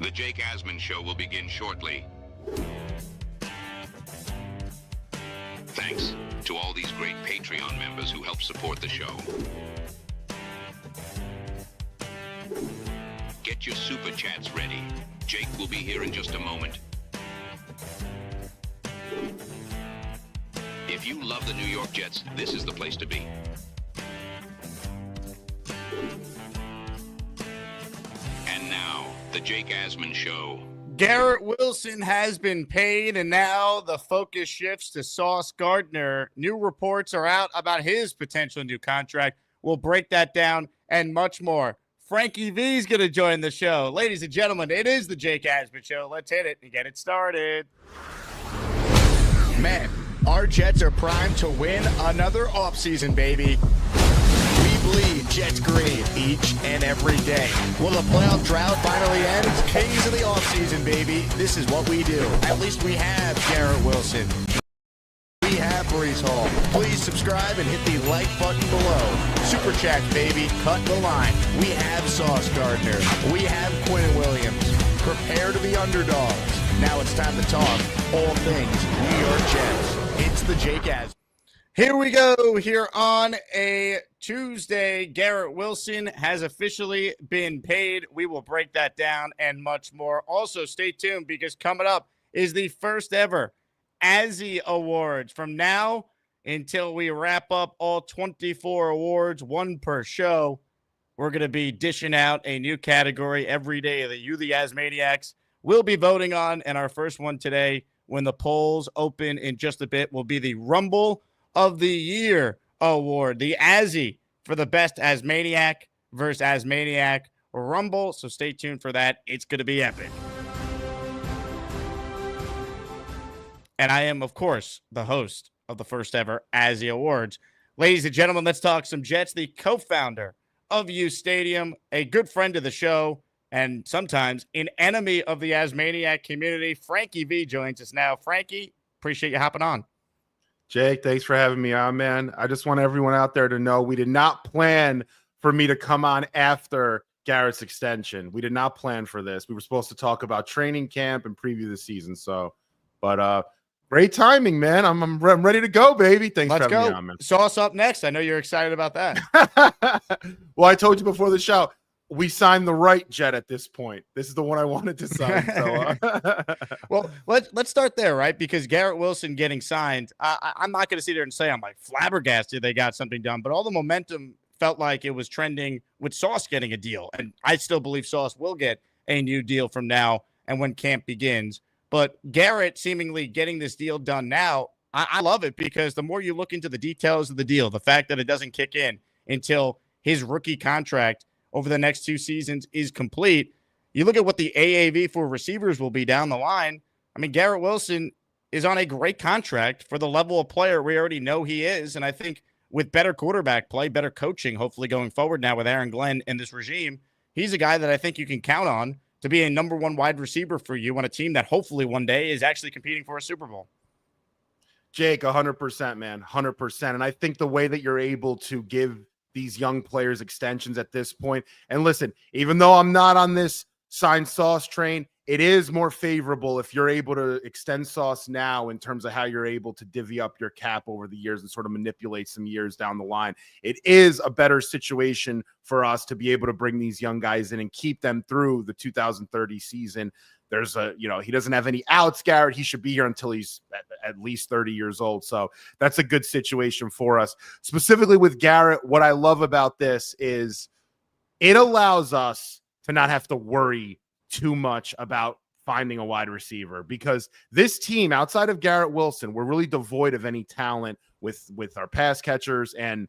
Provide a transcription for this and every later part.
The Jake Asman Show will begin shortly. Thanks to all these great Patreon members who help support the show. Get your super chats ready. Jake will be here in just a moment. If you love the New York Jets, this is the place to be. And now, the Jake Asman Show. Garrett Wilson has been paid, and now the focus shifts to Sauce Gardner. New reports are out about his potential new contract. We'll break that down and much more. Frankie V is going to join the show. Ladies and gentlemen, it is the Jake Asman Show. Let's hit it and get it started. Man, our Jets are primed to win another offseason, baby. We bleed Jets green each and every day. Will the playoff drought finally end? Kings of the offseason, baby. This is what we do. At least we have Garrett Wilson. We have Brees Hall. Please subscribe and hit the like button below. Super Chats, baby. Cut the line. We have Sauce Gardner. We have Quinn Williams. Prepare to be underdogs. Now it's time to talk all things New York Jets. It's the Jake Asman. Here we go. Here on a Tuesday, Garrett Wilson has officially been paid. We will break that down and much more. Also, stay tuned because coming up is the first ever Azzie Awards. From now until we wrap up all 24 awards, one per show, we're going to be dishing out a new category every day that you, the Asmaniacs, will be voting on. And our first one today, when the polls open in just a bit, will be the Rumble of the Year award, the Azzie for the best Asmaniac versus Asmaniac Rumble. So stay tuned for that. It's going to be epic. And I am, of course, the host of the first ever Azzie Awards. Ladies and gentlemen, let's talk some Jets. The co-founder of uStadium, a good friend of the show, and sometimes an enemy of the Asmaniac community, Frankie V joins us now. Frankie, appreciate you hopping on. Jake, thanks for having me on, man. I just want everyone out there to know we did not plan for me to come on after Garrett's extension. We did not plan for this. We were supposed to talk about training camp and preview the season. But great timing, man. I'm ready to go, baby. Thanks for having me on, man. Sauce up next. I know you're excited about that. Well, I told you before the show, we signed the right Jet at this point. This is the one I wanted to sign. So, well, let's start there, right? Because Garrett Wilson getting signed, I'm not going to sit there and say I'm like flabbergasted they got something done, but all the momentum felt like it was trending with Sauce getting a deal. And I still believe Sauce will get a new deal from now and when camp begins. But Garrett seemingly getting this deal done now, I love it because the more you look into the details of the deal, the fact that it doesn't kick in until his rookie contract over the next 2 seasons is complete. You look at what the AAV for receivers will be down the line. I mean, Garrett Wilson is on a great contract for the level of player we already know he is. And I think with better quarterback play, better coaching, hopefully going forward now with Aaron Glenn and this regime, he's a guy that I think you can count on to be a number one wide receiver for you on a team that hopefully one day is actually competing for a Super Bowl. Jake, 100%, man, 100%. And I think the way that you're able to give these young players extensions at this point. And listen, even though I'm not on this sign Sauce train, it is more favorable if you're able to extend Sauce now in terms of how you're able to divvy up your cap over the years and sort of manipulate some years down the line. It is a better situation for us to be able to bring these young guys in and keep them through the 2030 season. There's he doesn't have any outs, Garrett. He should be here until he's at least 30 years old. So that's a good situation for us. Specifically with Garrett, what I love about this is it allows us to not have to worry too much about finding a wide receiver because this team outside of Garrett Wilson, we're really devoid of any talent with our pass catchers and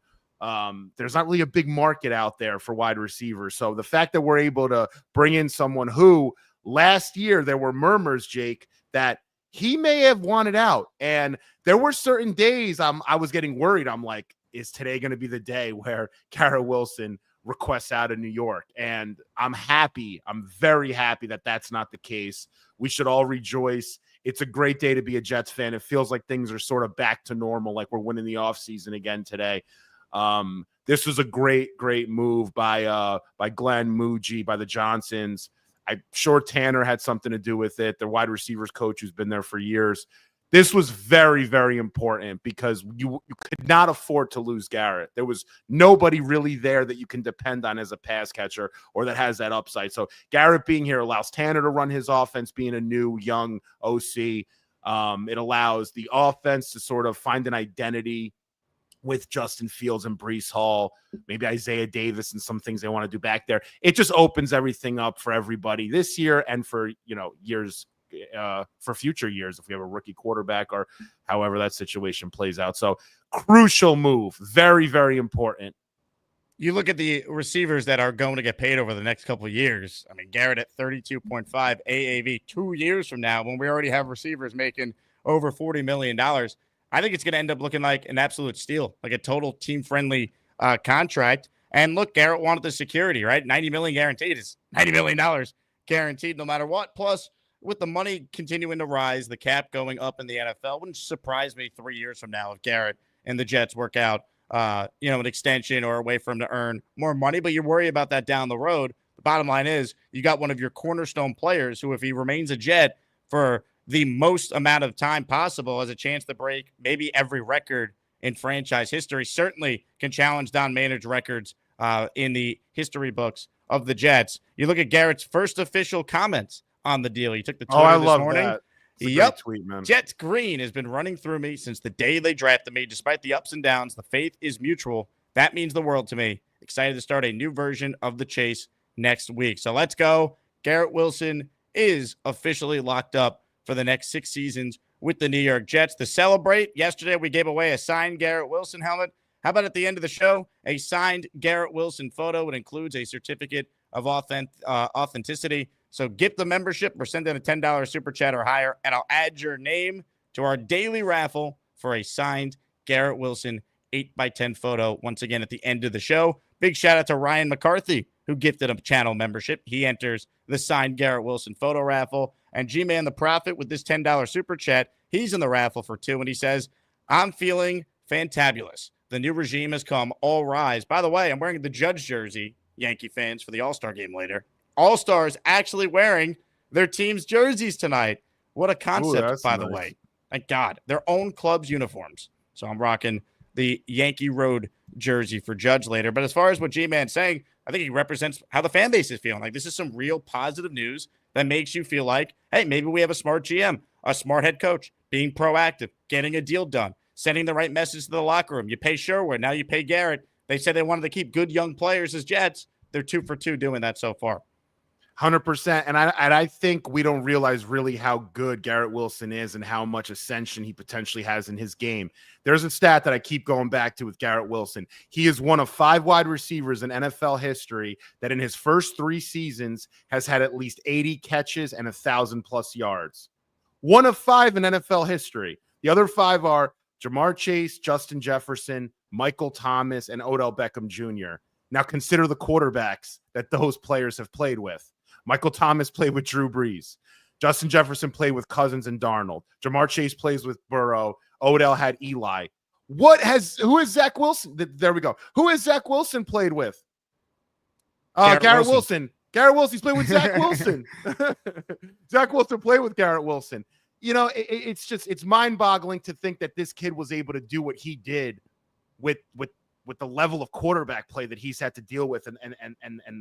there's not really a big market out there for wide receivers. So the fact that we're able to bring in someone who last year there were murmurs, Jake, that he may have wanted out. And there were certain days I was getting worried. I'm like, is today going to be the day where Garrett Wilson requests out of New York? And I'm happy. I'm very happy that that's not the case. We should all rejoice. It's a great day to be a Jets fan. It feels like things are sort of back to normal, like we're winning the offseason again today. This was a great move by Glenn Muji, by the Johnsons. I'm sure Tanner had something to do with it, the wide receivers coach who's been there for years. This was very, very important because you could not afford to lose Garrett. There was nobody really there that you can depend on as a pass catcher or that has that upside. So Garrett being here allows Tanner to run his offense, being a new, young OC. It allows the offense to sort of find an identity with Justin Fields and Breece Hall, maybe Isaiah Davis and some things they want to do back there. It just opens everything up for everybody this year and for, years for future years if we have a rookie quarterback or however that situation plays out. So crucial move. Very, very important. You look at the receivers that are going to get paid over the next couple of years. I mean, Garrett at 32.5 AAV 2 years from now, when we already have receivers making over $40 million, I think it's going to end up looking like an absolute steal, like a total team-friendly contract. And look, Garrett wanted the security, right? $90 million guaranteed is $90 million guaranteed no matter what. Plus, with the money continuing to rise, the cap going up in the NFL, wouldn't surprise me 3 years from now if Garrett and the Jets work out, an extension or a way for him to earn more money. But you worry about that down the road. The bottom line is you got one of your cornerstone players who, if he remains a Jet for the most amount of time possible, has a chance to break maybe every record in franchise history, certainly can challenge Don Maynard's records in the history books of the Jets. You look at Garrett's first official comments on the deal. He took the Twitter this morning. That. Yep. Tweet, man. Jets green has been running through me since the day they drafted me. Despite the ups and downs, the faith is mutual. That means the world to me. Excited to start a new version of the chase next week. So let's go. Garrett Wilson is officially locked up for the next 6 seasons with the New York Jets. To celebrate, yesterday we gave away a signed Garrett Wilson helmet. How about at the end of the show, a signed Garrett Wilson photo? It includes a certificate of authenticity. So get the membership or send in a $10 super chat or higher, and I'll add your name to our daily raffle for a signed Garrett Wilson 8x10 photo once again at the end of the show. Big shout out to Ryan McCarthy, who gifted a channel membership. He enters the signed Garrett Wilson photo raffle. And G-Man the Prophet with this $10 super chat, he's in the raffle for 2, and he says, I'm feeling fantabulous. The new regime has come. All rise. By the way, I'm wearing the Judge jersey, Yankee fans, for the All-Star game later. All-Stars actually wearing their team's jerseys tonight. What a concept, by the way. Thank God. Their own club's uniforms. So I'm rocking the Yankee Road jersey for Judge later. But as far as what G-Man's saying, I think he represents how the fan base is feeling. Like, this is some real positive news that makes you feel like, hey, maybe we have a smart GM, a smart head coach, being proactive, getting a deal done, sending the right message to the locker room. You pay Sherwood, now you pay Garrett. They said they wanted to keep good young players as Jets. They're 2 for 2 doing that so far. 100%. And I think we don't realize really how good Garrett Wilson is and how much ascension he potentially has in his game. There's a stat that I keep going back to with Garrett Wilson. He is one of 5 wide receivers in NFL history that in his first 3 seasons has had at least 80 catches and 1,000+ yards. One of 5 in NFL history. The other 5 are Jamar Chase, Justin Jefferson, Michael Thomas, and Odell Beckham Jr. Now consider the quarterbacks that those players have played with. Michael Thomas played with Drew Brees. Justin Jefferson played with Cousins and Darnold. Jamar Chase plays with Burrow. Odell had Eli. Who is Zach Wilson? There we go. Who has Zach Wilson played with? Garrett Wilson. Garrett Wilson. He's played with Zach Wilson. Zach Wilson played with Garrett Wilson. It's mind-boggling to think that this kid was able to do what he did with the level of quarterback play that he's had to deal with and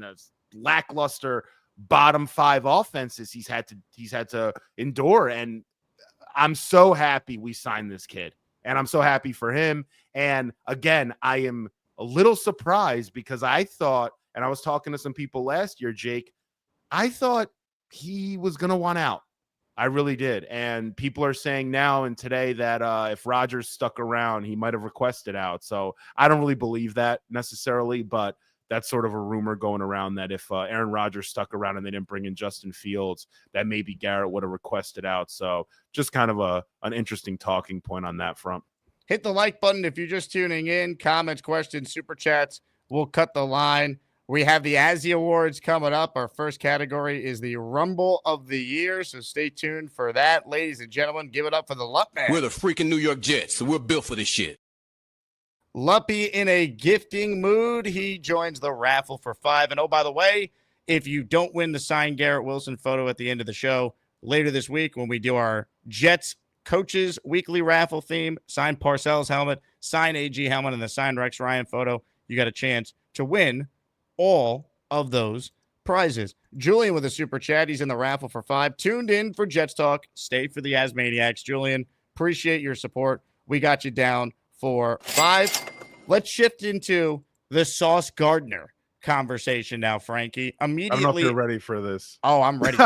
the lackluster bottom 5 offenses he's had to endure. And I'm so happy we signed this kid, and I'm so happy for him. And again, I am a little surprised because I thought, and I was talking to some people last year, Jake, I thought he was going to want out. I really did. And people are saying now and today that if Rodgers stuck around, he might have requested out. So I don't really believe that necessarily, but that's sort of a rumor going around that if Aaron Rodgers stuck around and they didn't bring in Justin Fields, that maybe Garrett would have requested out. So just kind of an interesting talking point on that front. Hit the like button if you're just tuning in. Comments, questions, super chats. We'll cut the line. We have the Azzie Awards coming up. Our first category is the Rumble of the Year, so stay tuned for that. Ladies and gentlemen, give it up for the Lup Man. We're the freaking New York Jets, so we're built for this shit. Luppy in a gifting mood. He joins the raffle for 5. And oh, by the way, if you don't win the signed Garrett Wilson photo at the end of the show later this week when we do our Jets coaches weekly raffle theme, sign Parcells helmet, sign AG helmet, and the signed Rex Ryan photo, you got a chance to win all of those prizes. Julian with a super chat. He's in the raffle for 5. Tuned in for Jets Talk. Stay for the Asmaniacs. Julian, appreciate your support. We got you down for 5. Let's shift into the Sauce Gardner conversation now, Frankie. Immediately, I don't know if you're ready for this. Oh, I'm ready.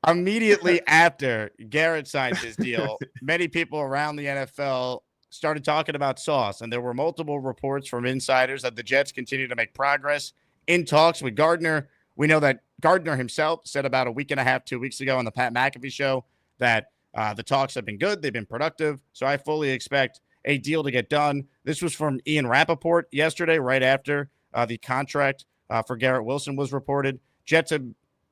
Immediately after Garrett signed his deal, many people around the NFL started talking about Sauce, and there were multiple reports from insiders that the Jets continue to make progress in talks with Gardner. We know that Gardner himself said about a week and a half, 2 weeks ago on the Pat McAfee show that the talks have been good. They've been productive. So I fully expect a deal to get done. This was from Ian Rappaport yesterday, right after the contract for Garrett Wilson was reported. Jets have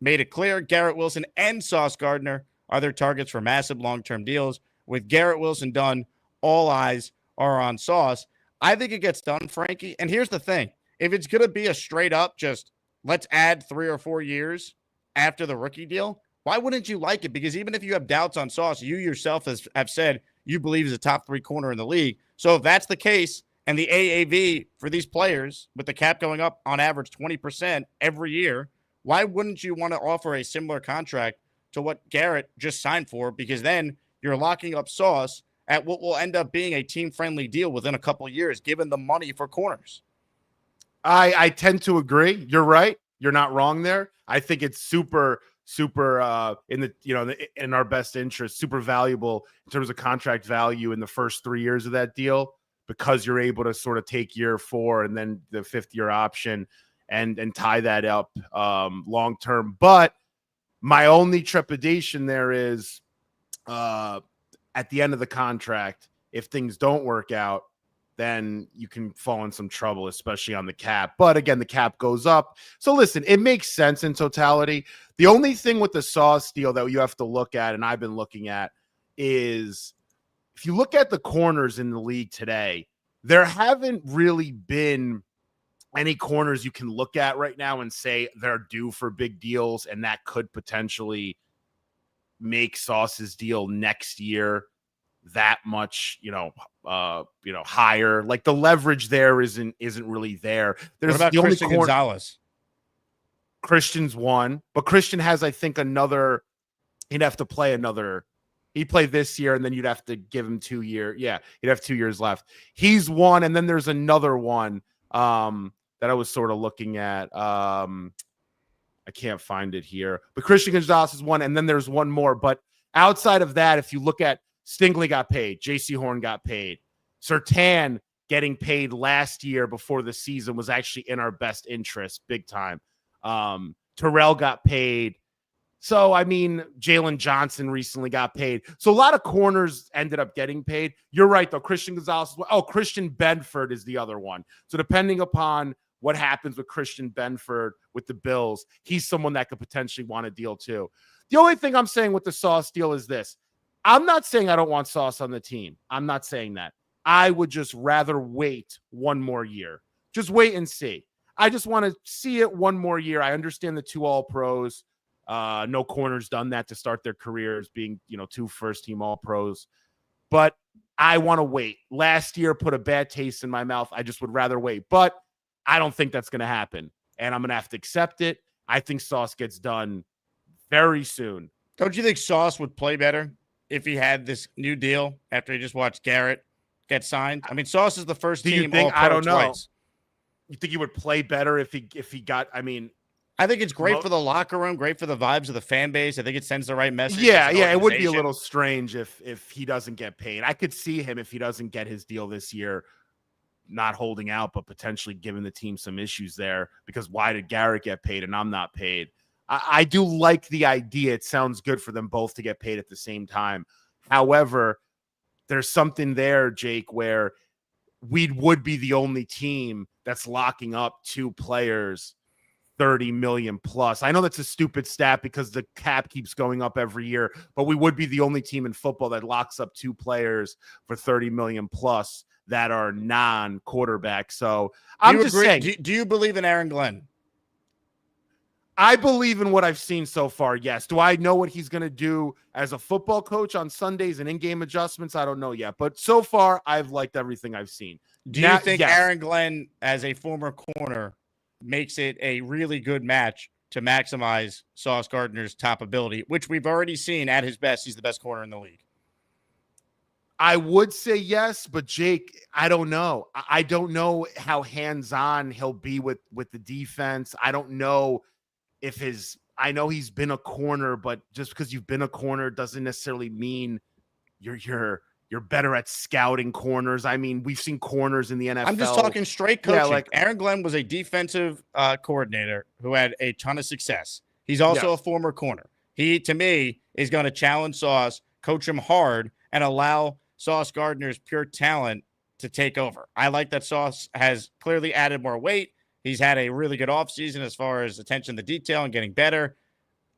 made it clear Garrett Wilson and Sauce Gardner are their targets for massive long-term deals. With Garrett Wilson done, all eyes are on Sauce. I think it gets done, Frankie. And here's the thing. If it's going to be a straight up just let's add 3 or 4 years after the rookie deal, why wouldn't you like it? Because even if you have doubts on Sauce, you yourself have said you believe he's a top 3 corner in the league. So if that's the case, and the AAV for these players, with the cap going up on average 20% every year, why wouldn't you want to offer a similar contract to what Garrett just signed for? Because then you're locking up Sauce at what will end up being a team-friendly deal within a couple of years, given the money for corners. I tend to agree. You're right. You're not wrong there. I think it's super in the in our best interest, super valuable in terms of contract value in the first 3 years of that deal, because you're able to sort of take year 4 and then the 5th year option and tie that up long term. But my only trepidation there is at the end of the contract, if things don't work out, then you can fall in some trouble, especially on the cap. But again, the cap goes up. So listen, it makes sense in totality. The only thing with the Sauce deal that you have to look at, and I've been looking at, is if you look at the corners in the league today, there haven't really been any corners you can look at right now and say they're due for big deals, and that could potentially make Sauce's deal next year that much, higher. Like the leverage there isn't really there. There's what about the Christian only Gonzalez? Christian's one, but Christian has, I think, he'd have to play another. He'd play this year, and then you'd have to give him 2 years. Yeah, he'd have 2 years left. He's one, and then there's another one that I was sort of looking at. I can't find it here. But Christian Gonzalez is one, and then there's one more. But outside of that, if you look at Stingley got paid, J.C. Horn got paid, Surtain getting paid last year before the season was actually in our best interest, big time. Terrell got paid. So, I mean, Jalen Johnson recently got paid. So, a lot of corners ended up getting paid. You're right, though. Christian Gonzalez. Oh, Christian Benford is the other one. So, depending upon what happens with Christian Benford with the Bills, he's someone that could potentially want a deal, too. The only thing I'm saying with the Sauce deal is this. I'm not saying I don't want Sauce on the team. I'm not saying that. I would just rather wait one more year. Just wait and see. I just want to see it one more year. I understand the 2 All-Pros. No corner's done that to start their careers, being 2 first-team All-Pros. But I want to wait. Last year put a bad taste in my mouth. I just would rather wait. But I don't think that's going to happen, and I'm going to have to accept it. I think Sauce gets done very soon. Don't you think Sauce would play better if he had this new deal after he just watched Garrett get signed? I mean, Sauce is the first Do team you think? All-Pro I don't know. twice. You think he would play better if he got? I mean, I think it's great for the locker room, great for the vibes of the fan base. I think it sends the right message. Yeah, it would be a little strange if he doesn't get paid. I could see him, if he doesn't get his deal this year, not holding out, but potentially giving the team some issues there, because why did Garrett get paid and I'm not paid? I do like the idea. It sounds good for them both to get paid at the same time. However, there's something there, Jake, where we would be the only team that's locking up 2 players 30 million plus. I know that's a stupid stat because the cap keeps going up every year, but we would be the only team in football that locks up 2 players for 30 million plus that are non-quarterback. So I'm just saying. Do you believe in Aaron Glenn? I believe in what I've seen so far. Yes. Do I know what he's going to do as a football coach on Sundays and in-game adjustments? I don't know yet. But so far, I've liked everything I've seen. Do you think Aaron Glenn, as a former corner, makes it a really good match to maximize Sauce Gardner's top ability, which we've already seen at his best? He's the best corner in the league. I would say yes, but Jake, I don't know. I don't know how hands-on he'll be with the defense. I don't know if I know he's been a corner, but just because you've been a corner doesn't necessarily mean you're better at scouting corners. I mean, we've seen corners in the NFL. I'm just talking straight coaching. Yeah, like Aaron Glenn was a defensive coordinator who had a ton of success. He's also a former corner. He, to me, is going to challenge Sauce, coach him hard, and allow Sauce Gardner's pure talent to take over. I like that Sauce has clearly added more weight. He's had a really good offseason as far as attention to detail and getting better.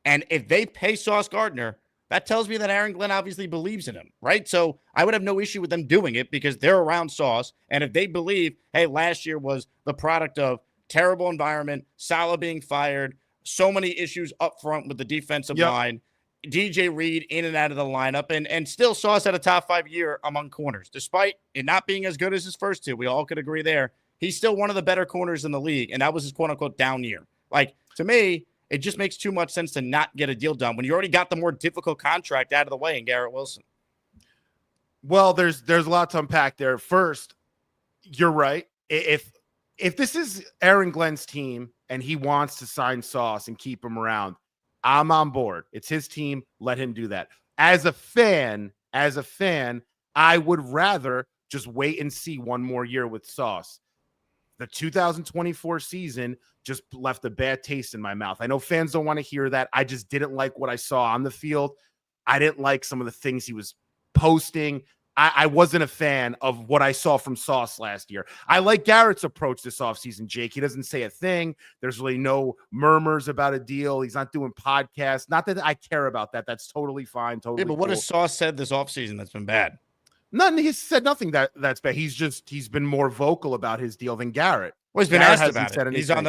And if they pay Sauce Gardner, that tells me that Aaron Glenn obviously believes in him, right? So I would have no issue with them doing it because they're around Sauce. And if they believe, hey, last year was the product of terrible environment, Salah being fired, so many issues up front with the defensive line, DJ Reed in and out of the lineup, and still Sauce had a top 5 year among corners. Despite it not being as good as his first two, we all could agree there. He's still one of the better corners in the league, and that was his quote-unquote down year. Like, to me, it just makes too much sense to not get a deal done when you already got the more difficult contract out of the way in Garrett Wilson. Well, there's a lot to unpack there. First, you're right. If this is Aaron Glenn's team and he wants to sign Sauce and keep him around, I'm on board. It's his team. Let him do that. As a fan, I would rather just wait and see one more year with Sauce. The 2024 season just left a bad taste in my mouth. I know fans don't want to hear that. I just didn't like what I saw on the field. I didn't like some of the things he was posting. I wasn't a fan of what I saw from Sauce last year. I like Garrett's approach this offseason, Jake. He doesn't say a thing. There's really no murmurs about a deal. He's not doing podcasts. Not that I care about that. That's totally fine. Totally. Yeah, but what has Sauce said this offseason that's been bad? Nothing. He said nothing that's bad. He's been more vocal about his deal than Garrett. Well, he's been asked about it. He's on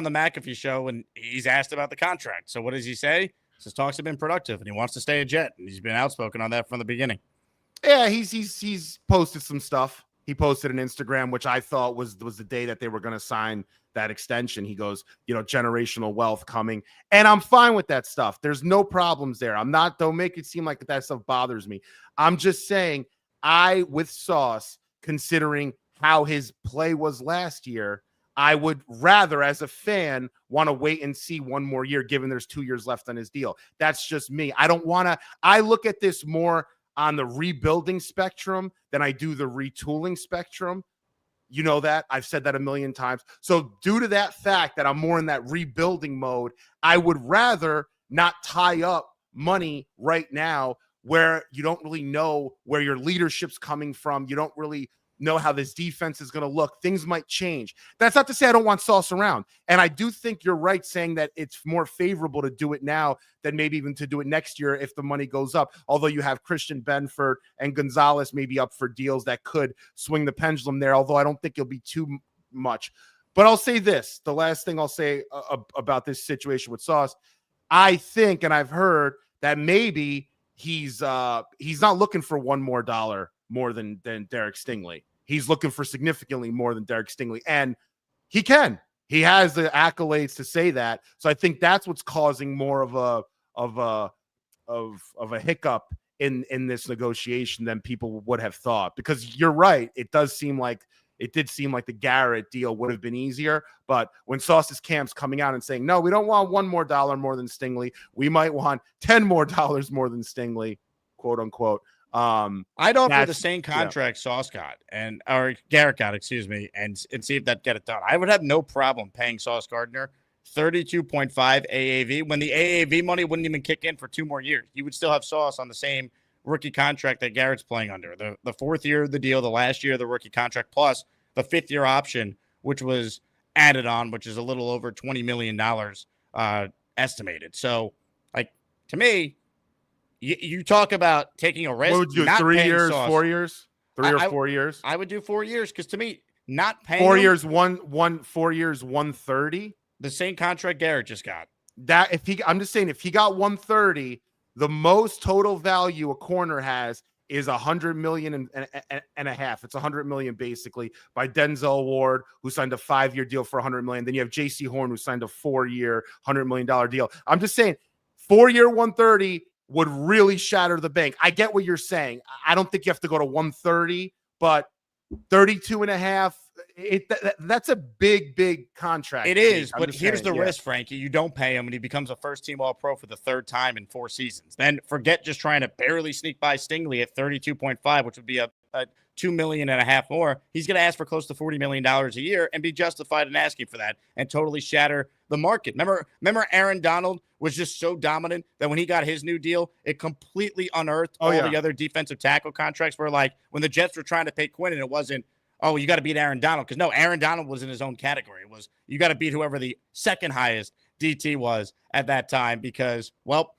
the McAfee show and he's asked about the contract. So what does he say? He says talks have been productive and he wants to stay a Jet. And he's been outspoken on that from the beginning. Yeah, he's posted some stuff. He posted an Instagram, which I thought was the day that they were going to sign that extension. He goes, generational wealth coming. And I'm fine with that stuff. There's no problems there. Don't make it seem like that stuff bothers me. I'm just saying, with Sauce, considering how his play was last year, I would rather, as a fan, want to wait and see one more year, given there's 2 years left on his deal. That's just me. I look at this more on the rebuilding spectrum than I do the retooling spectrum. You know that. I've said that a million times. So due to that fact that I'm more in that rebuilding mode, I would rather not tie up money right now where you don't really know where your leadership's coming from. You don't really know how this defense is going to look. Things might change. That's not to say I don't want Sauce around. And I do think you're right saying that it's more favorable to do it now than maybe even to do it next year if the money goes up. Although you have Christian Benford and Gonzalez maybe up for deals that could swing the pendulum there, although I don't think it'll be too much. But I'll say this. The last thing I'll say about this situation with Sauce, I think, and I've heard that maybe he's not looking for $1 more more than Derek Stingley. He's looking for significantly more than Derek Stingley, and he has the accolades to say that. So I think that's what's causing more of a hiccup in this negotiation than people would have thought. Because you're right, it did seem like the Garrett deal would have been easier. But when Sauce's camp's coming out and saying, no, we don't want $1 more than Stingley, we might want $10 more more than Stingley, quote unquote. I'd offer the same contract Sauce got or Garrett got, and see if that get it done. I would have no problem paying Sauce Gardner 32.5 AAV when the AAV money wouldn't even kick in for 2 more years. You would still have Sauce on the same rookie contract that Garrett's playing under. The 4th year of the deal, the last year of the rookie contract, plus the 5th year option, which was added on, which is a little over $20 million estimated. So, to me, you talk about taking a risk. What would you do? 3 years, Sauce. 4 years, 3 or 4 years? I would do 4 years because to me, not paying 4 years, 4 years, 130. The same contract Garrett just got. I'm just saying, if he got 130, the most total value a corner has is 100 million and a half. It's 100 million basically by Denzel Ward, who signed a 5-year deal for 100 million. Then you have JC Horn, who signed a 4-year, $100 million deal. I'm just saying 4-year 130 would really shatter the bank. I get what you're saying. I don't think you have to go to 130, but 32 and a half, that's a big contract. It is, but here's the risk, Frankie. You don't pay him, and he becomes a first-team All-Pro for the 3rd time in 4 seasons. Then forget just trying to barely sneak by Stingley at 32.5, which would be a $2.5 million more. He's going to ask for close to $40 million a year and be justified in asking for that and totally shatter the market. Remember Aaron Donald was just so dominant that when he got his new deal, it completely unearthed all the other defensive tackle contracts where, like, when the Jets were trying to pay Quinn, and it wasn't, oh, you got to beat Aaron Donald. Because, no, Aaron Donald was in his own category. It was, you got to beat whoever the second highest DT was at that time because, well,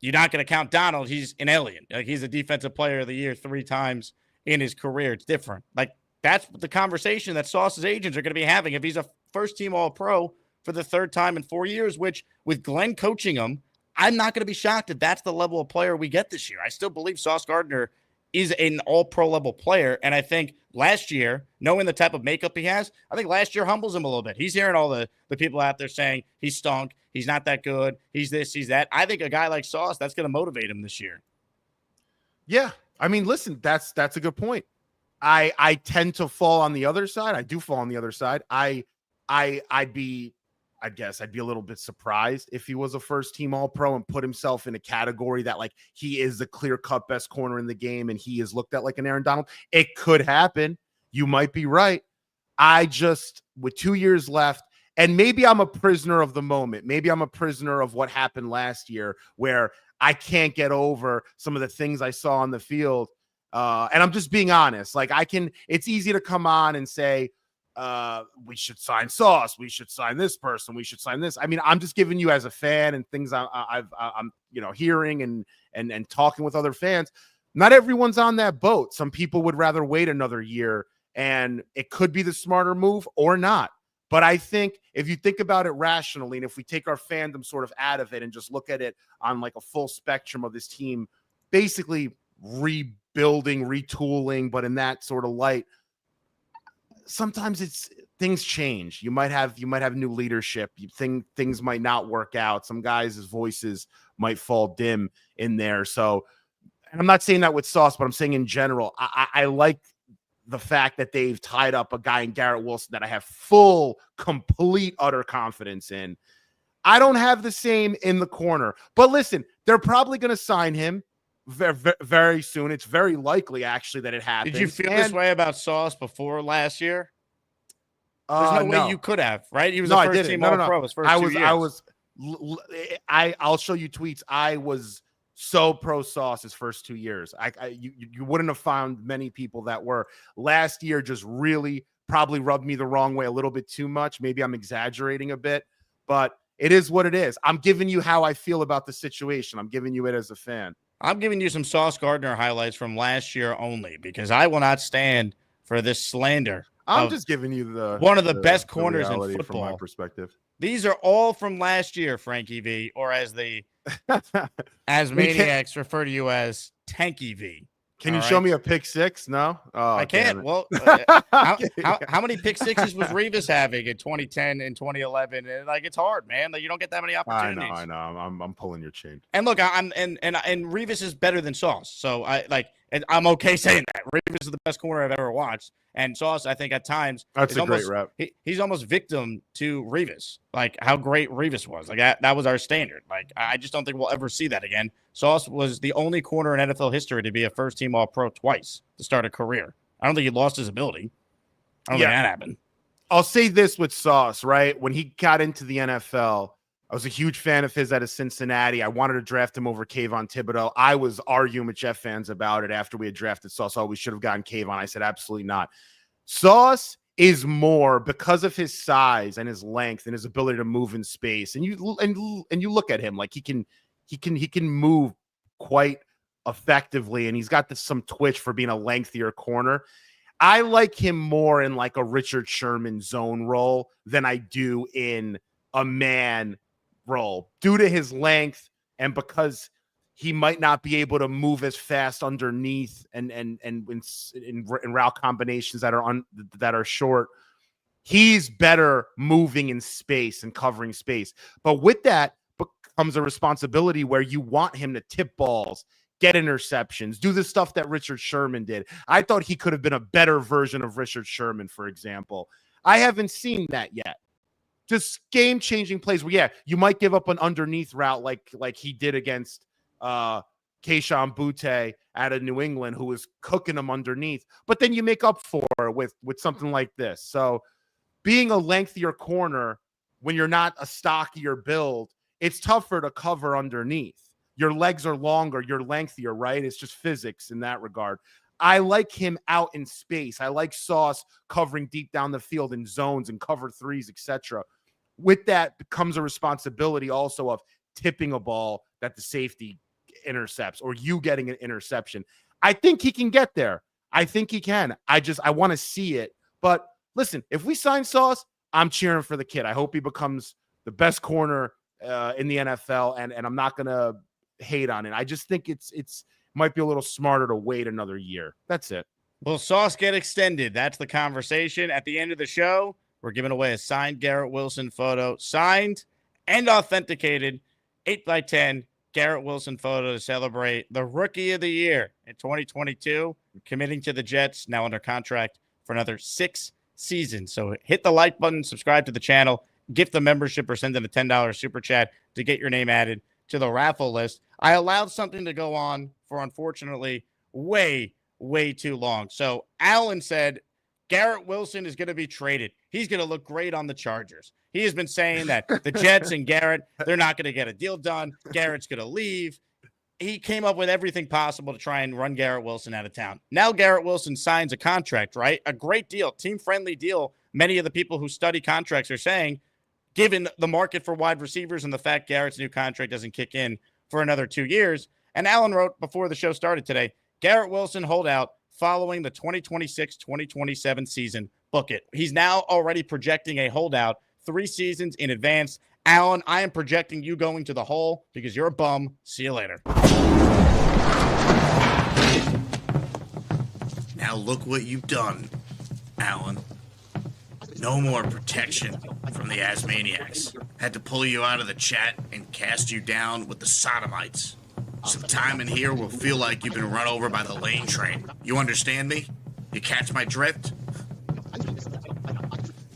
you're not going to count Donald. He's an alien. Like, he's a defensive player of the year 3 times in his career. It's different. Like, that's the conversation that Sauce's agents are going to be having. If he's a first-team All-Pro for the 3rd time in 4 years, which with Glenn coaching him, I'm not going to be shocked if that's the level of player we get this year. I still believe Sauce Gardner is an All-Pro level player, and I think last year, knowing the type of makeup he has, I think last year humbles him a little bit. He's hearing all the people out there saying he stunk, he's not that good, he's this, he's that. I think a guy like Sauce, that's going to motivate him this year. Yeah, I mean, listen, that's a good point. I tend to fall on the other side. I do fall on the other side. I guess I'd be a little bit surprised if he was a first-team All-Pro and put himself in a category that, like, he is the clear-cut best corner in the game and he is looked at like an Aaron Donald. It could happen. You might be right. I just, with 2 years left, and maybe I'm a prisoner of the moment. Maybe I'm a prisoner of what happened last year where I can't get over some of the things I saw on the field. And I'm just being honest. Like, it's easy to come on and say, we should sign Sauce, we should sign this person, we should sign this. I mean, I'm just giving you as a fan and things I'm hearing and talking with other fans. Not everyone's on that boat. Some people would rather wait another year, and it could be the smarter move or not. But I think if you think about it rationally, and if we take our fandom sort of out of it and just look at it on like a full spectrum of this team, basically rebuilding, retooling, but in that sort of light, sometimes things change. You might have new leadership. You think things might not work out. Some guys' voices might fall dim in there. So, and I'm not saying that with Sauce, but I'm saying in general, I like the fact that they've tied up a guy in Garrett Wilson that I have full, complete, utter confidence in. I don't have the same in the corner, but listen, they're probably going to sign him very, very soon. It's very likely, actually, that it happens. Did you feel this way about Sauce before last year? There's no way you could have, right? He was a first-team All-Pro his first 2 years. I'll show you tweets. I was so pro Sauce his first 2 years. You wouldn't have found many people that were. Last year just really probably rubbed me the wrong way a little bit too much. Maybe I'm exaggerating a bit, but it is what it is. I'm giving you how I feel about the situation. I'm giving you it as a fan. I'm giving you some Sauce Gardner highlights from last year only because I will not stand for this slander. I'm just giving you one of the best corners in football from my perspective. These are all from last year, Frankie V, or as the Asmaniacs refer to you as Tanky V. Can you show me a pick six? No, I can't. Well, how many pick sixes was Revis having in 2010 and 2011? And like, it's hard, man. Like, you don't get that many opportunities. I know. I'm pulling your chain. And look, and Revis is better than Sauce, so I'm okay saying that. Revis is the best corner I've ever watched. And Sauce, I think at times, that's a great rep. He's almost victim to Revis, like how great Revis was. Like that was our standard. Like I just don't think we'll ever see that again. Sauce was the only corner in NFL history to be a first-team All-Pro twice to start a career. I don't think he lost his ability. I don't think that happened. I'll say this with Sauce, right? When he got into the NFL, I was a huge fan of his out of Cincinnati. I wanted to draft him over Kayvon Thibodeau. I was arguing with Jeff fans about it after we had drafted Sauce. Oh, we should have gotten Kayvon. I said, absolutely not. Sauce is more because of his size and his length and his ability to move in space. And you look at him like he can move quite effectively, and he's got some twitch for being a lengthier corner. I like him more in like a Richard Sherman zone role than I do in a man role due to his length and because he might not be able to move as fast underneath and in route combinations that are short. He's better moving in space and covering space. But with that becomes a responsibility where you want him to tip balls, get interceptions, do the stuff that Richard Sherman did. I thought he could have been a better version of Richard Sherman, for example. I haven't seen that yet. Just game-changing plays where, yeah, you might give up an underneath route like he did against Keyshawn Butte out of New England, who was cooking him underneath. But then you make up for it with something like this. So being a lengthier corner when you're not a stockier build, it's tougher to cover underneath. Your legs are longer, you're lengthier, right? It's just physics in that regard. I like him out in space. I like Sauce covering deep down the field in zones and cover threes, etc. With that becomes a responsibility also of tipping a ball that the safety intercepts or you getting an interception. I think he can get there. I think he can. I want to see it. But listen, if we sign Sauce, I'm cheering for the kid. I hope he becomes the best corner in the NFL, and I'm not going to hate on it. I just think it's might be a little smarter to wait another year. That's it. Will Sauce get extended? That's the conversation. At the end of the show, we're giving away a signed Garrett Wilson photo, signed and authenticated, 8x10 Garrett Wilson photo to celebrate the Rookie of the Year in 2022, committing to the Jets, now under contract for another 6 seasons. So hit the like button, subscribe to the channel, gift the membership, or send in a $10 super chat to get your name added to the raffle list. I allowed something to go on for, unfortunately, way too long. So Alan said Garrett Wilson is going to be traded. He's going to look great on the Chargers. He has been saying that the Jets and Garrett, they're not going to get a deal done. Garrett's going to leave. He came up with everything possible to try and run Garrett Wilson out of town. Now Garrett Wilson signs a contract, right? A great deal, team-friendly deal. Many of the people who study contracts are saying, given the market for wide receivers and the fact Garrett's new contract doesn't kick in for another 2 years. And Alan wrote before the show started today, Garrett Wilson holdout following the 2026-2027 season. Book it. He's now already projecting a holdout 3 seasons in advance. Alan, I am projecting you going to the hole because you're a bum. See you later. Now look what you've done, Alan. No more protection from the Asmaniacs. Had to pull you out of the chat and cast you down with the Sodomites. Some time in here will feel like you've been run over by the lane train. You understand me? You catch my drift?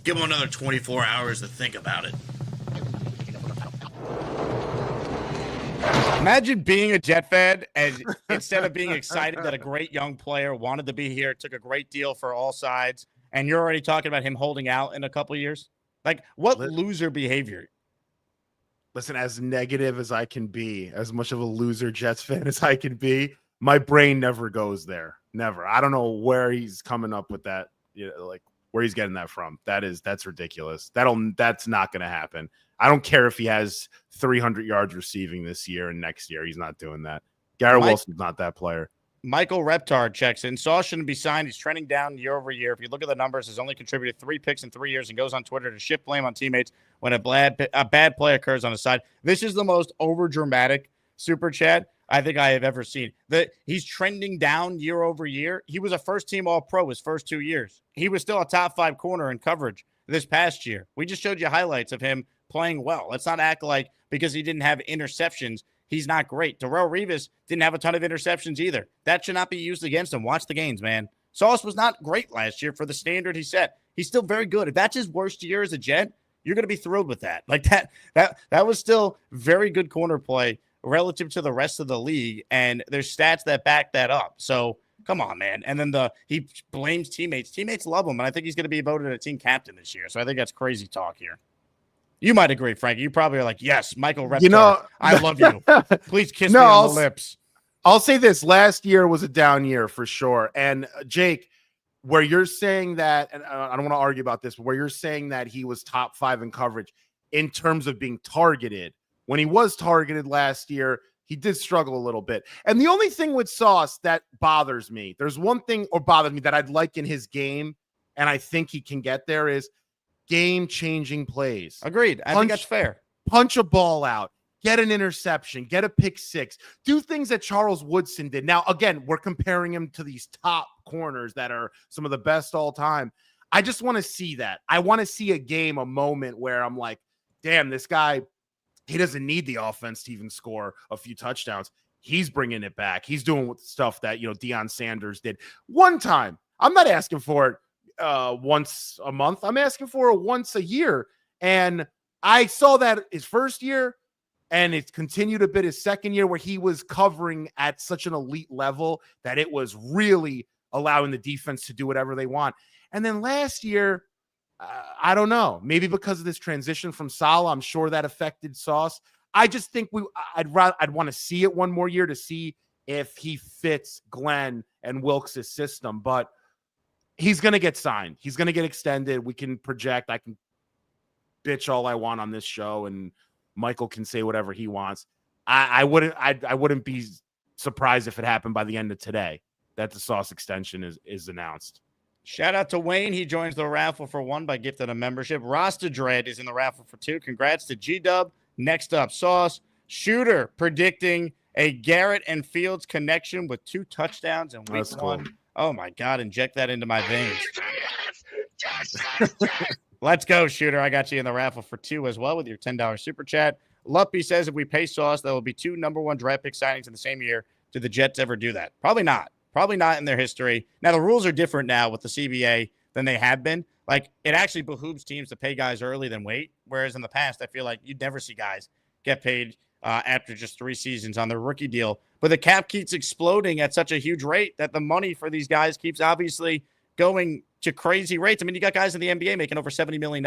Give him another 24 hours to think about it. Imagine being a Jet fan and instead of being excited that a great young player wanted to be here, took a great deal for all sides, and you're already talking about him holding out in a couple of years? Like, what loser behavior? Listen, as negative as I can be, as much of a loser Jets fan as I can be, my brain never goes there. Never. I don't know where he's coming up with that, like where he's getting that from. That's ridiculous. That's not going to happen. I don't care if he has 300 yards receiving this year and next year. He's not doing that. Garrett Wilson's not that player. Michael Reptard checks in. Sauce shouldn't be signed. He's trending down year over year. If you look at the numbers, he's only contributed 3 picks in 3 years and goes on Twitter to shift blame on teammates when a bad play occurs on his side. This is the most overdramatic super chat I think I have ever seen. He's trending down year over year. He was a first-team All-Pro his first 2 years. He was still a top 5 corner in coverage this past year. We just showed you highlights of him playing well. Let's not act like because he didn't have interceptions, he's not great. Darrelle Revis didn't have a ton of interceptions either. That should not be used against him. Watch the games, man. Sauce was not great last year for the standard he set. He's still very good. If that's his worst year as a Jet, you're going to be thrilled with that. Like that was still very good corner play relative to the rest of the league, and there's stats that back that up. So come on, man. And then he blames teammates. Teammates love him, and I think he's going to be voted a team captain this year. So I think that's crazy talk here. You might agree, Frankie. You probably are like, yes, Michael Reptard, I love you. Please kiss me on the lips. I'll say this. Last year was a down year for sure. And Jake, where you're saying that, and I don't want to argue about this, but where you're saying that he was top 5 in coverage in terms of being targeted, when he was targeted last year, he did struggle a little bit. And the only thing with Sauce that bothers me, there's one thing or bothers me that I'd like in his game, and I think he can get there, is game-changing plays. Agreed. I think that's fair. punch a ball out, get an interception, get a pick six, do things that Charles Woodson did. Now, again, we're comparing him to these top corners that are some of the best all time. I just want to see that. I want to see a moment where I'm like, damn, this guy, he doesn't need the offense to even score a few touchdowns. He's bringing it back. He's doing stuff that, Deion Sanders did one time. I'm not asking for it once a month. I'm asking for it once a year. And I saw that his first year, and it continued a bit his second year, where he was covering at such an elite level that it was really allowing the defense to do whatever they want. And then last year, I don't know, maybe because of this transition from Salah, I'm sure that affected Sauce. I just think I'd want to see it one more year to see if he fits Glenn and Wilkes' system. But he's going to get signed. He's going to get extended. We can project. I can bitch all I want on this show, and Michael can say whatever he wants. I wouldn't be surprised if it happened by the end of today that the Sauce extension is announced. Shout out to Wayne. He joins the raffle for 1 by gifting a membership. Rasta Dread is in the raffle for 2. Congrats to G-Dub. Next up, Sauce. Shooter predicting a Garrett and Fields connection with 2 touchdowns in week 1. Cool. Oh, my God. Inject that into my veins. Let's go, Shooter. I got you in the raffle for 2 as well with your $10 super chat. Luppy says if we pay Sauce, there will be 2 number 1 draft pick signings in the same year. Did the Jets ever do that? Probably not. Probably not in their history. Now, the rules are different now with the CBA than they have been. Like, it actually behooves teams to pay guys early than wait, whereas in the past, I feel like you'd never see guys get paid after just 3 seasons on their rookie deal. But the cap keeps exploding at such a huge rate that the money for these guys keeps obviously going to crazy rates. I mean, you got guys in the NBA making over $70 million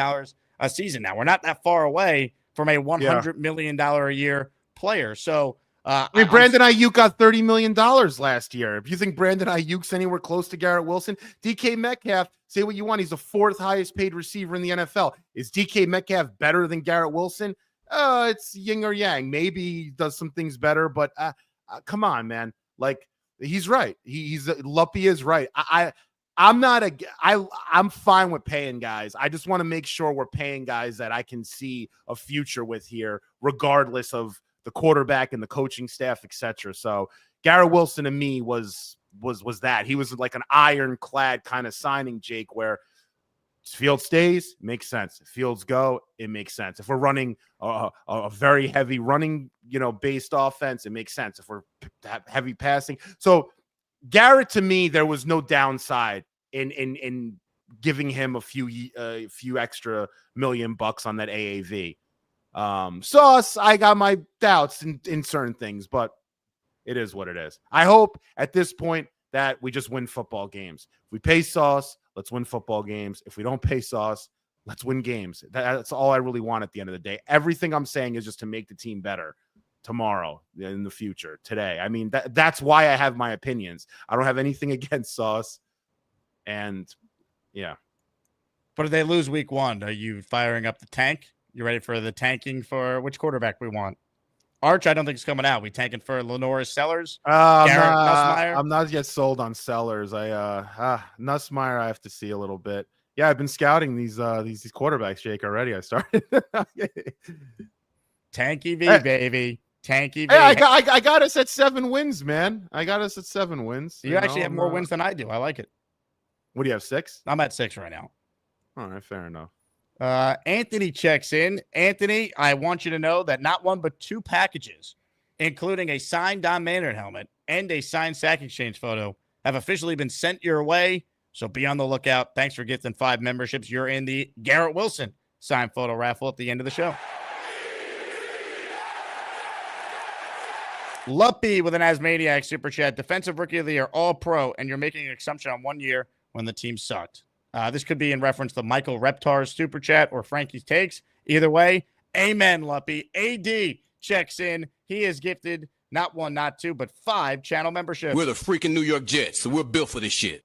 a season now. We're not that far away from a $100 million a year player. So, Brandon Ayuk got $30 million last year. If you think Brandon Ayuk's anywhere close to Garrett Wilson, DK Metcalf, say what you want, he's the 4th highest paid receiver in the NFL. Is DK Metcalf better than Garrett Wilson? It's yin or yang. Maybe he does some things better, but come on, man. Like, he's right. Luppy is right. I'm fine with paying guys. I just want to make sure we're paying guys that I can see a future with here, regardless of the quarterback and the coaching staff, etc. So Garrett Wilson to me was that. He was like an ironclad kind of signing, Jake, where Fields stays, makes sense. If Fields go, it makes sense. If we're running a very heavy running, based offense, it makes sense. If we're heavy passing. So Garrett, to me, there was no downside in giving him a few extra $1 million on that AAV. Sauce, I got my doubts in certain things, but it is what it is. I hope at this point that we just win football games. If we pay Sauce, let's win football games. If we don't pay Sauce, let's win games. That's all I really want at the end of the day. Everything I'm saying is just to make the team better tomorrow, in the future, today. I mean, that's why I have my opinions. I don't have anything against Sauce. And yeah. But if they lose week 1, are you firing up the tank? You ready for the tanking for which quarterback we want? Arch, I don't think it's coming out. We tanking for Lenore Sellers? Garrett Nussmeier? I'm not yet sold on Sellers. Nussmeier, I have to see a little bit. Yeah, I've been scouting these quarterbacks, Jake, already. I started. Tanky V, baby. Tanky V. Hey, I got us at 7 wins, man. I got us at 7 wins. You actually have more wins than I do. I like it. What do you have, 6? I'm at 6 right now. All right, fair enough. Anthony checks in. Anthony, I want you to know that not 1 but 2 packages, including a signed Don Maynard helmet and a signed Sack Exchange photo, have officially been sent your way. So be on the lookout. Thanks for gifting 5 memberships. You're in the Garrett Wilson signed photo raffle at the end of the show. Luppy with an Asmaniac super chat. Defensive Rookie of the Year, All Pro, and you're making an assumption on 1 year when the team sucked. This could be in reference to Michael Reptar's super chat or Frankie's takes. Either way, amen, Luppy. AD checks in. He is gifted not 1, not 2, but 5 channel memberships. We're the freaking New York Jets, so we're built for this shit.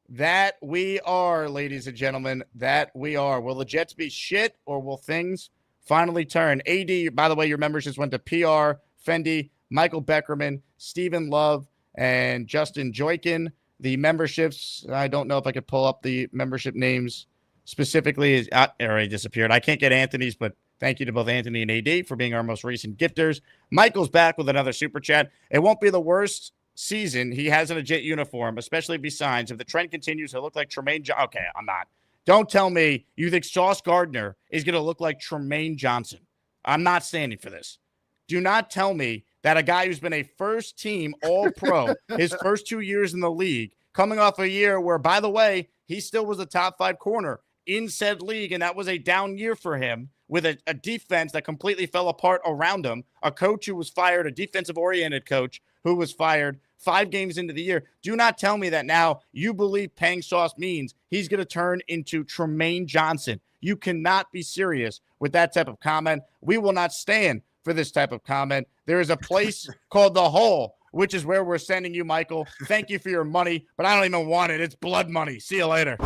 That we are, ladies and gentlemen. That we are. Will the Jets be shit, or will things finally turn? AD, by the way, your memberships went to PR, Fendi, Michael Beckerman, Stephen Love, and Justin Joykin. The memberships, I don't know if I could pull up the membership names specifically. It already disappeared. I can't get Anthony's, but Thank you to both Anthony and AD for being our most recent gifters. Michael's back with another super chat. It won't be the worst season he has in a Jet uniform, especially if he signs. If the trend continues, he'll look like Tremaine Johnson. Okay, I'm not. Don't tell me you think Sauce Gardner is going to look like Tremaine Johnson. I'm not standing for this. Do not tell me that a guy who's been a first-team All-Pro his first 2 years in the league, coming off a year where, by the way, he still was a top-5 corner in said league, and that was a down year for him with a defense that completely fell apart around him, a coach who was fired, a defensive-oriented coach who was fired 5 games into the year. Do not tell me that now you believe paying Sauce means he's going to turn into Tremaine Johnson. You cannot be serious with that type of comment. We will not stand for this type of comment. There is a place called The Hole, which is where we're sending you, Michael. Thank you for your money, but I don't even want it. It's blood money. See you later.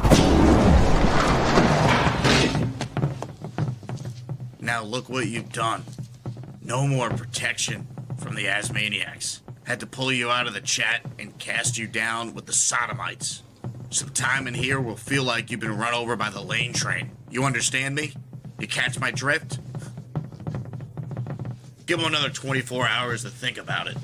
Now look what you've done. No more protection from the Asmaniacs. Had to pull you out of the chat and cast you down with the sodomites. Some time in here will feel like you've been run over by the lane train. You understand me? You catch my drift? Give him another 24 hours to think about it.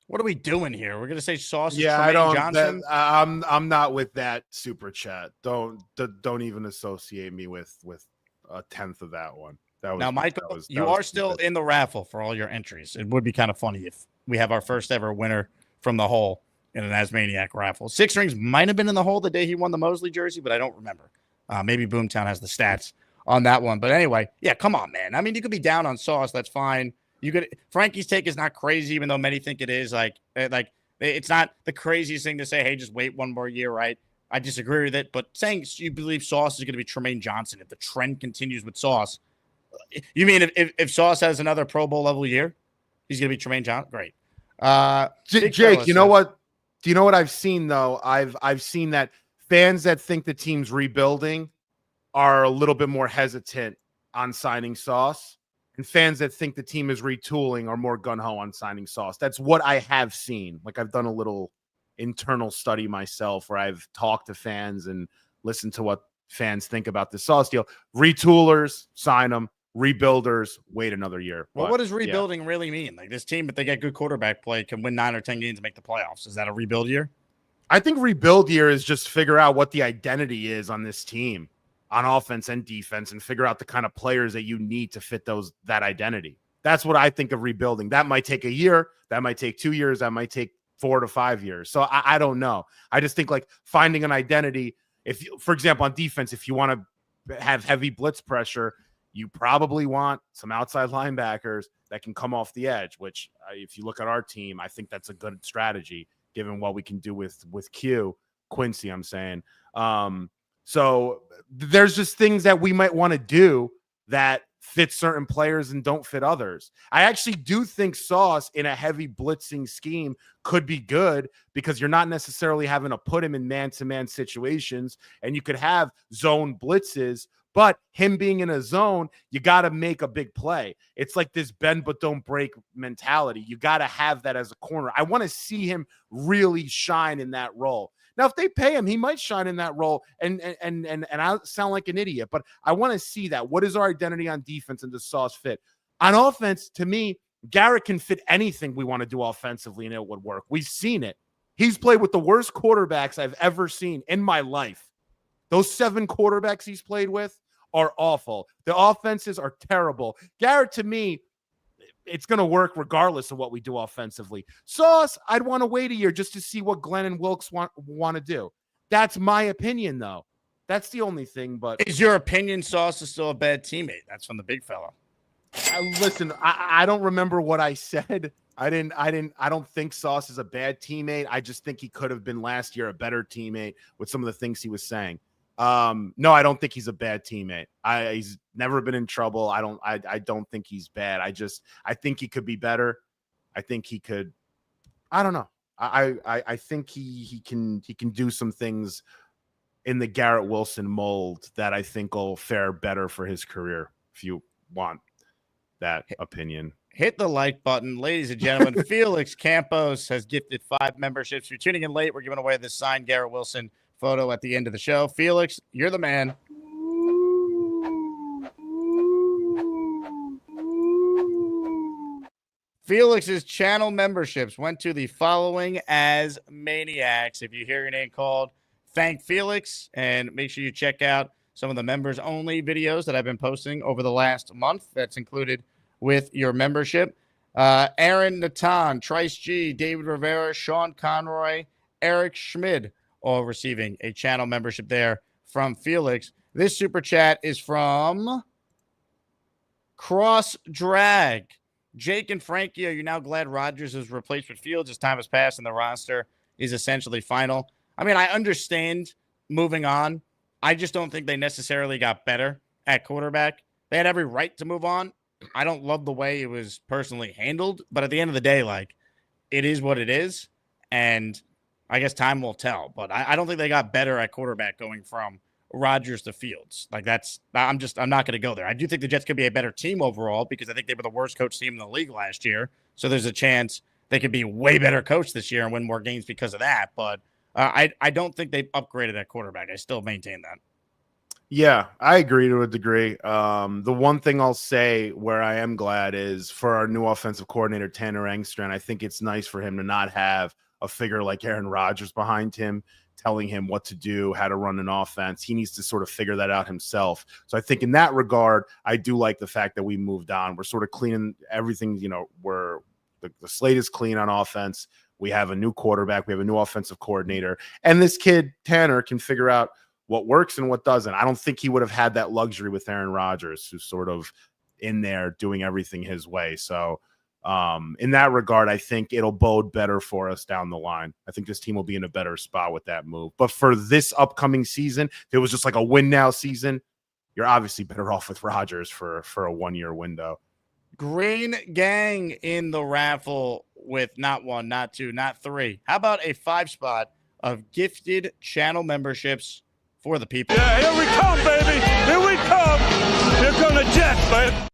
What are we doing here? We're going to say Sauce is Yeah, Tremaine Johnson? I'm not with that super chat. Don't even associate me with a tenth of that one. That was, now, Michael, you are still in the raffle for all your entries. It would be kind of funny if we have our first ever winner from the hole in an Asmaniac raffle. 6 Rings might have been in the hole the day he won the Mosley jersey, but I don't remember. Maybe Boomtown has the stats on that one. But anyway, yeah, come on, man. I mean, you could be down on Sauce. That's fine. Frankie's take is not crazy, even though many think it is. Like it's not the craziest thing to say, hey, just wait one more year, right? I disagree with it. But saying you believe Sauce is going to be Tremaine Johnson if the trend continues with Sauce, you mean if Sauce has another Pro Bowl level year, he's going to be Tremaine Johnson? Great. Jake, you know what? Do you know what I've seen though? I've seen that fans that think the team's rebuilding are a little bit more hesitant on signing Sauce, and fans that think the team is retooling are more gung-ho on signing Sauce. That's what I have seen. Like, I've done a little internal study myself where I've talked to fans and listened to what fans think about the Sauce deal. Retoolers, sign them. Rebuilders, wait another year. Well, what does rebuilding really mean? Like, this team, if they get good quarterback play, can win 9 or 10 games and make the playoffs. Is that a rebuild year? I think rebuild year is just figure out what the identity is on this team, on offense and defense, and figure out the kind of players that you need to fit that identity. That's what I think of rebuilding. That might take a year. That might take 2 years. That might take 4 to 5 years. So I don't know. I just think like finding an identity. If you, for example, on defense, if you want to have heavy blitz pressure, you probably want some outside linebackers that can come off the edge, which if you look at our team, I think that's a good strategy given what we can do with Quincy, I'm saying. So there's just things that we might want to do that fit certain players and don't fit others. I actually do think Sauce in a heavy blitzing scheme could be good because you're not necessarily having to put him in man-to-man situations, and you could have zone blitzes, but him being in a zone, you got to make a big play. It's like this bend but don't break mentality. You got to have that as a corner. I want to see him really shine in that role. Now, if they pay him, he might shine in that role, and I sound like an idiot, but I want to see that. What is our identity on defense, and does Sauce fit? On offense, to me, Garrett can fit anything we want to do offensively, and it would work. We've seen it. He's played with the worst quarterbacks I've ever seen in my life. Those 7 quarterbacks he's played with are awful. The offenses are terrible. Garrett, to me, it's going to work regardless of what we do offensively. Sauce, I'd want to wait a year just to see what Glenn and Wilkes want to do. That's my opinion, though. That's the only thing. But is your opinion Sauce is still a bad teammate? That's from the big fella. Listen, I don't remember what I said. I don't think Sauce is a bad teammate. I just think he could have been last year a better teammate with some of the things he was saying. No, I don't think he's a bad teammate. He's never been in trouble. I don't think he's bad. I think he could be better. I think he could. I don't know. I think he can do some things in the Garrett Wilson mold that I think will fare better for his career. If you want that opinion, hit the like button, ladies and gentlemen. Felix Campos has gifted 5 memberships. If you're tuning in late, we're giving away this signed Garrett Wilson photo at the end of the show. Felix, you're the man. Felix's channel memberships went to the following as maniacs. If you hear your name called, thank Felix, and make sure you check out some of the members only videos that I've been posting over the last month. That's included with your membership. Aaron Natan, Trice G, David Rivera, Sean Conroy, Eric Schmid, all receiving a channel membership there from Felix. This super chat is from Cross Drag. Jake and Frankie, are you now glad Rodgers is replaced with Fields as time has passed and the roster is essentially final? I mean, I understand moving on. I just don't think they necessarily got better at quarterback. They had every right to move on. I don't love the way it was personally handled, but at the end of the day, like, it is what it is, and I guess time will tell. But I don't think they got better at quarterback going from Rodgers to Fields. Like, I'm not going to go there. I do think the Jets could be a better team overall because I think they were the worst coach team in the league last year. So there's a chance they could be way better coached this year and win more games because of that. But I don't think they've upgraded at quarterback. I still maintain that. Yeah, I agree to a degree. The one thing I'll say where I am glad is for our new offensive coordinator, Tanner Engstrand, I think it's nice for him to not have a figure like Aaron Rodgers behind him telling him what to do, how to run an offense. He needs to sort of figure that out himself. So I think in that regard, I do like the fact that we moved on. We're sort of cleaning everything, the slate is clean on offense. We have a new quarterback. We have a new offensive coordinator. And this kid, Tanner, can figure out what works and what doesn't. I don't think he would have had that luxury with Aaron Rodgers, who's sort of in there doing everything his way. So in that regard, I think it'll bode better for us down the line. I think this team will be in a better spot with that move. But for this upcoming season, if it was just like a win now season, you're obviously better off with Rodgers for a 1-year window. Green Gang in the raffle with not 1, not 2, not 3. How about a 5 spot of gifted channel memberships for the people? Yeah, here we come, baby. Here we come. Here come the Jets, man.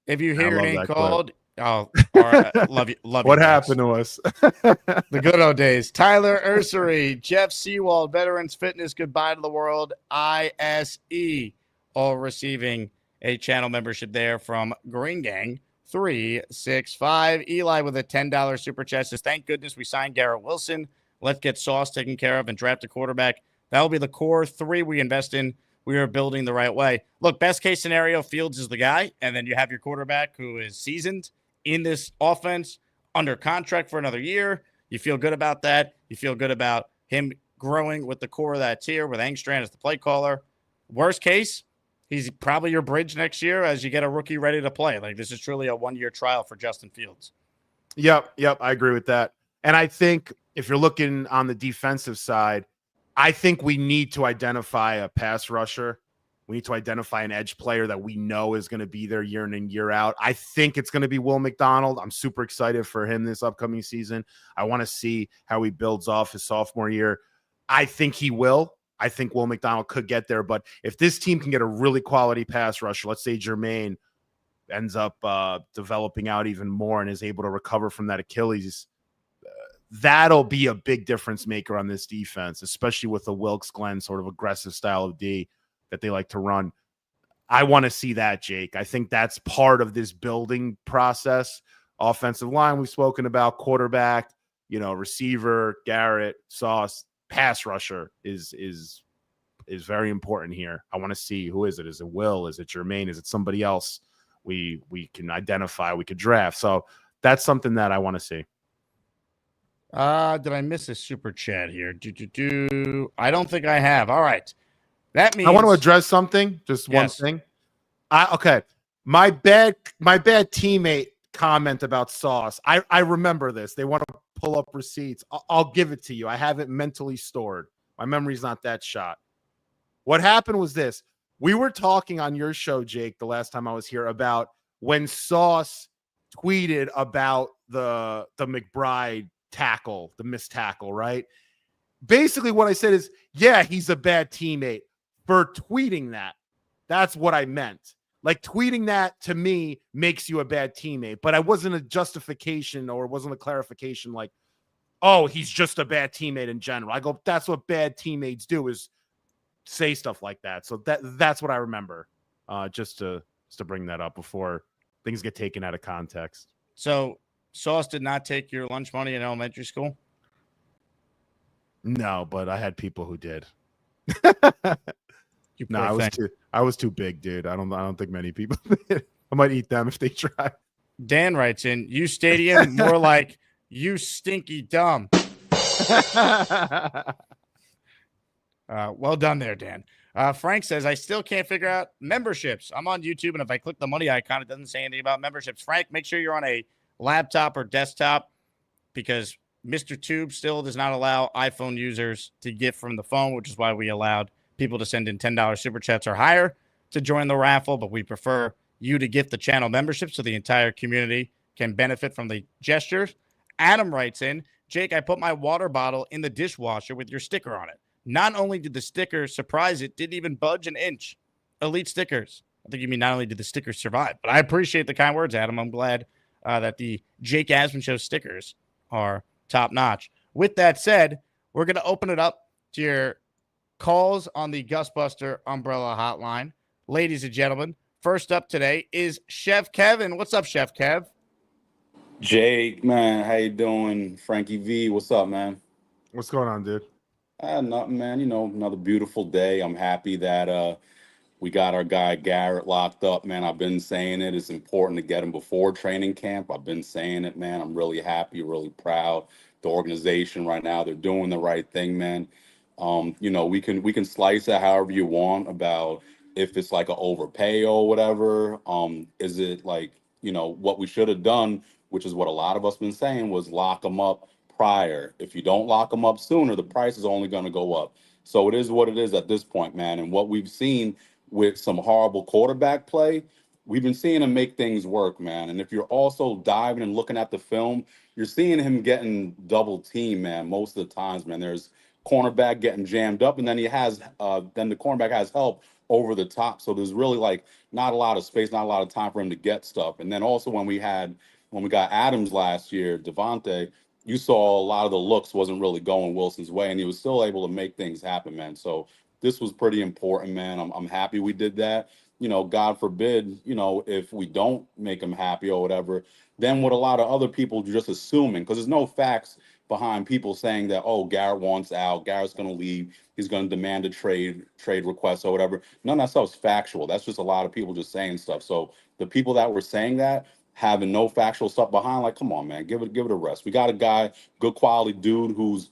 If you hear your name called, clip. Oh, all right. Love you. What happened to us? The good old days. Tyler Ursery, Jeff Seawald, Veterans Fitness, Goodbye to the World, ISE, all receiving a channel membership there from Green Gang 365. Eli with a $10 super chat says, thank goodness we signed Garrett Wilson. Let's get Sauce taken care of and draft a quarterback. That'll be the core 3 we invest in. We are building the right way. Look, best case scenario, Fields is the guy, and then you have your quarterback who is seasoned in this offense, under contract for another year. You feel good about that. You feel good about him growing with the core of that tier with Engstrand as the play caller. Worst case, he's probably your bridge next year as you get a rookie ready to play. Like, this is truly a 1-year trial for Justin Fields. Yep, I agree with that. And I think if you're looking on the defensive side, I think we need to identify a pass rusher. We need to identify an edge player that we know is going to be there year in and year out. I think it's going to be Will McDonald. I'm super excited for him this upcoming season. I want to see how he builds off his sophomore year. I think he will. I think Will McDonald could get there. But if this team can get a really quality pass rusher, let's say Jermaine ends up developing out even more and is able to recover from that Achilles, that'll be a big difference maker on this defense, especially with the Wilkes-Glenn sort of aggressive style of D that they like to run. I want to see that, Jake. I think that's part of this building process. Offensive line we've spoken about, quarterback, receiver, Garrett, Sauce, pass rusher is very important here. I want to see, who is it? Is it Will? Is it Jermaine? Is it somebody else we can identify, we could draft? So that's something that I want to see. Did I miss a super chat here? I don't think I have. All right. That means I want to address something. Just one thing. Okay. My bad teammate comment about Sauce. I remember this. They want to pull up receipts. I'll give it to you. I have it mentally stored. My memory's not that shot. What happened was this. We were talking on your show, Jake, the last time I was here, about when Sauce tweeted about the McBride tackle, the missed tackle, right? Basically what I said is, yeah, he's a bad teammate for tweeting that. That's what I meant. Like, tweeting that to me makes you a bad teammate, but I wasn't a justification or it wasn't a clarification like, oh, he's just a bad teammate in general. I go, that's what bad teammates do, is say stuff like that. So that's what I remember. Just to bring that up before things get taken out of context. So Sauce did not take your lunch money in elementary school? No, but I had people who did. No, I was too big, dude. I don't think many people did. I might eat them if they try. Dan writes in, uStadium, more like you stinky dumb. Well done there, Dan. Frank says, I still can't figure out memberships. I'm on YouTube, and if I click the money icon, it doesn't say anything about memberships. Frank, make sure you're on a laptop or desktop, because Mr. Tube still does not allow iPhone users to gift from the phone, which is why we allowed people to send in $10 super chats or higher to join the raffle, but we prefer you to gift the channel membership so the entire community can benefit from the gestures. Adam writes in, Jake, I put my water bottle in the dishwasher with your sticker on it. Not only did the sticker surprise it, didn't even budge an inch. Elite stickers. I think you mean not only did the stickers survive, but I appreciate the kind words, Adam. I'm glad that the Jake Asman Show stickers are top notch. With that said, we're going to open it up to your calls on the Gusbuster Umbrella Hotline. Ladies and gentlemen, first up today is Chef Kevin. What's up, Chef Kev? Jake, man, how you doing? Frankie V, what's up, man? What's going on, dude? Nothing, man. You know, another beautiful day. I'm happy that we got our guy Garrett locked up, man. I've been saying it. It's important to get him before training camp. I've been saying it, man. I'm really happy, really proud. The organization right now, they're doing the right thing, man. You know, we can slice it however you want about if it's like an overpay or whatever. Is it like, you know, what we should have done, which is what a lot of us been saying, was lock them up prior. If you don't lock them up sooner, the price is only going to go up. So it is what it is at this point, man. And what we've seen with some horrible quarterback play, we've been seeing him make things work, man. And if you're also diving and looking at the film, you're seeing him getting double teamed, man, most of the times, man. There's cornerback getting jammed up, and then then the cornerback has help over the top. So there's really like not a lot of space, not a lot of time for him to get stuff. And then also when we got Adams last year, Devontae, you saw a lot of the looks wasn't really going Wilson's way, and he was still able to make things happen, man. So this was pretty important, man. I'm happy we did that. You know, God forbid, you know, if we don't make him happy or whatever, then what a lot of other people just assuming, because there's no facts behind people saying that, oh, Garrett wants out, Garrett's going to leave, he's going to demand a trade request or whatever. None of that stuff's factual. That's just a lot of people just saying stuff. So the people that were saying that, having no factual stuff behind, like, come on, man, give it a rest. We got a guy, good quality dude who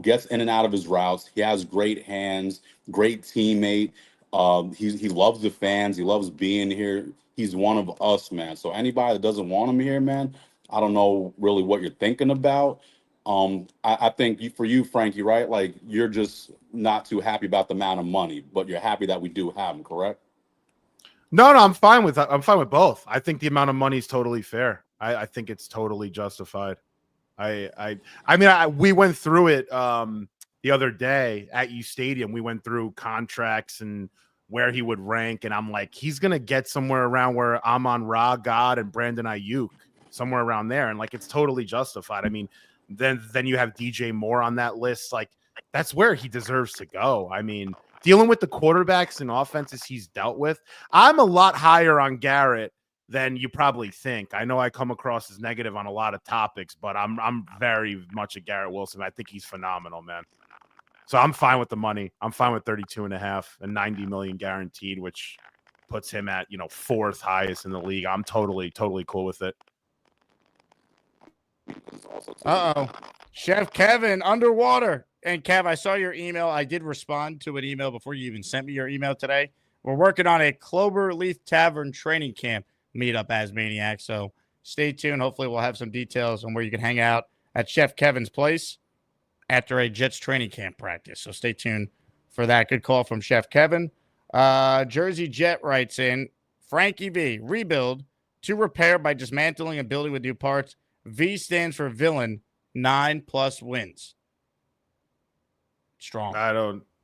gets in and out of his routes. He has great hands, great teammate. He loves the fans. He loves being here. He's one of us, man. So anybody that doesn't want him here, man, I don't know really what you're thinking about. I think for you, Frankie, right? Like, you're just not too happy about the amount of money, but you're happy that we do have him, correct? No, I'm fine with that. I'm fine with both. I think the amount of money is totally fair. I think it's totally justified. I mean, we went through it the other day at uStadium. We went through contracts and where he would rank, and I'm like, he's gonna get somewhere around where Amon-Ra, God, and Brandon Ayuk, somewhere around there, and like, it's totally justified. I mean, then you have DJ Moore on that list. Like, that's where he deserves to go. I mean, dealing with the quarterbacks and offenses he's dealt with, I'm a lot higher on Garrett than you probably think. I know I come across as negative on a lot of topics, but I'm very much a Garrett Wilson. I think he's phenomenal, man. So I'm fine with the money. I'm fine with 32.5 and 90 million guaranteed, which puts him at, you know, 4th highest in the league. I'm totally cool with it. Uh-oh. Chef Kevin underwater. And Kev, I saw your email. I did respond to an email before you even sent me your email today. We're working on a Cloverleaf Tavern training camp meetup, Asmaniac. So stay tuned. Hopefully we'll have some details on where you can hang out at Chef Kevin's place after a Jets training camp practice. So stay tuned for that. Good call from Chef Kevin. Jersey Jet writes in, Frankie V, rebuild to repair by dismantling and building with new parts. V stands for villain, 9+ wins. Strong.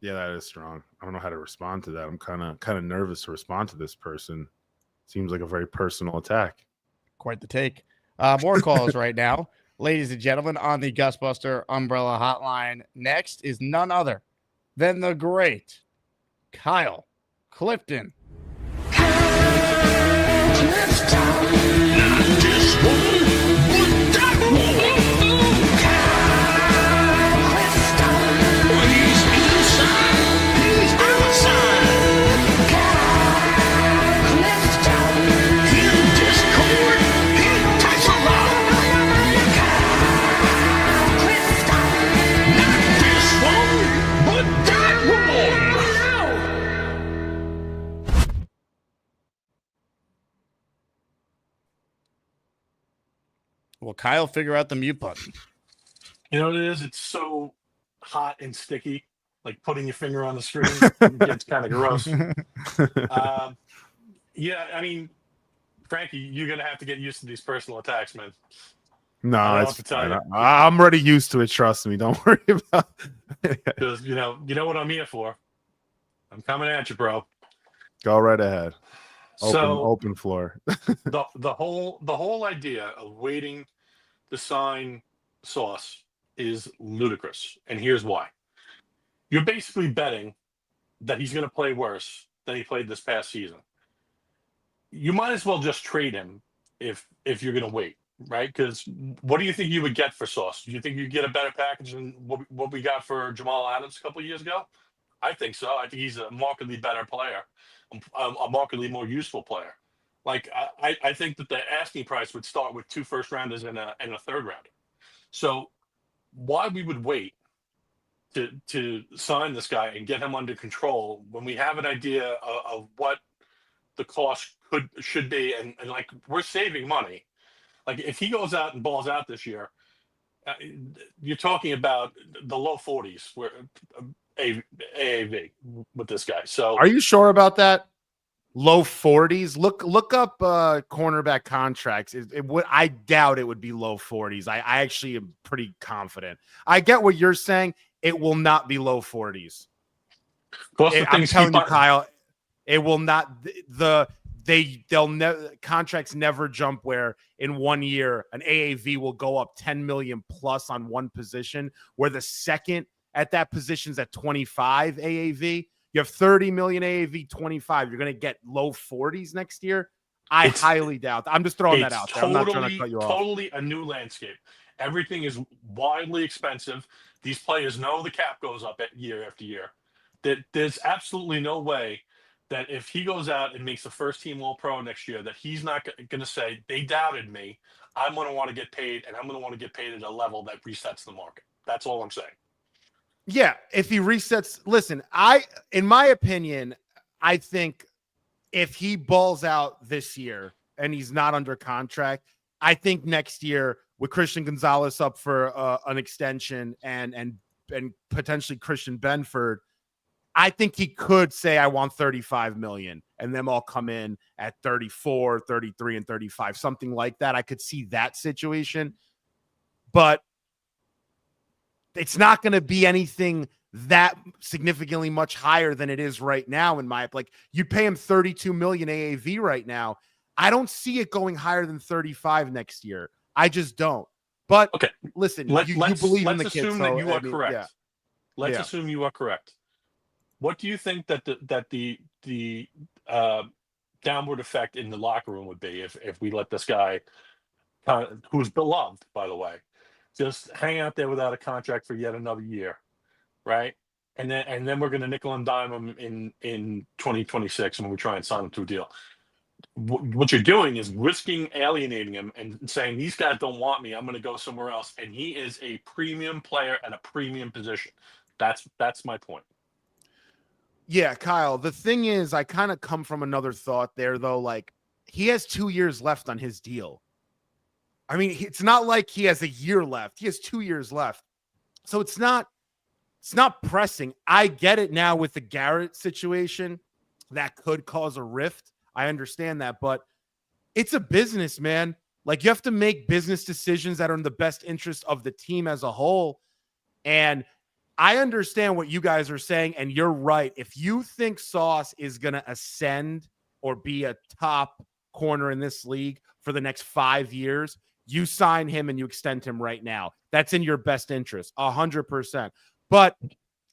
Yeah, that is strong. I don't know how to respond to that. I'm kind of nervous to respond to this person. Seems like a very personal attack. Quite the take. More calls right now. Ladies and gentlemen, on the Gusbuster Umbrella Hotline, next is none other than the great Kyle Clifton. Will Kyle figure out the mute button? You know what it is? It's so hot and sticky, like putting your finger on the screen. It gets kind of gross. Yeah, I mean, Frankie, you're going to have to get used to these personal attacks, man. No, it's fine. I'm already used to it. Trust me. Don't worry about it. Because, you know what I'm here for. I'm coming at you, bro. Go right ahead. Open floor. the whole idea of waiting to sign Sauce is ludicrous, and here's why. You're basically betting that he's going to play worse than he played this past season. You might as well just trade him if you're going to wait, right? Because what do you think you would get for Sauce? Do you think you'd get a better package than what we got for Jamal Adams a couple of years ago? I think so. I think he's a markedly better player, a markedly more useful player. Like I think that the asking price would start with 2 first-rounders and a third rounder. So why we would wait to sign this guy and get him under control when we have an idea of what the cost should be, and like we're saving money. Like if he goes out and balls out this year, you're talking about the low 40s where AAV with this guy. So are you sure about that? Low 40s. Look up cornerback contracts. It would. I doubt it would be low 40s. I actually am pretty confident. I get what you're saying. It will not be low 40s. I'm telling you, Kyle, it will not. Contracts never jump where in 1 year an AAV will go up 10 million plus on one position, where the second at that position is at 25 AAV. You have 30 million AAV, 25. You're going to get low 40s next year. I highly doubt. I'm just throwing that out there. I'm not trying to cut you off. Totally a new landscape. Everything is wildly expensive. These players know the cap goes up year after year. There's absolutely no way that if he goes out and makes the first team All-Pro next year, that he's not going to say, they doubted me. I'm going to want to get paid, and I'm going to want to get paid at a level that resets the market. That's all I'm saying. Yeah, if he resets, listen, in my opinion, I think if he balls out this year and he's not under contract, I think next year with Christian Gonzalez up for an extension and potentially Christian Benford, I think he could say, I want 35 million, and them all come in at 34, 33, and 35, something like that. I could see that situation, but it's not going to be anything that significantly much higher than it is right now. You'd pay him 32 million AAV right now. I don't see it going higher than 35 next year. I just don't. But okay, listen, you believe in the kid. Let's assume that you are correct. Yeah. Let's assume you are correct. What do you think that the downward effect in the locker room would be if we let this guy, who's beloved, by the way, just hang out there without a contract for yet another year, right? And then we're going to nickel and dime him in 2026 when we try and sign him to a deal. What you're doing is risking alienating him and saying, these guys don't want me, I'm going to go somewhere else. And he is a premium player at a premium position. That's my point. Yeah, Kyle, the thing is, I kind of come from another thought there, though. Like, he has 2 years left on his deal. I mean, it's not like he has a year left. He has 2 years left. So it's not pressing. I get it now with the Garrett situation. That could cause a rift. I understand that, but it's a business, man. Like, you have to make business decisions that are in the best interest of the team as a whole. And I understand what you guys are saying, and you're right. If you think Sauce is going to ascend or be a top corner in this league for the next 5 years, you sign him and you extend him right now. That's in your best interest, 100%. But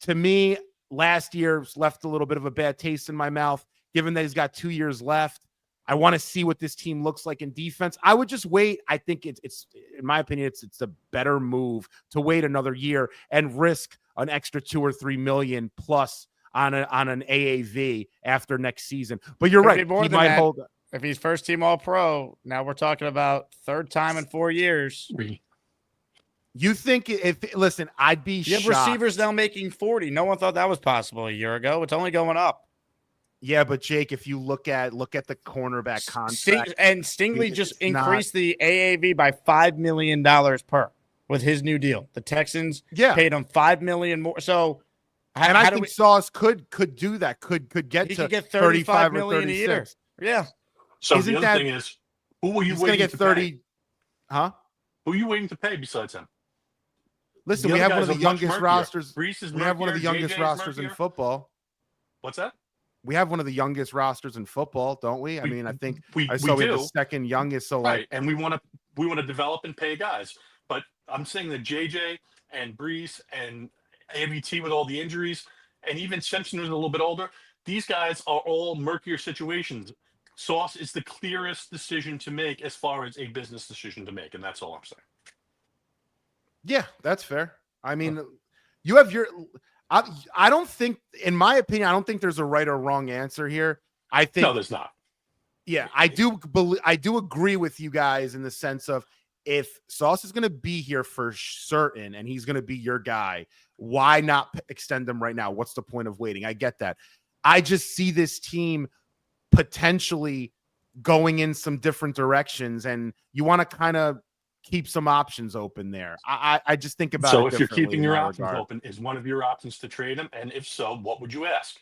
to me, last year left a little bit of a bad taste in my mouth, given that he's got 2 years left. I want to see what this team looks like in defense. I would just wait. I think it's in my opinion, it's a better move to wait another year and risk an extra 2 or 3 million plus on an AAV after next season. But you're right. He might hold. If he's first team All Pro, now we're talking about third time in 4 years. You think listen, I'd be shocked. You have receivers now making 40. No one thought that was possible a year ago. It's only going up. Yeah, but Jake, if you look at the cornerback contract, and Stingley just increased the AAV by $5 million per with his new deal. The Texans paid him $5 million more. So, I think Sauce could do that. Could get to get 35 million or 36 a year. Yeah. So the other thing is, who are you waiting get to 30? Pay? Huh? Who are you waiting to pay besides him? Listen, we have one of the youngest rosters. We have one of the youngest rosters in football. What's that? We have one of the youngest rosters in football, don't we? I mean, I think we have do. the second youngest. So right, and we want to develop and pay guys. But I'm saying that JJ and Brees and ABT with all the injuries, and even Simpson was a little bit older. These guys are all murkier situations. Sauce is the clearest decision to make as far as a business decision to make, and that's all I'm saying. Yeah, that's fair. I mean, you have your. I don't think, in my opinion, I don't think there's a right or wrong answer here. I think no, there's not. Yeah, I do agree with you guys in the sense of if Sauce is going to be here for certain and he's going to be your guy, why not extend him right now? What's the point of waiting? I get that. I just see this team potentially going in some different directions, and you want to kind of keep some options open there. I just think about it. So if you're keeping your options open, is one of your options to trade him? And if so, what would you ask?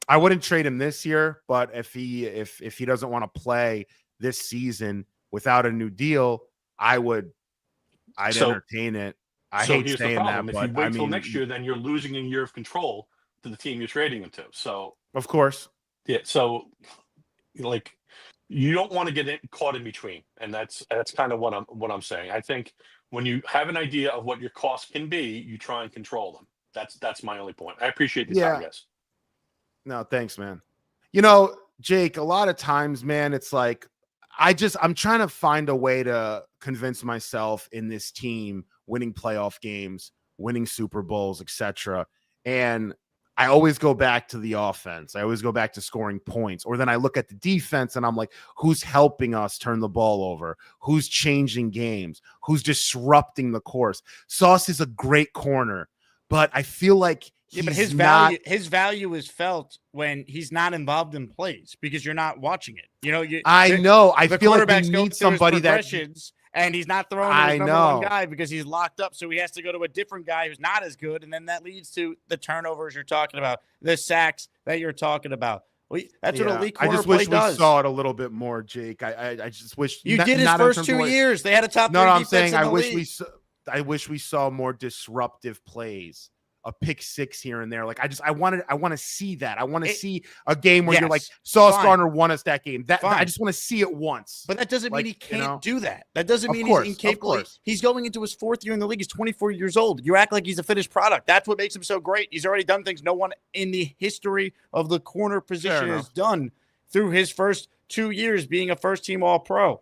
I wouldn't trade him this year, but if he doesn't want to play this season without a new deal, I'd entertain it. I hate saying that, but if you wait till next year, then you're losing a year of control to the team you're trading him to. So of course. Yeah. So like, you don't want to get caught in between, and that's kind of what I'm saying. I think when you have an idea of what your costs can be, you try and control them. That's my only point. I appreciate the time, guys. No, thanks, man. You know, Jake, a lot of times, man, it's like I'm trying to find a way to convince myself in this team winning playoff games, winning Super Bowls, etc. And I always go back to the offense. I always go back to scoring points. Or then I look at the defense and I'm like, who's helping us turn the ball over? Who's changing games? Who's disrupting the course? Sauce is a great corner, but I feel like but his value is felt when he's not involved in plays because you're not watching it. You know, I feel like we need somebody and he's not throwing his number one guy because he's locked up. So he has to go to a different guy who's not as good. And then that leads to the turnovers you're talking about, the sacks that you're talking about. That's what elite corner I just play wish does. we saw it a little bit more, Jake. I just wish you did his first 2 years. They had a top 3 defense in the league. I wish we saw more disruptive plays. A pick six here and there. Like I want to see that. I want to see a game where you're like, Sauce Gardner won us that game. I just want to see it once. But that doesn't mean he can't do that. That doesn't mean he's incapable. He's going into his 4th year in the league. He's 24 years old. You act like he's a finished product. That's what makes him so great. He's already done things no one in the history of the corner position has done through his first 2 years being a first-team All-Pro.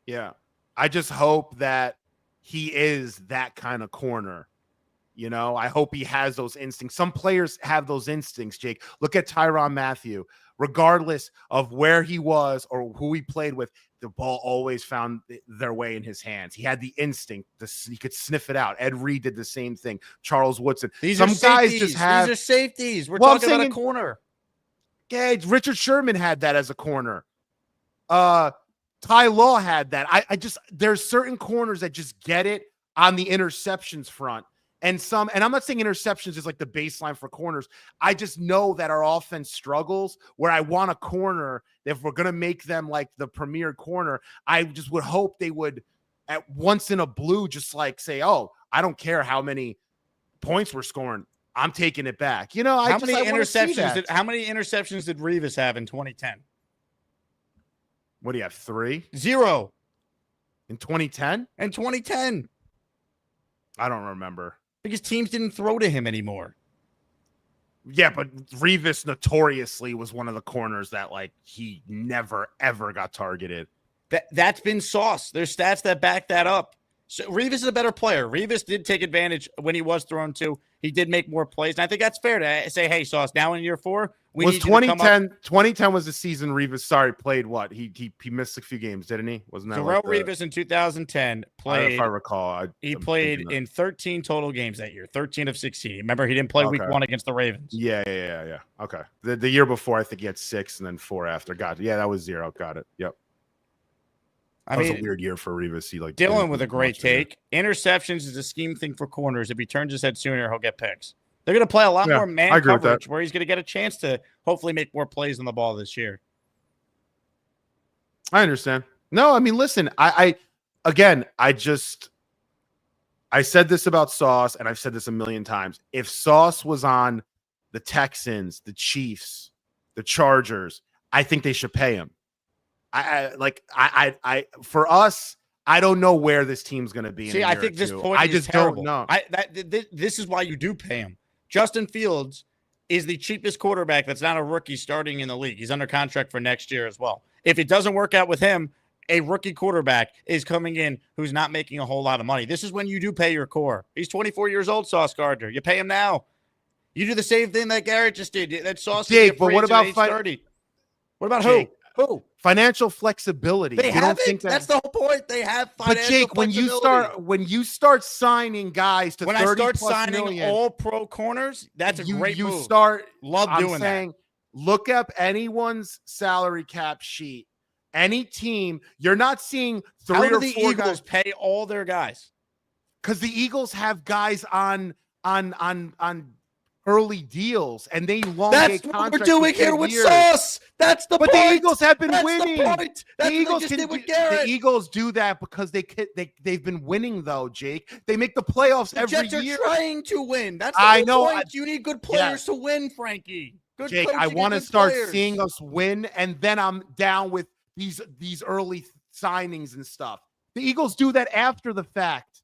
Yeah. I just hope that he is that kind of corner. You know, I hope he has those instincts. Some players have those instincts, Jake. Look at Tyrann Mathieu. Regardless of where he was or who he played with, the ball always found their way in his hands. He had the instinct. He could sniff it out. Ed Reed did the same thing. Charles Woodson. Some guys just have. These are safeties. We're talking about a corner. Yeah, Richard Sherman had that as a corner. Ty Law had that. There's certain corners that just get it on the interceptions front. And I'm not saying interceptions is like the baseline for corners. I just know that our offense struggles where I want a corner. If we're going to make them like the premier corner, I just would hope they would at once in a blue, just like say, oh, I don't care how many points we're scoring. I'm taking it back. You know, how many interceptions did Revis have in 2010? What do you have? 3? 0. In 2010? In 2010. I don't remember. Because teams didn't throw to him anymore. Yeah, but Revis notoriously was one of the corners that, like, he never, ever got targeted. That's been Sauce. There's stats that back that up. So Revis is a better player. Revis did take advantage when he was thrown to. He did make more plays. And I think that's fair to say, hey, Sauce, now in year 4, we was need you to come up. 2010 was the season Revis, played what? He missed a few games, didn't he? Wasn't that Darrell like Revis in 2010 played. If I recall. He played in 13 total games that year, 13 of 16. Remember, he didn't play week 1 against the Ravens. Yeah. Okay. The year before, I think he had 6 and then 4 after. Got it. Yeah, that was 0. Got it. Yep. That was a weird year for Revis. He Dylan with a great take. Interceptions is a scheme thing for corners. If he turns his head sooner, he'll get picks. They're going to play a lot more man coverage where he's going to get a chance to hopefully make more plays on the ball this year. I understand. No, I mean, listen, I said this about Sauce, and I've said this a million times. If Sauce was on the Texans, the Chiefs, the Chargers, I think they should pay him. For us, I don't know where this team's going to be. See, I think this point is terrible. Don't know. This is why you do pay him. Justin Fields is the cheapest quarterback that's not a rookie starting in the league. He's under contract for next year as well. If it doesn't work out with him, a rookie quarterback is coming in who's not making a whole lot of money. This is when you do pay your core. He's 24 years old, Sauce Gardner. You pay him now. You do the same thing that Garrett just did. That Sauce Jake, but what about What about Jake, who? Financial flexibility. They have it. That's the whole point. They have financial But Jake, when you start signing guys to 30 I start plus signing million, all pro corners, that's a great move. Love doing that. Look up anyone's salary cap sheet. Any team, you're not seeing 3 or 4 the Eagles guys pay all their guys. Because the Eagles have guys on early deals, and they elongate contracts. That's what we're doing here with Sauce. That's the point. But the Eagles have been winning. The point. That's the Eagles what they just did with Garrett. The Eagles do that because they've been winning, though, Jake. They make the playoffs every year. The Jets are trying to win. That's the whole point. You need good players to win, Frankie. Good Jake, I want to start seeing us win, and then I'm down with these early signings and stuff. The Eagles do that after the fact.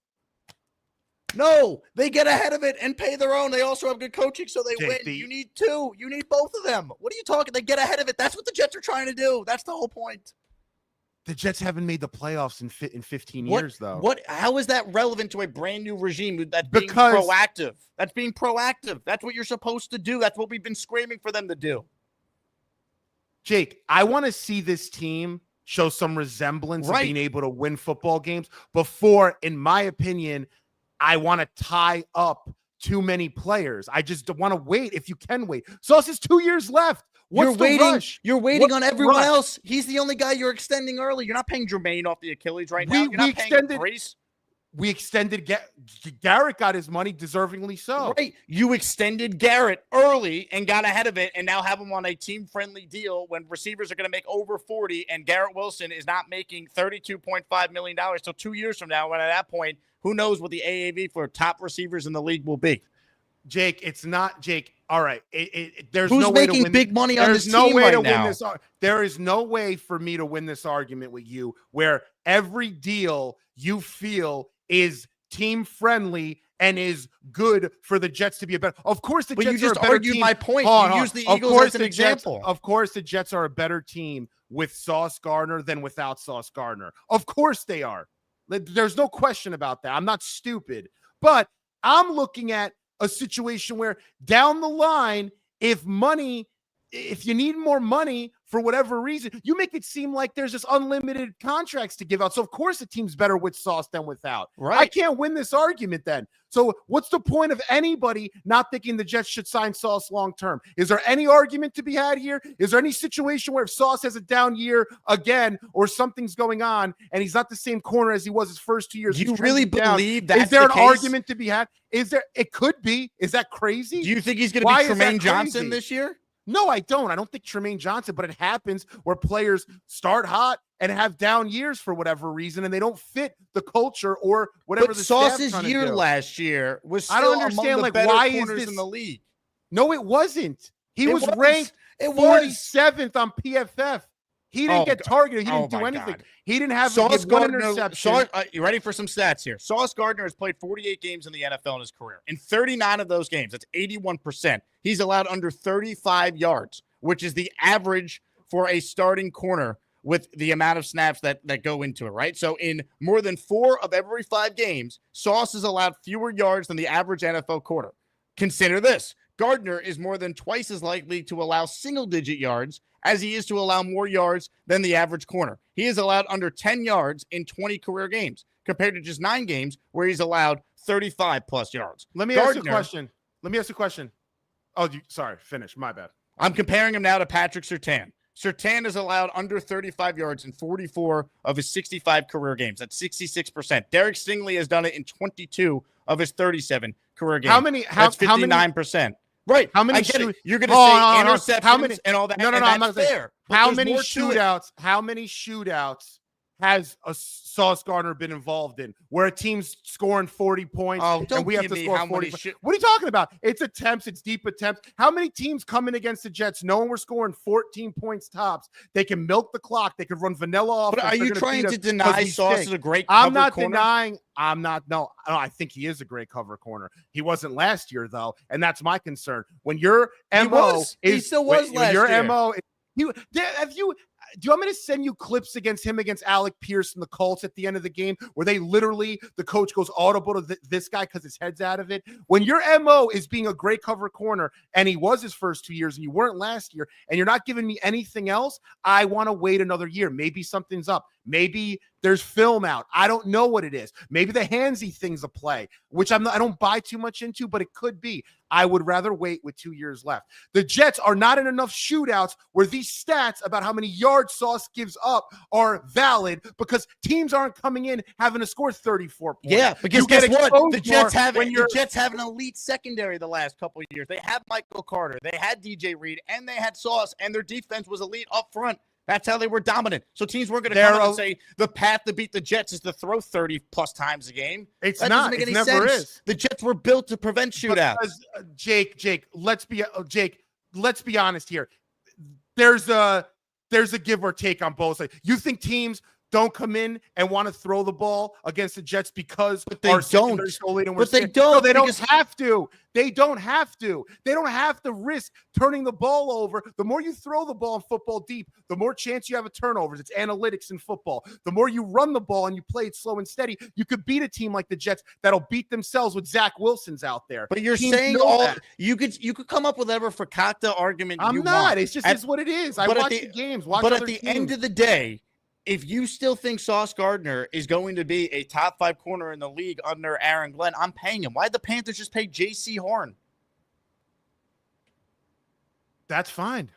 No, they get ahead of it and pay their own. They also have good coaching, so they win. You need 2. You need both of them. What are you talking? They get ahead of it. That's what the Jets are trying to do. That's the whole point. The Jets haven't made the playoffs in 15 years, though. How is that relevant to a brand new regime that's being proactive? That's being proactive. That's what you're supposed to do. That's what we've been screaming for them to do. Jake, I want to see this team show some resemblance of being able to win football games before, in my opinion, I want to tie up too many players. I just want to wait if you can wait. Sauce is 2 years left. What's the rush? You're waiting on everyone else. He's the only guy you're extending early. You're not paying Jermaine off the Achilles right now. You're not paying Grace. We extended Garrett got his money, deservingly so. Right. You extended Garrett early and got ahead of it and now have him on a team-friendly deal when receivers are going to make over 40 and Garrett Wilson is not making $32.5 million till 2 years from now. When at that point, who knows what the AAV for top receivers in the league will be? Jake, it's not Jake. All right. There's Who's no way to making win. big money on this no team way right to now? win this. There is no way for me to win this argument with you where every deal you feel is team friendly and is good for the Jets to be a better. Of course, the Jets are a better team. My point. You use the Eagles as an example. Of course, the Jets are a better team with Sauce Gardner than without Sauce Gardner. Of course they are. There's no question about that. I'm not stupid, but I'm looking at a situation where down the line, if you need more money for whatever reason, you make it seem like there's just unlimited contracts to give out. So of course the team's better with Sauce than without. Right. I can't win this argument then. So what's the point of anybody not thinking the Jets should sign Sauce long-term? Is there any argument to be had here? Is there any situation where if Sauce has a down year again or something's going on and he's not the same corner as he was his first 2 years? Do you really believe that? Is there an argument to be had? It could be. Is that crazy? Do you think he's going to be Tremaine Johnson this year? No, I don't. I don't think Tremaine Johnson, but it happens where players start hot and have down years for whatever reason, and they don't fit the culture or whatever. But the Sauce's year last year was still I don't understand, among the better corners in the league. No, it wasn't. He was ranked 47th on PFF. He didn't get targeted. He didn't do anything. God. He didn't have Sauce one Gardner. interception. You ready for some stats here? Sauce Gardner has played 48 games in the NFL in his career. In 39 of those games, that's 81%. He's allowed under 35 yards, which is the average for a starting corner with the amount of snaps that go into it, right? So in more than 4 of every 5 games, Sauce has allowed fewer yards than the average NFL corner. Consider this. Gardner is more than twice as likely to allow single-digit yards as he is to allow more yards than the average corner. He has allowed under 10 yards in 20 career games, compared to just 9 games where he's allowed 35-plus yards. Let me ask you a question. Oh, sorry. Finish. My bad. I'm comparing him now to Patrick Surtain. Surtain has allowed under 35 yards in 44 of his 65 career games. That's 66%. Derek Stingley has done it in 22 of his 37 career games. That's 59%. Right. How many? You're going to say interceptions how many, and all that. No, I'm not fair. How many shootouts? How many shootouts has a Sauce Gardner been involved in where a team's scoring 40 points and we have to score 40? What are you talking about? It's attempts. It's deep attempts. How many teams come in against the Jets knowing we're scoring 14 points tops? They can milk the clock. They could run vanilla offense. But are you trying to deny Sauce is a great cover I'm not corner? denying. I'm not. No, I think he is a great cover corner. He wasn't last year, though, and that's my concern. When your MO he still was last year. Your MO, do you want me to send you clips against him against Alec Pierce and the Colts at the end of the game where they literally, the coach goes audible to this guy because his head's out of it? When your MO is being a great cover corner and he was his first 2 years and you weren't last year and you're not giving me anything else, I want to wait another year. Maybe something's up. Maybe there's film out. I don't know what it is. Maybe the handsy thing's a play, which I don't buy too much into, but it could be. I would rather wait with 2 years left. The Jets are not in enough shootouts where these stats about how many yards Sauce gives up are valid because teams aren't coming in having to score 34 points. Yeah, because guess what? The Jets have an elite secondary the last couple of years. They have Michael Carter, they had DJ Reed, and they had Sauce, and their defense was elite up front. That's how they were dominant. So teams weren't going to come out and say the path to beat the Jets is to throw 30-plus times a game. It's that not. Doesn't make it any never sense. is. The Jets were built to prevent shootouts. Because, Jake, let's be honest here. There's a give or take on both sides. You think teams don't come in and want to throw the ball against the Jets because they don't. But they don't. No, they don't have to. They don't have to. They don't have to risk turning the ball over. The more you throw the ball in football deep, the more chance you have of turnovers. It's analytics in football. The more you run the ball and you play it slow and steady, you could beat a team like the Jets that'll beat themselves with Zach Wilson's out there. But you're saying you could come up with whatever fakakta argument I'm you not. want. It's just it's what it is. I watch the games. But at the end of the day, if you still think Sauce Gardner is going to be a top 5 corner in the league under Aaron Glenn, I'm paying him. Why'd the Panthers just pay J.C. Horn? That's fine.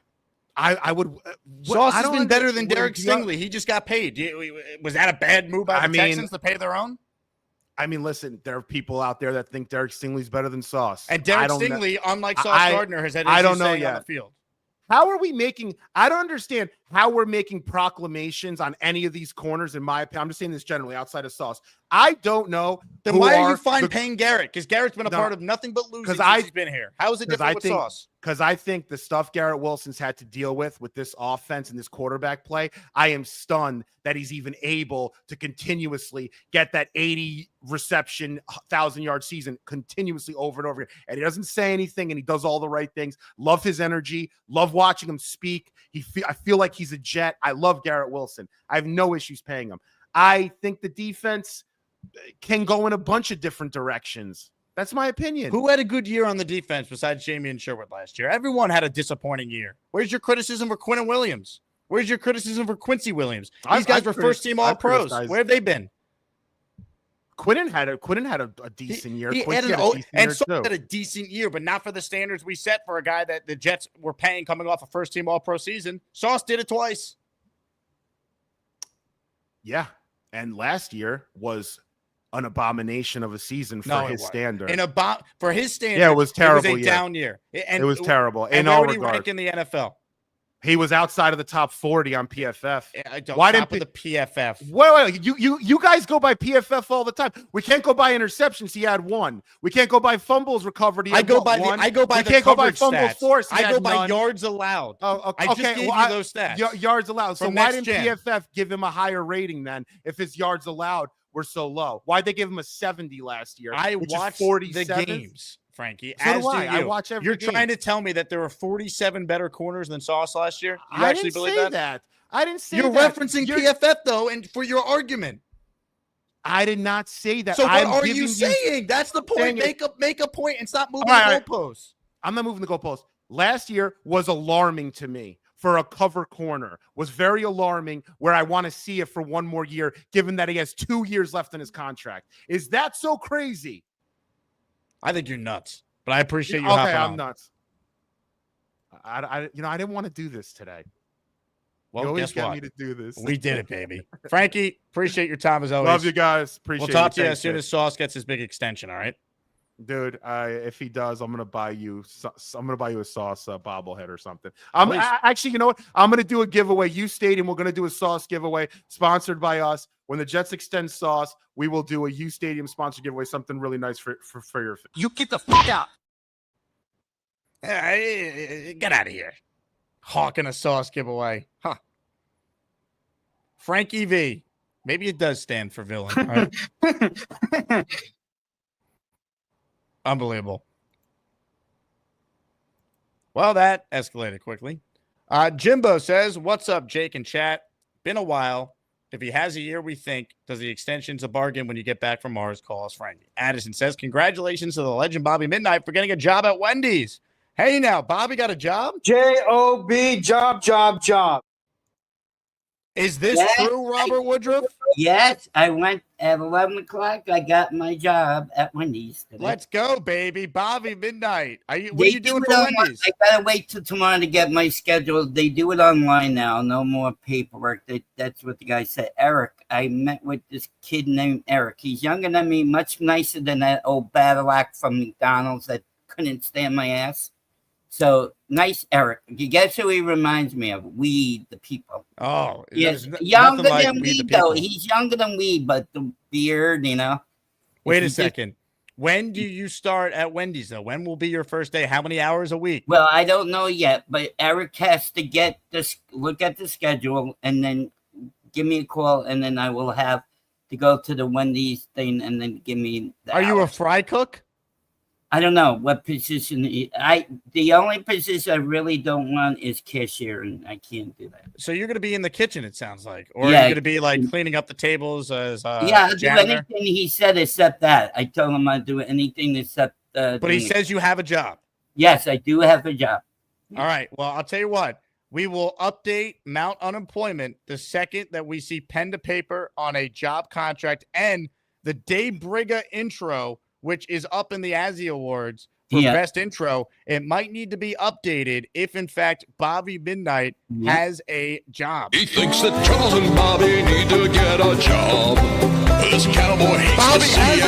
I would. Sauce has been better than Derek Stingley. He just got paid. Was that a bad move by the Texans to pay their own? I mean, listen, there are people out there that think Derek Stingley's better than Sauce. And Derek Stingley, unlike Sauce Gardner, has had issues staying on the field. How are we making – I don't understand how we're making proclamations on any of these corners, in my opinion. I'm just saying this generally outside of Sauce. I don't know. Then why are you fine paying Garrett? Because Garrett's been a part of nothing but losing since he's been here. How is it different with Sauce? Because I think the stuff Garrett Wilson's had to deal with this offense and this quarterback play, I am stunned that he's even able to continuously get that 80 reception, 1,000-yard season continuously over and over again. And he doesn't say anything, and he does all the right things. Love his energy. Love watching him speak. I feel like he's a Jet. I love Garrett Wilson. I have no issues paying him. I think the defense can go in a bunch of different directions. That's my opinion. Who had a good year on the defense besides Jamie and Sherwood last year? Everyone had a disappointing year. Where's your criticism for Quinnen Williams? Where's your criticism for Quincy Williams? These guys were first-team All-Pros. Where have they been? Quinnen had a decent year. He had a decent year, but not for the standards we set for a guy that the Jets were paying coming off a first-team All-Pro season. Sauce did it twice. Yeah, and last year was an abomination of a season for his standard. For his standard, yeah, it was terrible. It was a down year. And it was terrible. And where would he rank in the NFL? He was outside of the top 40 on PFF. Why didn't the PFF? Wait, you guys go by PFF all the time. We can't go by interceptions. He had one. We can't go by fumbles recovered. I go by one. I go by we the can't go by coverage fumbles stats. forced. I go by none. yards allowed. Oh, okay. I just gave you those stats. Yards allowed. So From why Next didn't Gen. PFF give him a higher rating then if his yards allowed were so low? Why'd they give him a 70 last year? I which watched is 47th? the games, Frankie. So as do I. you. I watch every You're game. trying to tell me that there were 47 better corners than Sauce last year? You I actually didn't believe say that? I didn't say You're that. referencing PFF though, and for your argument. I did not say that. So what I'm are giving you saying? That's the point. Make a point and stop moving the goalposts. I'm not moving the goalposts. Last year was alarming to me for a cover corner. Was very alarming where I want to see it for one more year, given that he has 2 years left in his contract. Is that so crazy? I think you're nuts, but I appreciate you. Okay, I'm nuts. I didn't want to do this today. Well, you always guess get what? me to do this. We did it, baby. Frankie, appreciate your time as always. Love you guys. Appreciate We'll talk it. to you Thanks, as soon dude. as Sauce gets his big extension. All right, dude. If he does, I'm gonna buy you. I'm gonna buy you a Sauce bobblehead or something. Actually, you know what? I'm gonna do a giveaway. uStadium. We're gonna do a Sauce giveaway sponsored by us. When the Jets extend Sauce, we will do a uStadium sponsored giveaway. Something really nice for your. You get the fuck out. Get out of here. Hawking a Sauce giveaway, huh? Frankie V. Maybe it does stand for villain. Right? Unbelievable. Well, that escalated quickly. Jimbo says, "What's up, Jake and chat? Been a while. If he has a year, we think. Does the extension's a bargain when you get back from Mars? Call us Frankie." Addison says, "Congratulations to the legend Bobby Midnight for getting a job at Wendy's." Hey, now Bobby got a job. J-O-B, job. Is this true, Robert Woodruff? Yes, I went at 11 o'clock. I got my job at Wendy's today. Let's go, baby. Bobby Midnight. What are you doing for Wendy's? I gotta wait till tomorrow to get my schedule. They do it online now. No more paperwork. That's what the guy said. Eric, I met with this kid named Eric. He's younger than me, much nicer than that old battle act from McDonald's that couldn't stand my ass. So nice, Eric. You guess who he reminds me of? We, the people. Oh, yes, younger than we, though. He's younger than we, but the beard, you know. Wait a second. When do you start at Wendy's, though? When will be your first day? How many hours a week? Well, I don't know yet, but Eric has to get this, look at the schedule, and then give me a call, and then I will have to go to the Wendy's thing, and then give me the Are you a fry cook? I don't know what position. The only position I really don't want is cashier, and I can't do that. So you're going to be in the kitchen, it sounds like, or are you going to be like cleaning up the tables as I'll do anything he said except that. I told him I'd do anything except. But he says you have a job. Yes, I do have a job. All right. Well, I'll tell you what. We will update Mount Unemployment the second that we see pen to paper on a job contract and the Dave Briga intro, which is up in the Azzie Awards for best intro. It might need to be updated if, in fact, Bobby Midnight has a job. He thinks that Charles and Bobby need to get a job. This cowboy hates Bobby to see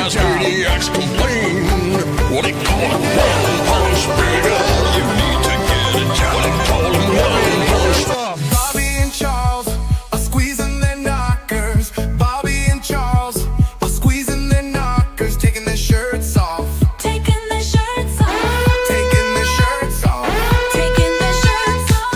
Asman complain. What he call him, one punch Briga. You need to get a job. What he call him, one punch. Bobby and Charles are squeezing their knockers. Bobby and Charles are squeezing their knockers, taking their shirts off. Taking their shirts off. Taking their shirts off. Taking their shirts off.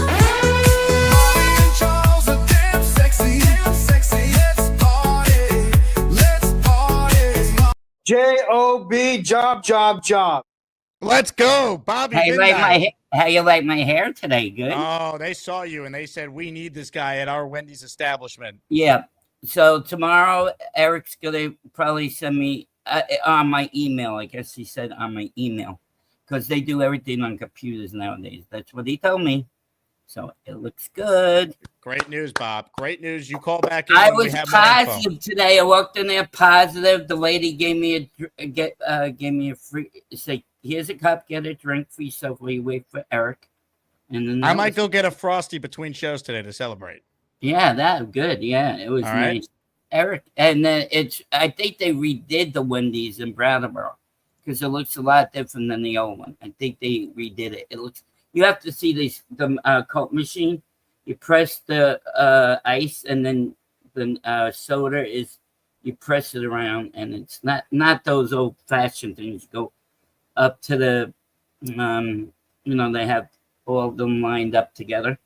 Bobby and Charles are damn sexy. Damn sexy. Let's party. Let's party. J-O-B, job. Let's go, Bobby Midnight. How you like my hair today? Good. Oh, they saw you and they said, we need this guy at our Wendy's establishment. Yeah. So tomorrow, Eric's going to probably send me on my email. I guess he said on my email because they do everything on computers nowadays. That's what he told me. So it looks good. Great news, Bob. Great news. You call back in. I when we was have more info. positive today. I walked in there positive. The lady gave me a free. Say, here's a cup. Get a drink for yourself while you wait for Eric. And then I might go get a Frosty between shows today to celebrate. Yeah, that good. Yeah, it was All nice. right. Eric, and then I think they redid the Wendy's in Brattleboro because it looks a lot different than the old one. I think they redid it. It looks. You have to see the Coke machine. You press the ice, and then the soda is, you press it around, and it's not those old-fashioned things. Go up to the, they have all of them lined up together.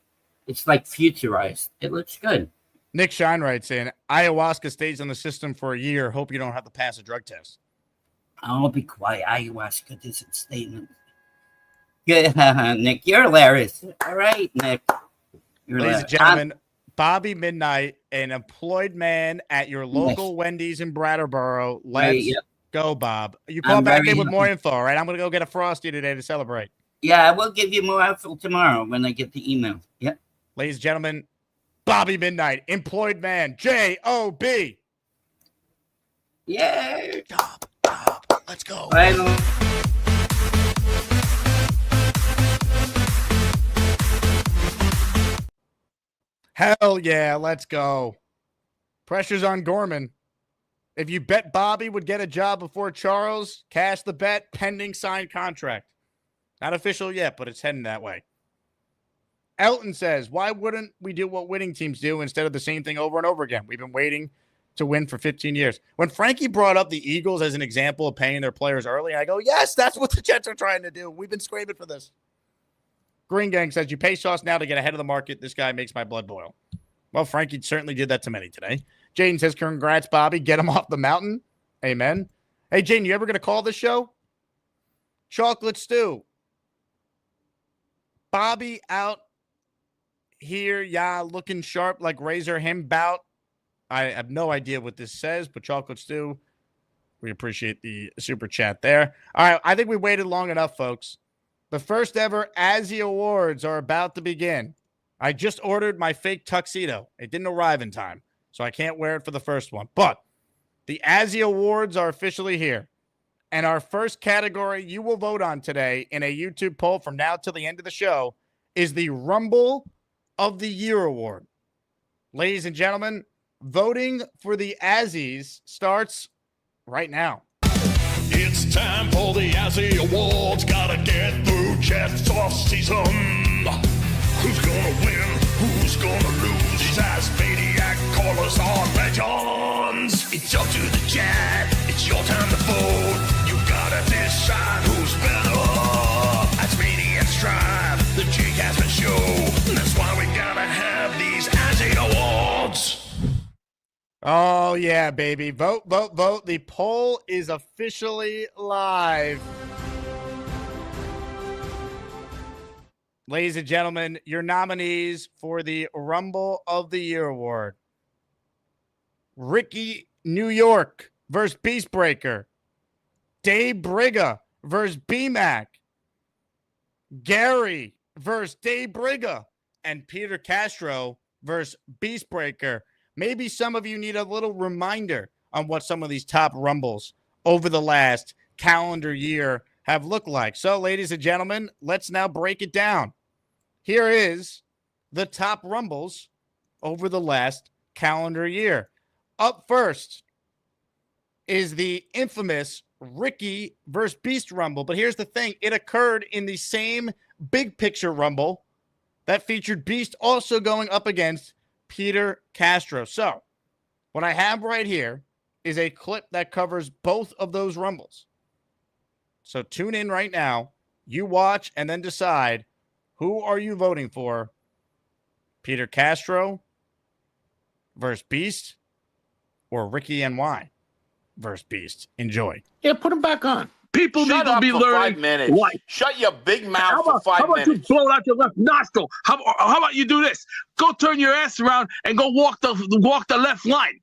It's like futurized. It looks good. Nick Shine writes in, ayahuasca stays in the system for a year. Hope you don't have to pass a drug test. I'll be quiet. Ayahuasca doesn't stay in. Good, Nick. You're hilarious. All right, Nick. Ladies and gentlemen, Bobby Midnight, an employed man at your local Wendy's in Brattleboro. Let's go, Bob. You call back in with more info, all right? I'm going to go get a Frosty today to celebrate. Yeah, I will give you more info tomorrow when I get the email. Yep. Ladies and gentlemen, Bobby Midnight, employed man, J-O-B. Yeah. Let's go. Hell yeah, let's go. Pressure's on Gorman. If you bet Bobby would get a job before Charles, cash the bet pending signed contract. Not official yet, but it's heading that way. Elton says, why wouldn't we do what winning teams do instead of the same thing over and over again? We've been waiting to win for 15 years. When Frankie brought up the Eagles as an example of paying their players early, I go, yes, that's what the Jets are trying to do. We've been scraping for this. Green Gang says, you pay Sauce now to get ahead of the market. This guy makes my blood boil. Well, Frankie certainly did that to many today. Jaden says, congrats, Bobby. Get him off the mountain. Amen. Hey, Jaden, you ever going to call this show? Chocolate Stew. Bobby out here, looking sharp like Razor him bout. I have no idea what this says, but Chocolate Stew, we appreciate the super chat there. All right, I think we waited long enough, folks. The first ever Azzie Awards are about to begin. I just ordered my fake tuxedo. It didn't arrive in time, so I can't wear it for the first one. But the Azzie Awards are officially here. And our first category you will vote on today in a YouTube poll from now till the end of the show is the Rumble of the Year Award. Ladies and gentlemen, voting for the Azzies starts right now. It's time for the Azzie Awards. Gotta get through Jets off season. Who's gonna win? Who's gonna lose? These Asmaniac callers are legends. It's up to the Jet. It's your time to vote. You gotta decide who's better. Asmaniacs drive the Jake Asman show. That's why we gotta have these Azzie Awards. Oh, yeah, baby. Vote, vote, vote. The poll is officially live. Ladies and gentlemen, your nominees for the Rumble of the Year Award. Ricky New York versus Beastbreaker. Dave Briga versus B-Mac. Gary versus Dave Briga. And Peter Castro versus Beastbreaker. Maybe some of you need a little reminder on what some of these top Rumbles over the last calendar year have looked like. So, ladies and gentlemen, let's now break it down. Here is the top Rumbles over the last calendar year. Up first is the infamous Ricky versus Beast Rumble. But here's the thing. It occurred in the same big picture Rumble that featured Beast also going up against Peter Castro. So what I have right here is a clip that covers both of those Rumbles. So tune in right now. You watch and then decide, who are you voting for? Peter Castro versus Beast or Ricky NY versus Beast? Enjoy. Yeah, put him back on. People Shut need to up be for learning 5 minutes. life. Shut your big mouth for 5 How about minutes. you blow out your left nostril? How about you do this? Go turn your ass around and go walk the left line.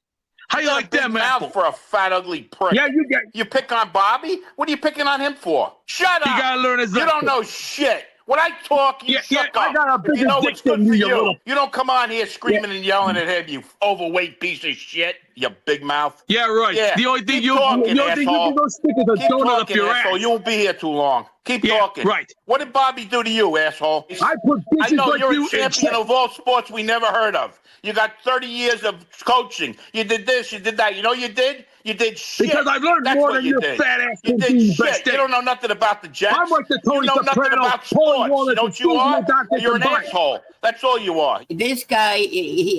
How you like that, man? Mouth for a fat, ugly prick. Yeah, you pick on Bobby? What are you picking on him for? Shut up. You gotta learn his You don't lesson. know shit. When I talk, you shut up. I got a If bigger you know dick what's good than for you, you. little- You don't come on here screaming and yelling at him, you overweight piece of shit, you big mouth. Yeah, right. Yeah. The only thing Keep you talking, can asshole. go stick is a Keep donut up talking, your asshole. ass. You won't be here too long. Keep talking. Right. What did Bobby do to you, asshole? I put I bitches know like you're you a in champion check. of all sports we never heard of. You got 30 years of coaching. You did this, you did that. You know what you did? You did shit. Because I've learned That's more what than you your did. fat ass You can did do the shit. best You thing. don't know nothing about the Jets. I'm like the Tony You know nothing Soprano, about Paul sports. Wallace, You know what you are? You're an combined. asshole. That's all you are. This guy,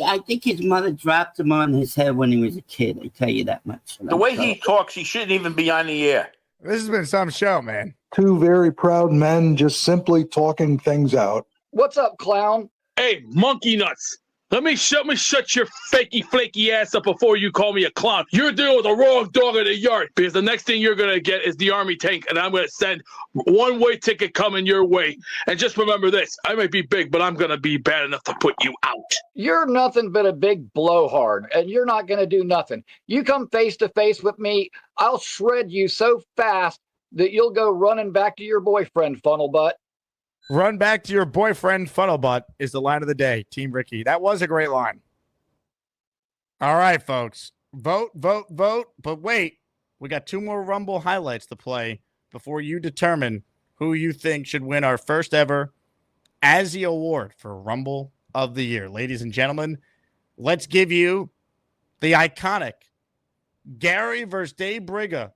I think his mother dropped him on his head when he was a kid. I tell you that much. The way he talks, he shouldn't even be on the air. This has been some show, man. Two very proud men just simply talking things out. What's up, clown? Hey, monkey nuts. Let me shut your fakey, flaky ass up before you call me a clown. You're dealing with the wrong dog in the yard because the next thing you're going to get is the army tank, and I'm going to send one-way ticket coming your way. And just remember this. I might be big, but I'm going to be bad enough to put you out. You're nothing but a big blowhard, and you're not going to do nothing. You come face to face with me, I'll shred you so fast that you'll go running back to your boyfriend, funnel butt. Run back to your boyfriend, funnel butt, is the line of the day. Team Ricky. That was a great line. All right, folks. Vote, vote, vote. But wait, we got 2 more Rumble highlights to play before you determine who you think should win our first ever Azzie Award for Rumble of the Year. Ladies and gentlemen, let's give you the iconic Gary versus Dave Briga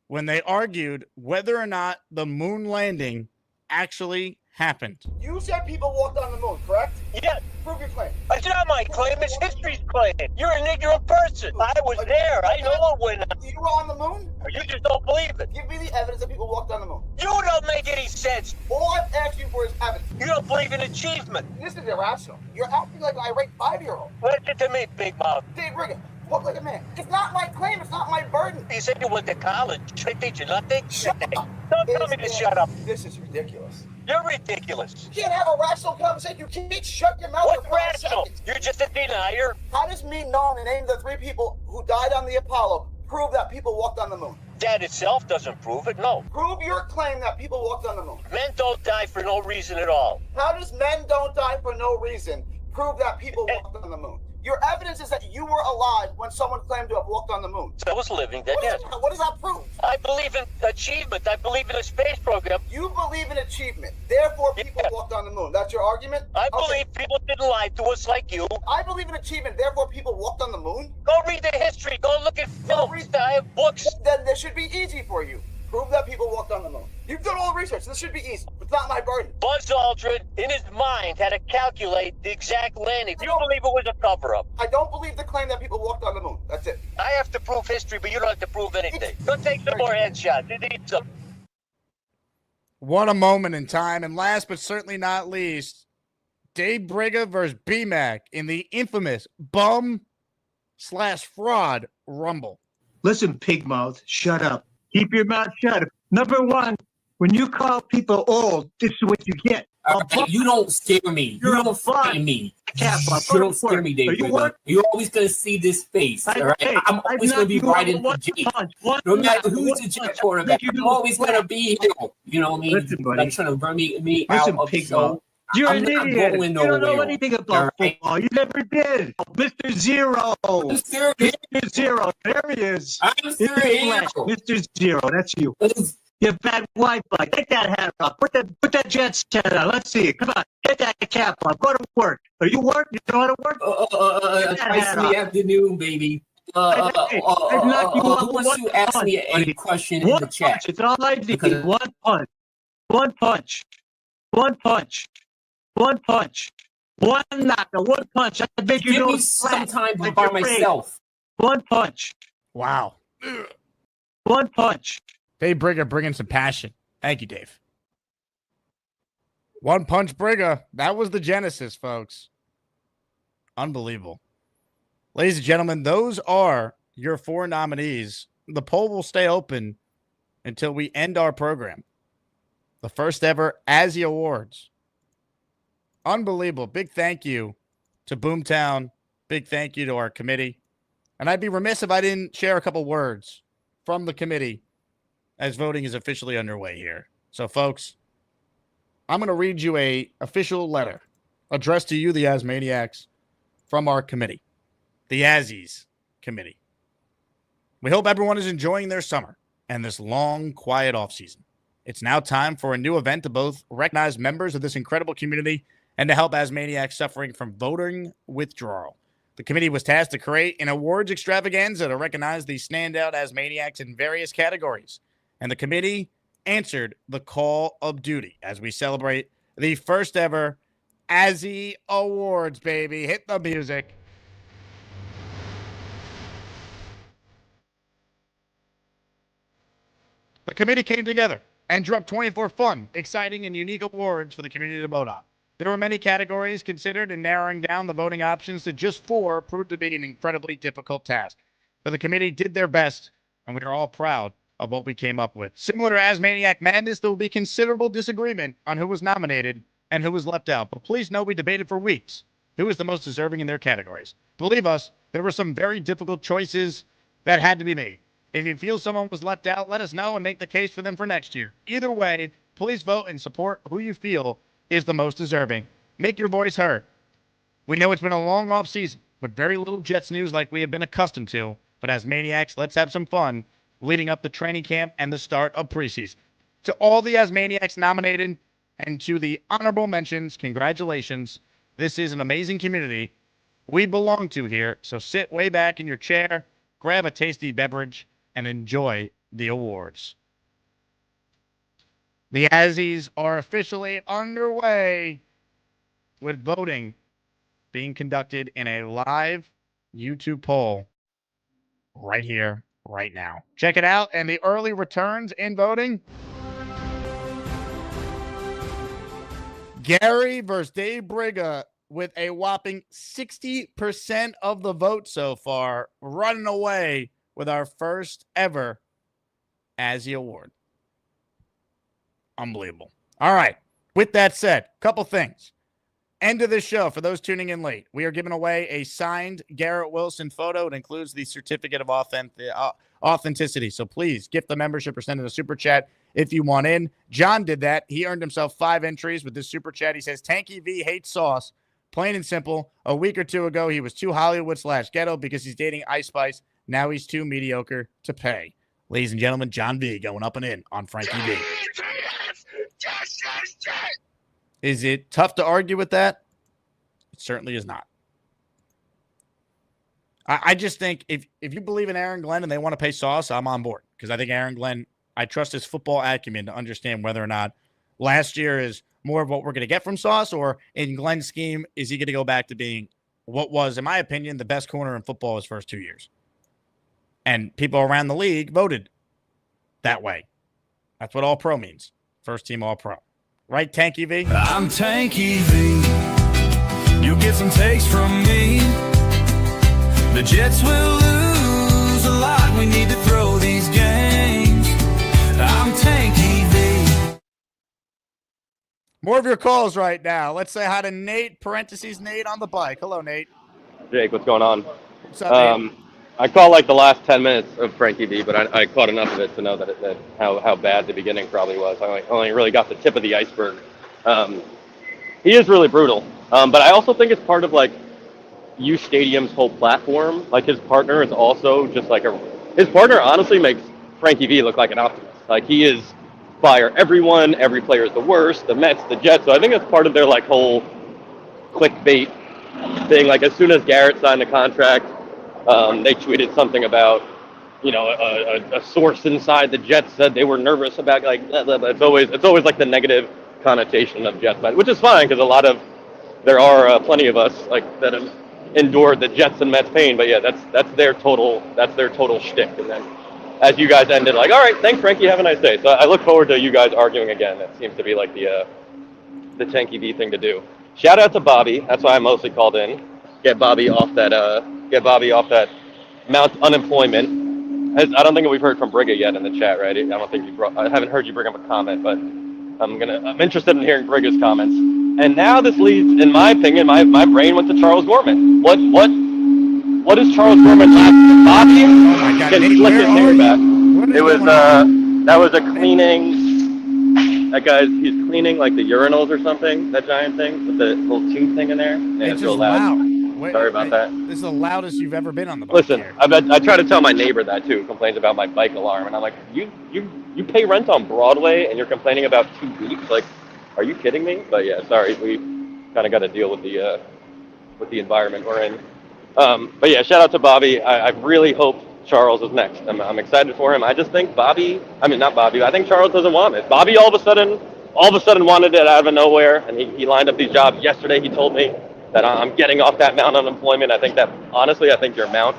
when they argued whether or not the moon landing actually happened. You said people walked on the moon, correct? Yeah. Prove your claim. It's not my claim, it's history's claim. You're an ignorant person. I was there. I know what went on. You were on the moon? You just don't believe it. Give me the evidence that people walked on the moon. You don't make any sense. All I've asked you for is evidence. You don't believe in achievement. This is irrational. You're acting like an irate 5-year-old. Listen to me, big mouth. Dave Brigham, walk like a man. It's not my claim. It's not my burden. You said you went to college. They teach you nothing? Shut up. Don't tell me to shut up. This is ridiculous. You're ridiculous. You can't have a rational conversation. You can't shut your mouth. What's for 5 rational? seconds. You're just a denier. How does me knowing the name of the 3 people who died on the Apollo prove that people walked on the moon? That itself doesn't prove it, no. Prove your claim that people walked on the moon. Men don't die for no reason at all. How does men don't die for no reason prove that people walked on the moon? Your evidence is that you were alive when someone claimed to have walked on the moon. I was living then, yes. What does that prove? I believe in achievement. I believe in a space program. You believe in achievement. Therefore, people walked on the moon. That's your argument? I believe people didn't lie to us like you. I believe in achievement. Therefore, people walked on the moon? Go read the history. Go look at films. I have books. Then this should be easy for you. Prove that people walked on the moon. You've done all the research. This should be easy. It's not my burden. Buzz Aldrin, in his mind, had to calculate the exact landing. You believe it was a cover-up? I don't believe the claim that people walked on the moon. That's it. I have to prove history, but you don't have to prove anything. Go take some more headshots. You need some. What a moment in time. And last but certainly not least, Dave Briga versus B-Mac in the infamous bum/fraud Rumble. Listen, pigmouth, shut up. Keep your mouth shut. Number one, when you call people old, this is what you get. You don't scare me. You don't scare me. You don't scare me, Dave. You're always going to see this face. All right? I'm always going to be right into Jake. No matter who's the Jet quarterback, I'm always going to be here. You know what I mean? I'm trying to burn me out of the show. You're I'm an not idiot. going You don't know nowhere. anything about football. You never did. Mr. Zero. Mr. Zero. There he is. I'm Mr. Zero. Mr. Zero. That's you. You bad Wi-Fi. Take that hat off. Put that jet set on. Let's see. Come on. Get that cap off. Go to work. Are you work? You know how to work? Twice in the afternoon, baby. Who wants to ask me a question in the chat? It's all I need. One punch. One punch. One punch. One punch. One knocker. One punch. I bet you Give know me some time by myself. One punch. Wow. One punch. Dave Briga bringing some passion. Thank you, Dave. One punch Briga. That was the genesis, folks. Unbelievable. Ladies and gentlemen, those are your 4 nominees. The poll will stay open until we end our program. The first ever Azzie Awards. Unbelievable. Big thank you to Boomtown. Big thank you to our committee. And I'd be remiss if I didn't share a couple words from the committee as voting is officially underway here. So, folks, I'm going to read you a official letter addressed to you, the Asmaniacs, from our committee, the Azzies committee. We hope everyone is enjoying their summer and this long, quiet offseason. It's now time for a new event to both recognize members of this incredible community and to help Asmaniacs suffering from voting withdrawal. The committee was tasked to create an awards extravaganza to recognize the standout Asmaniacs in various categories. And the committee answered the call of duty as we celebrate the first ever Azzie Awards, baby. Hit the music. The committee came together and drew up 24 fun, exciting, and unique awards for the community to vote on. There were many categories considered, and narrowing down the voting options to just 4 proved to be an incredibly difficult task. But the committee did their best, and we are all proud of what we came up with. Similar to Asmaniac Madness, there will be considerable disagreement on who was nominated and who was left out. But please know we debated for weeks who was the most deserving in their categories. Believe us, there were some very difficult choices that had to be made. If you feel someone was left out, let us know and make the case for them for next year. Either way, please vote and support who you feel is the most deserving. Make your voice heard. We know it's been a long off season with very little Jets news like we have been accustomed to, but as Maniacs, let's have some fun leading up to training camp and the start of preseason. To all the Asmaniacs nominated and to the honorable mentions, congratulations. This is an amazing community we belong to here, so sit way back in your chair, grab a tasty beverage, and enjoy the awards. The Azzies are officially underway with voting being conducted in a live YouTube poll right here, right now. Check it out. And the early returns in voting. Gary versus Dave Briga with a whopping 60% of the vote so far, running away with our first ever Azzie Award. Unbelievable. All right. With that said, couple things. End of this show, for those tuning in late, we are giving away a signed Garrett Wilson photo. It includes the certificate of authenticity. So please gift the membership or send in a super chat if you want in. John did that. He earned himself 5 entries with this super chat. He says, Tanky V hates sauce. Plain and simple. A week or 2 ago, he was too Hollywood/ghetto because he's dating Ice Spice. Now he's too mediocre to pay. Ladies and gentlemen, John V going up and in on Frankie V. Is it tough to argue with that? It certainly is not. I just think if you believe in Aaron Glenn and they want to pay sauce, I'm on board. Because I think Aaron Glenn, I trust his football acumen to understand whether or not last year is more of what we're going to get from Sauce, or in Glenn's scheme, is he going to go back to being what was, in my opinion, the best corner in football his first 2 years? And people around the league voted that way. That's what All-Pro means. First team All-Pro. Right, Tanky V? I'm Tanky V. You'll get some takes from me. The Jets will lose a lot. We need to throw these games. I'm Tanky V. More of your calls right now. Let's say hi to Nate, parentheses Nate on the bike. Hello, Nate. Jake, what's going on? What's up, Nate? I caught like the last 10 minutes of Frankie V, but I caught enough of it to know that how bad the beginning probably was. I only really got the tip of the iceberg. He is really brutal, but I also think it's part of like uStadium's whole platform. Like his partner is also just like his partner honestly makes Frankie V look like an optimist. Like he is fire everyone, every player is the worst, the Mets, the Jets. So I think that's part of their like whole clickbait thing. Like as soon as Garrett signed the contract, they tweeted something about, you know, a source inside the Jets said they were nervous about like it's always like the negative connotation of Jets, which is fine because there are plenty of us like that have endured the Jets and Mets pain. But yeah, that's their total shtick. And then as you guys ended, like, all right, thanks, Frankie, have a nice day. So I look forward to you guys arguing again. That seems to be like the Tanky V thing to do. Shout out to Bobby. That's why I mostly called in. Get Bobby off that Mount unemployment. I don't think we've heard from Briga yet in the chat, right? I haven't heard you bring up a comment, but I'm interested in hearing Briga's comments. And now this leads, in my opinion, my brain went to Charles Gorman. What is Charles Gorman last? Bobby can flick his hair back. That was a cleaning. He's cleaning like the urinals or something. That giant thing with the little tube thing in there. Yeah, it's real loud. Sorry about that. This is the loudest you've ever been on the bike. Listen, here. I try to tell my neighbor that too. Complains about my bike alarm, and I'm like, you pay rent on Broadway, and you're complaining about 2 beeps? Like, are you kidding me? But yeah, sorry, we kind of got to deal with the environment we're in. But yeah, shout out to Bobby. I really hope Charles is next. I'm excited for him. I just think not Bobby. I think Charles doesn't want it. Bobby all of a sudden wanted it out of nowhere, and he lined up these jobs yesterday. He told me that I'm getting off that Mount unemployment. I think your Mount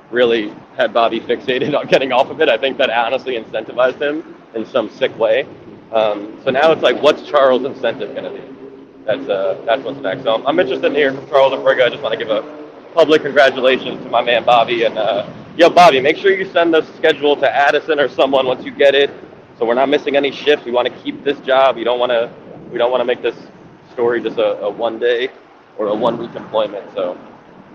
really had Bobby fixated on getting off of it. I think that honestly incentivized him in some sick way. So now it's like, what's Charles' incentive going to be? That's what's next. So I'm interested in hearing from Charles and Brigga. I just want to give a public congratulations to my man Bobby. And Bobby, make sure you send the schedule to Addison or someone once you get it, so we're not missing any shifts. We want to keep this job. We don't want to make this story just a 1 day or a 1 week employment. So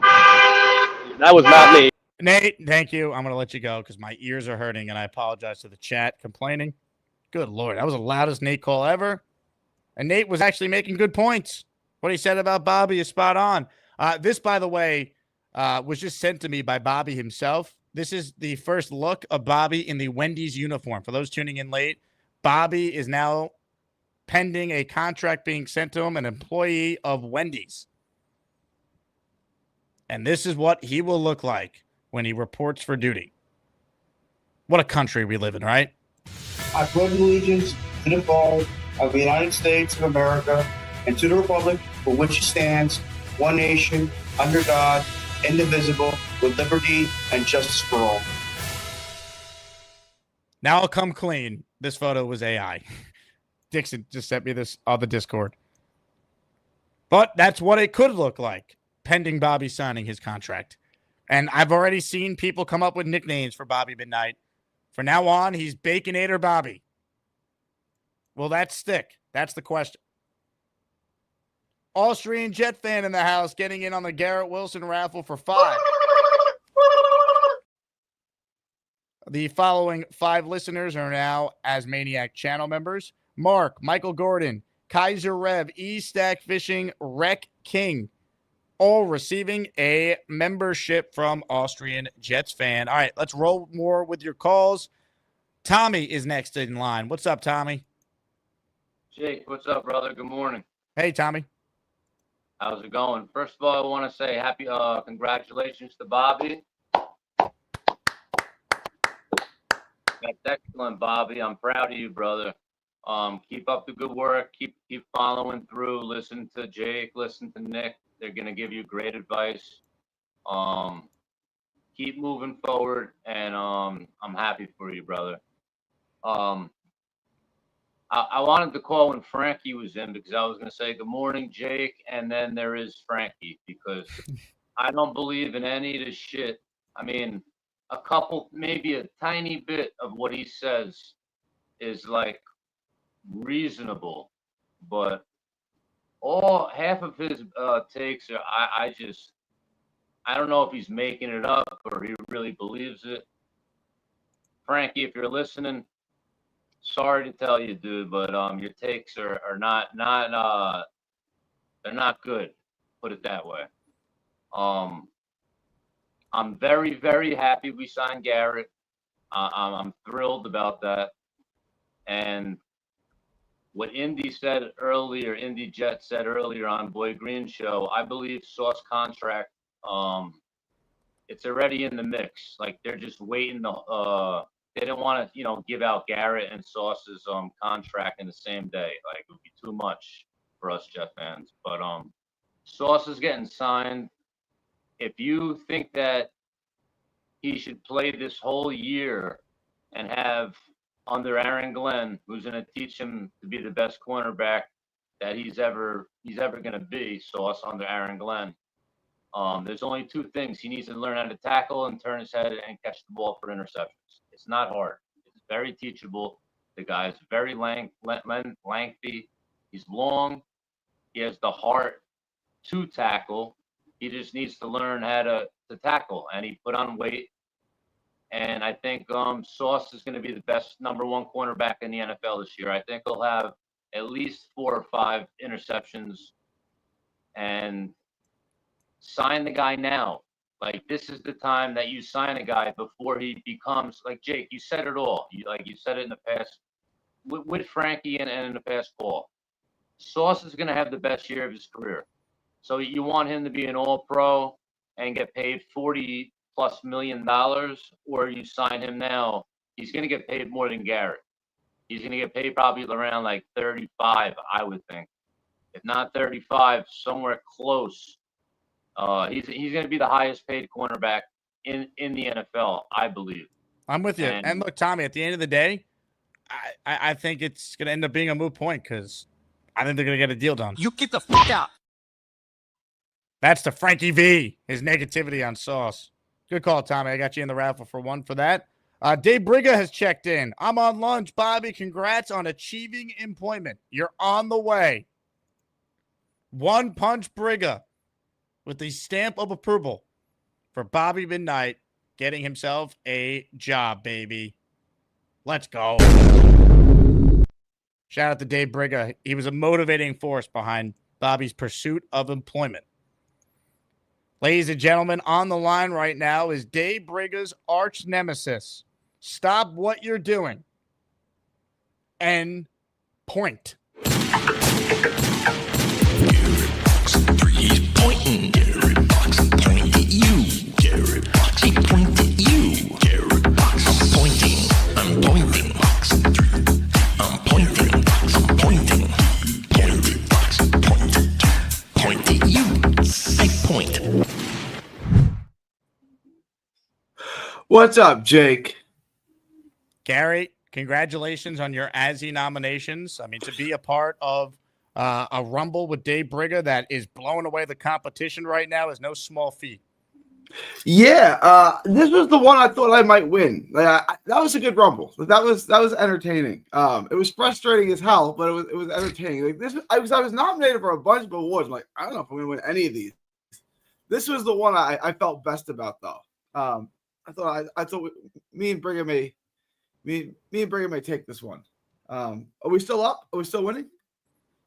that was not me. Nate, thank you. I'm going to let you go because my ears are hurting, and I apologize to the chat complaining. Good Lord. That was the loudest Nate call ever. And Nate was actually making good points. What he said about Bobby is spot on. This, by the way, was just sent to me by Bobby himself. This is the first look of Bobby in the Wendy's uniform. For those tuning in late, Bobby is now pending a contract being sent to him, an employee of Wendy's. And this is what he will look like when he reports for duty. What a country we live in, right? I pledge allegiance to the flag of the United States of America and to the republic for which it stands, one nation, under God, indivisible, with liberty and justice for all. Now I'll come clean. This photo was AI. Dixon just sent me this on the Discord. But that's what it could look like, pending Bobby signing his contract. And I've already seen people come up with nicknames for Bobby Midnight. From now on, he's Baconator Bobby. Will that stick? That's the question. Austrian Jet fan in the house getting in on the Garrett Wilson raffle for 5. The following 5 listeners are now Asmaniac channel members. Mark, Michael Gordon, Kaiser Rev, E-Stack Fishing, Wreck King, all receiving a membership from Austrian Jets fan. All right, let's roll more with your calls. Tommy is next in line. What's up, Tommy? Jake, what's up, brother? Good morning. Hey, Tommy. How's it going? First of all, I want to say happy congratulations to Bobby. That's excellent, Bobby. I'm proud of you, brother. Keep up the good work. Keep following through. Listen to Jake. Listen to Nick. They're going to give you great advice. Keep moving forward, and I'm happy for you, brother. I wanted to call when Frankie was in because I was going to say good morning, Jake, and then there is Frankie, because I don't believe in any of this shit. I mean, a couple, maybe a tiny bit of what he says is like reasonable, but half of his takes are I don't know if he's making it up or he really believes it. Frankie, if you're listening, sorry to tell you, dude, but your takes are not they're not good. Put it that way. I'm very, very happy we signed Garrett. I'm thrilled about that. And what Indy said earlier, Indy Jet said earlier on Boy Green Show, I believe Sauce contract, it's already in the mix. Like they're just waiting to they didn't want to, give out Garrett and Sauce's contract in the same day. Like it would be too much for us Jet fans. But Sauce is getting signed. If you think that he should play this whole year and have under Aaron Glenn, who's going to teach him to be the best cornerback that he's ever going to be, Sauce under Aaron Glenn, there's only 2 things. He needs to learn how to tackle and turn his head and catch the ball for interceptions. It's not hard. It's very teachable. The guy is very lengthy. He's long. He has the heart to tackle. He just needs to learn how to tackle, and he put on weight. And I think Sauce is going to be the best number 1 cornerback in the NFL this year. I think he'll have at least 4 or 5 interceptions. And sign the guy now. Like, this is the time that you sign a guy before he becomes, like, Jake, you said it all. You said it in the past with Frankie and in the past Paul. Sauce is going to have the best year of his career. So you want him to be an all-pro and get paid $40+ million, or you sign him now, he's going to get paid more than Garrett. He's going to get paid probably around like 35, I would think. If not 35, somewhere close. He's going to be the highest paid cornerback in the NFL, I believe. I'm with you. And look, Tommy, at the end of the day, I think it's going to end up being a moot point because I think they're going to get a deal done. You get the fuck out. That's the Frankie V, his negativity on Sauce. Good call, Tommy. I got you in the raffle for one for that. Dave Briga has checked in. I'm on lunch. Bobby, congrats on achieving employment. You're on the way. One Punch Briga with the stamp of approval for Bobby Midnight getting himself a job, baby. Let's go. Shout out to Dave Briga. He was a motivating force behind Bobby's pursuit of employment. Ladies and gentlemen, on the line right now is Dave Briga's arch nemesis. Stop what you're doing and point. He's pointing. Garrett Box point at you. Garrett Box point at you. Garrett Box. I'm pointing. I'm pointing. I'm pointing. I'm pointing. Garrett Box point at you. I point. What's up, Jake? Gary, congratulations on your Azzie nominations. I mean, to be a part of a rumble with Dave Briga that is blowing away the competition right now is no small feat. Yeah, this was the one I thought I might win. That was a good rumble. That was entertaining. It was frustrating as hell, but it was entertaining. Like this, I was nominated for a bunch of awards. I'm like, I don't know if I'm gonna win any of these. This was the one I felt best about, though. I thought me and Brigham may take this one. Are we still up? Are we still winning?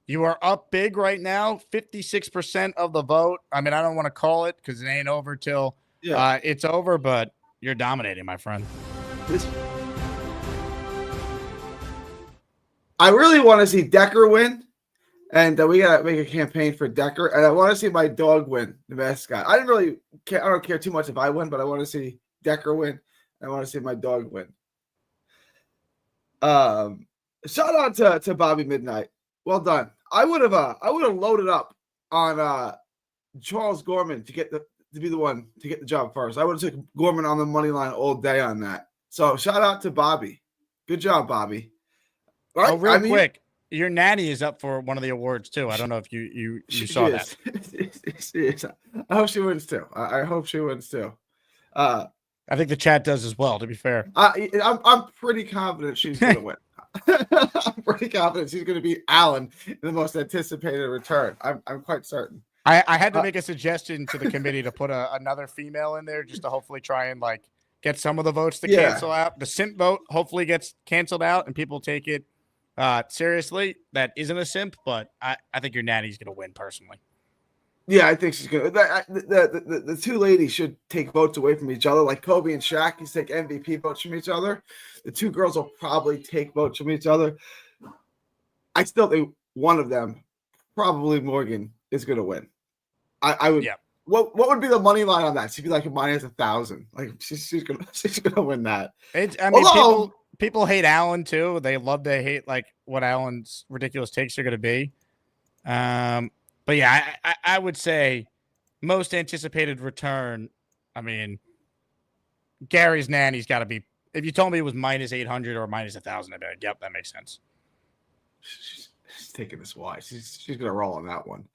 You are up big right now, 56% of the vote. I mean, I don't want to call it because it ain't over till it's over, but you're dominating, my friend. I really want to see Decker win, and we gotta make a campaign for Decker. And I want to see my dog win, the mascot. I don't care too much if I win, but I want to see Decker win. I want to see my dog win. Shout out to Bobby Midnight. Well done. I would have loaded up on Charles Gorman to be the one to get the job first. I would have took Gorman on the money line all day on that. So shout out to Bobby. Good job, Bobby. Right? Oh, real quick, your nanny is up for one of the awards too. I don't know if you saw that. I hope she wins too. I hope she wins too. I think the chat does as well, to be fair. I'm pretty confident she's going to win. I'm pretty confident she's going to beat Allen in the most anticipated return. I'm quite certain. I had to make a suggestion to the committee to put another female in there just to hopefully try and get some of the votes to cancel out. The simp vote hopefully gets canceled out and people take it seriously. That isn't a simp, but I think your nanny's going to win personally. Yeah, I think she's going to. The two ladies should take votes away from each other. Like Kobe and Shaq used to take MVP votes from each other. The two girls will probably take votes from each other. I still think one of them, probably Morgan, is going to win. I would. Yeah. What would be the money line on that? She'd be like a minus 1,000. Like she's gonna win that. I mean, people hate Allen too. They love to hate what Allen's ridiculous takes are going to be. But yeah, I would say most anticipated return. I mean, Gary's nanny's got to be. If you told me it was minus 800 or minus 1,000, I'd be like, yep, that makes sense. She's taking this wise. She's gonna roll on that one.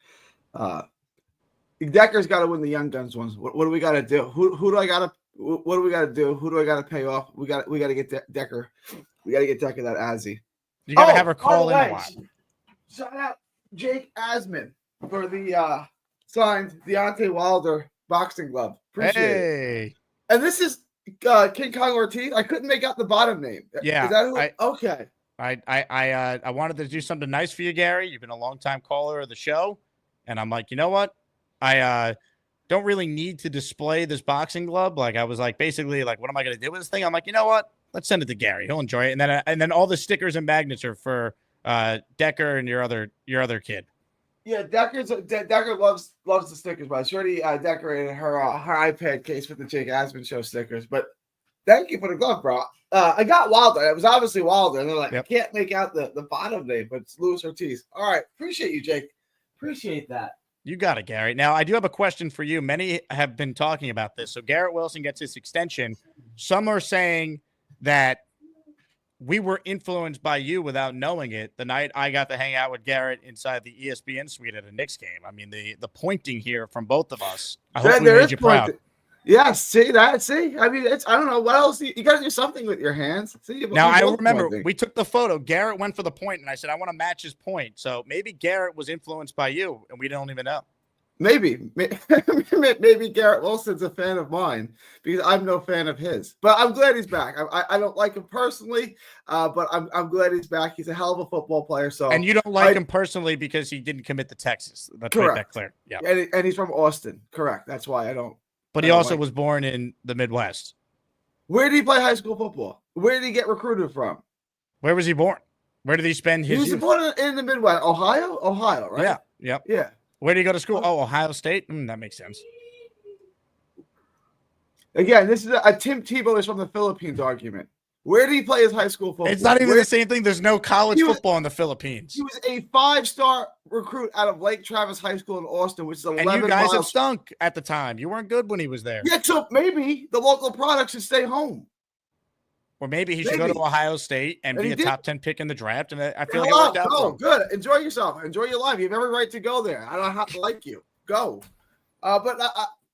Decker's got to win the Young Guns ones. What do we got to do? Who do I got to? What do we got to do? Who do I got to pay off? We got to get Decker. We got to get Decker that Azzie. You got to have her call in a while. Shout out Jake Asman for the signed Deontay Wilder boxing glove. Appreciate it. And this is King Kong Ortiz. I couldn't make out the bottom name. Yeah. Is that who? Okay. I wanted to do something nice for you, Gary. You've been a long time caller of the show, and I'm like, you know what? I don't really need to display this boxing glove. Like I was like, basically like, what am I going to do with this thing? I'm like, you know what? Let's send it to Gary. He'll enjoy it. And then all the stickers and magnets are for Decker and your other kid. Yeah, Decker loves the stickers, but she already decorated her iPad case with the Jake Asman Show stickers. But thank you for the glove, bro. I got Wilder. It was obviously Wilder, and they're like, I can't make out the bottom name, but it's Luis Ortiz. All right, appreciate you, Jake. Appreciate that. You got it, Gary. Now, I do have a question for you. Many have been talking about this. So Garrett Wilson gets his extension. Some are saying that we were influenced by you without knowing it the night I got to hang out with Garrett inside the ESPN suite at a Knicks game. I mean, the pointing here from both of us. I hope we made you proud. Yeah, see that? See? I mean, I don't know. What else? You got to do something with your hands. See, now, I remember we took the photo. Garrett went for the point, and I said, I want to match his point. So maybe Garrett was influenced by you, and we don't even know. Maybe Garrett Wilson's a fan of mine because I'm no fan of his. But I'm glad he's back. I don't like him personally, but I'm glad he's back. He's a hell of a football player. So, and you don't like him personally because he didn't commit to Texas. Let's make that clear. Yeah, and he's from Austin. Correct. That's why I don't. But he also was born in the Midwest. Where did he play high school football? Where did he get recruited from? Where was he born? Where did he spend his youth? He was born in the Midwest. Ohio, right? Yeah. Yep. Yeah. Where did he go to school? Oh, Ohio State? That makes sense. Again, this is a Tim Tebow is from the Philippines argument. Where did he play his high school football? It's not even the same thing. There's no college football in the Philippines. He was a 5-star recruit out of Lake Travis High School in Austin, which is 11 miles. And you guys have stunk at the time. You weren't good when he was there. Yeah, so maybe the local product should stay home. Or maybe he should go to Ohio State and be a top 10 pick in the draft. And I feel like it worked out for him. Good. Enjoy yourself. Enjoy your life. You have every right to go there. I don't have to like you. Go. So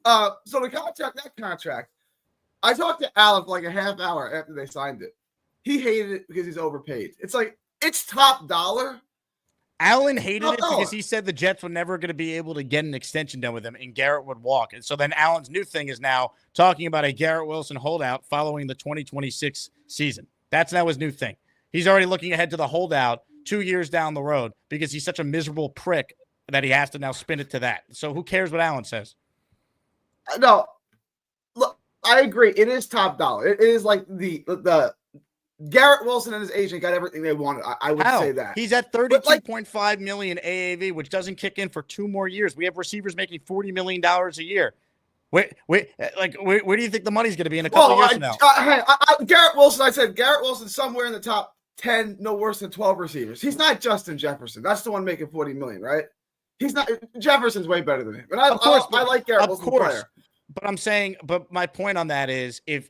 that contract, I talked to Alan for like a half hour after they signed it. He hated it because he's overpaid. It's like, it's top dollar. Allen hated it because he said the Jets were never going to be able to get an extension done with him and Garrett would walk. And so then Allen's new thing is now talking about a Garrett Wilson holdout following the 2026 season. That's now his new thing. He's already looking ahead to the holdout 2 years down the road because he's such a miserable prick that he has to now spin it to that. So who cares what Allen says? No, look, I agree. It is top dollar. It is like the Garrett Wilson and his agent got everything they wanted. I would say that. He's at $32.5 million AAV, which doesn't kick in for 2 more years. We have receivers making $40 million a year. Where do you think the money's going to be in a couple of years from now? Garrett Wilson, I said Garrett Wilson somewhere in the top 10, no worse than 12 receivers. He's not Justin Jefferson. That's the one making $40 million, right? He's not. Jefferson's way better than him. But I like Garrett Wilson player. But I'm saying, but my point on that is if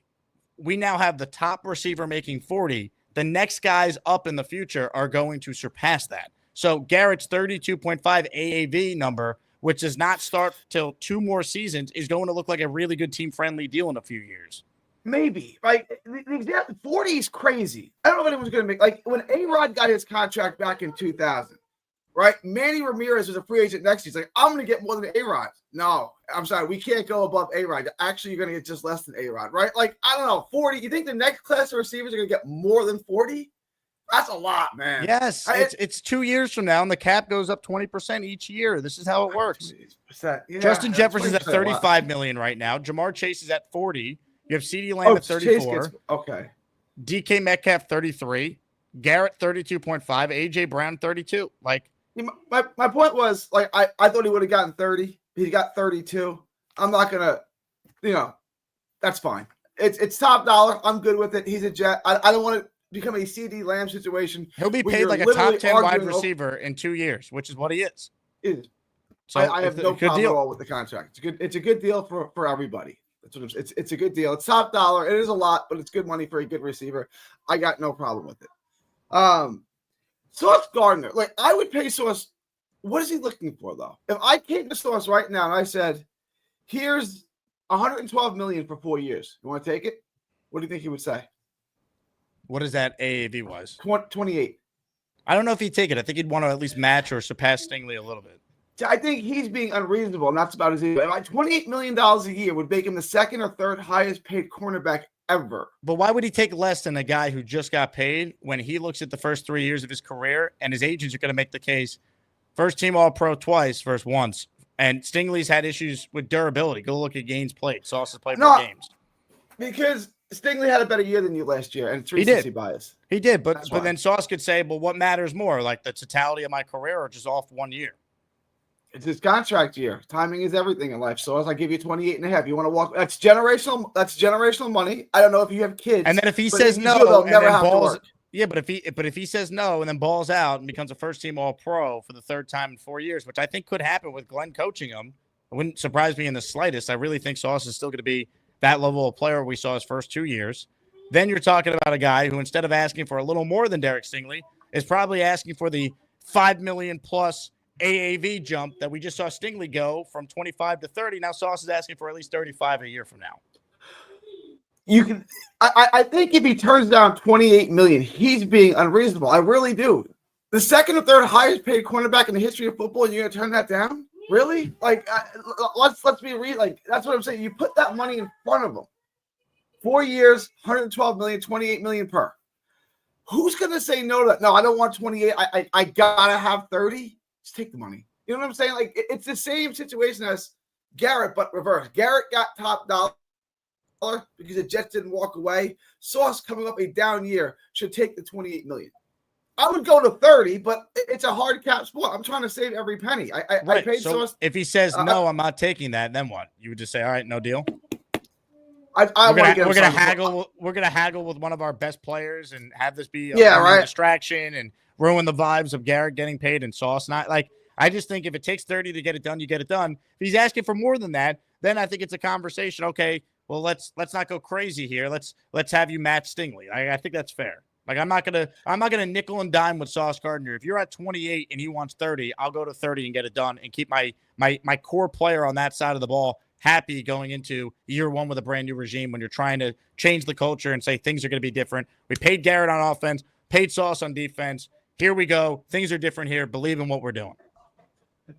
we now have the top receiver making 40, the next guys up in the future are going to surpass that. So Garrett's 32.5 AAV number, which does not start till 2 more seasons, is going to look like a really good team-friendly deal in a few years. Maybe. Like, the 40 is crazy. I don't know if anyone's going to make, like, when A-Rod got his contract back in 2000, right? Manny Ramirez was a free agent next year. He's like, I'm going to get more than A-Rod. No, I'm sorry. We can't go above A-Rod. Actually, you're going to get just less than A-Rod, right? Like, I don't know, 40. You think the next class of receivers are going to get more than 40? That's a lot, man. Yes, it's 2 years from now, and the cap goes up 20% each year. This is how it works. Yeah, Justin Jefferson's at $35 million right now. Jamar Chase is at 40. You have CeeDee Lamb at 34. Okay. DK Metcalf 33. Garrett 32.5. AJ Brown 32. Like, my point was, like, I thought he would have gotten 30. He got 32. I'm not gonna, that's fine. It's top dollar. I'm good with it. He's a Jet. I don't want to become a CeeDee Lamb situation. He'll be paid like a top 10 wide receiver in 2 years, which is what he is. So I have no problem at all with the contract. It's a good deal for everybody. That's what it's a good deal. It's top dollar. It is a lot, but it's good money for a good receiver. I got no problem with it. Sauce Gardner, like, I would pay Sauce. What is he looking for, though? If I came to Sauce right now and I said, here's $112 million for 4 years, you want to take it? What do you think he would say? What is that AAV was? 28. I don't know if he'd take it. I think he'd want to at least match or surpass Stingley a little bit. I think he's being unreasonable, and that's about his ego. Like, $28 million a year would make him the second or third highest paid cornerback ever. But why would he take less than a guy who just got paid when he looks at the first 3 years of his career and his agents are going to make the case first team All-Pro twice versus once And Stingley's had issues with durability. Go look at games played. Sauce has played No, more games. Because Stingley had a better year than you last year, and it's He recency did. bias. He did, but That's why. then Sauce could say, well, what matters more, like the totality of my career or just off 1 year? It's his contract year. Timing is everything in life. So as I give you 28 and a half, you want to walk. That's generational money. I don't know if you have kids. And then if he but says you no, do, they'll and never then have to balls, work. yeah, but if he says no and then balls out and becomes a first team All Pro for the third time in 4 years, which I think could happen with Glenn coaching him, it wouldn't surprise me in the slightest. I really think Sauce is still going to be that level of player we saw his first 2 years. Then you're talking about a guy who, instead of asking for a little more than Derek Stingley, is probably asking for the $5 million plus AAV jump that we just saw Stingley go from 25 to 30. Now Sauce is asking for at least 35 a year from now. You can. I think if he turns down 28 million, he's being unreasonable. I really do. The second or third highest paid cornerback in the history of football, and you're gonna turn that down? Really? Like, let's be real. Like, that's what I'm saying. You put that money in front of him. 4 years, 112 million, 28 million per. Who's gonna say no to that? No, I don't want 28. I gotta have 30. Just take the money. You know what I'm saying? Like, it's the same situation as Garrett, but reverse. Garrett got top dollar because the Jets didn't walk away. Sauce coming up a down year should take the 28 million. I would go to 30, but it's a hard cap sport. I'm trying to save every penny. I paid so Sauce. if he says no, I'm not taking that, then what? You would just say, all right, no deal. We're gonna haggle. We're gonna haggle with one of our best players and have this be a distraction and ruin the vibes of Garrett getting paid and Sauce not. Like, I just think if it takes 30 to get it done, you get it done. If he's asking for more than that, then I think it's a conversation. Okay, well, let's not go crazy here. Let's have you match Stingley. I think that's fair. Like, I'm not gonna nickel and dime with Sauce Gardner. If you're at 28 and he wants 30, I'll go to 30 and get it done and keep my core player on that side of the ball happy going into year one with a brand new regime when you're trying to change the culture and say things are going to be different. We paid Garrett on offense, paid Sauce on defense. Here we go. Things are different here. Believe in what we're doing.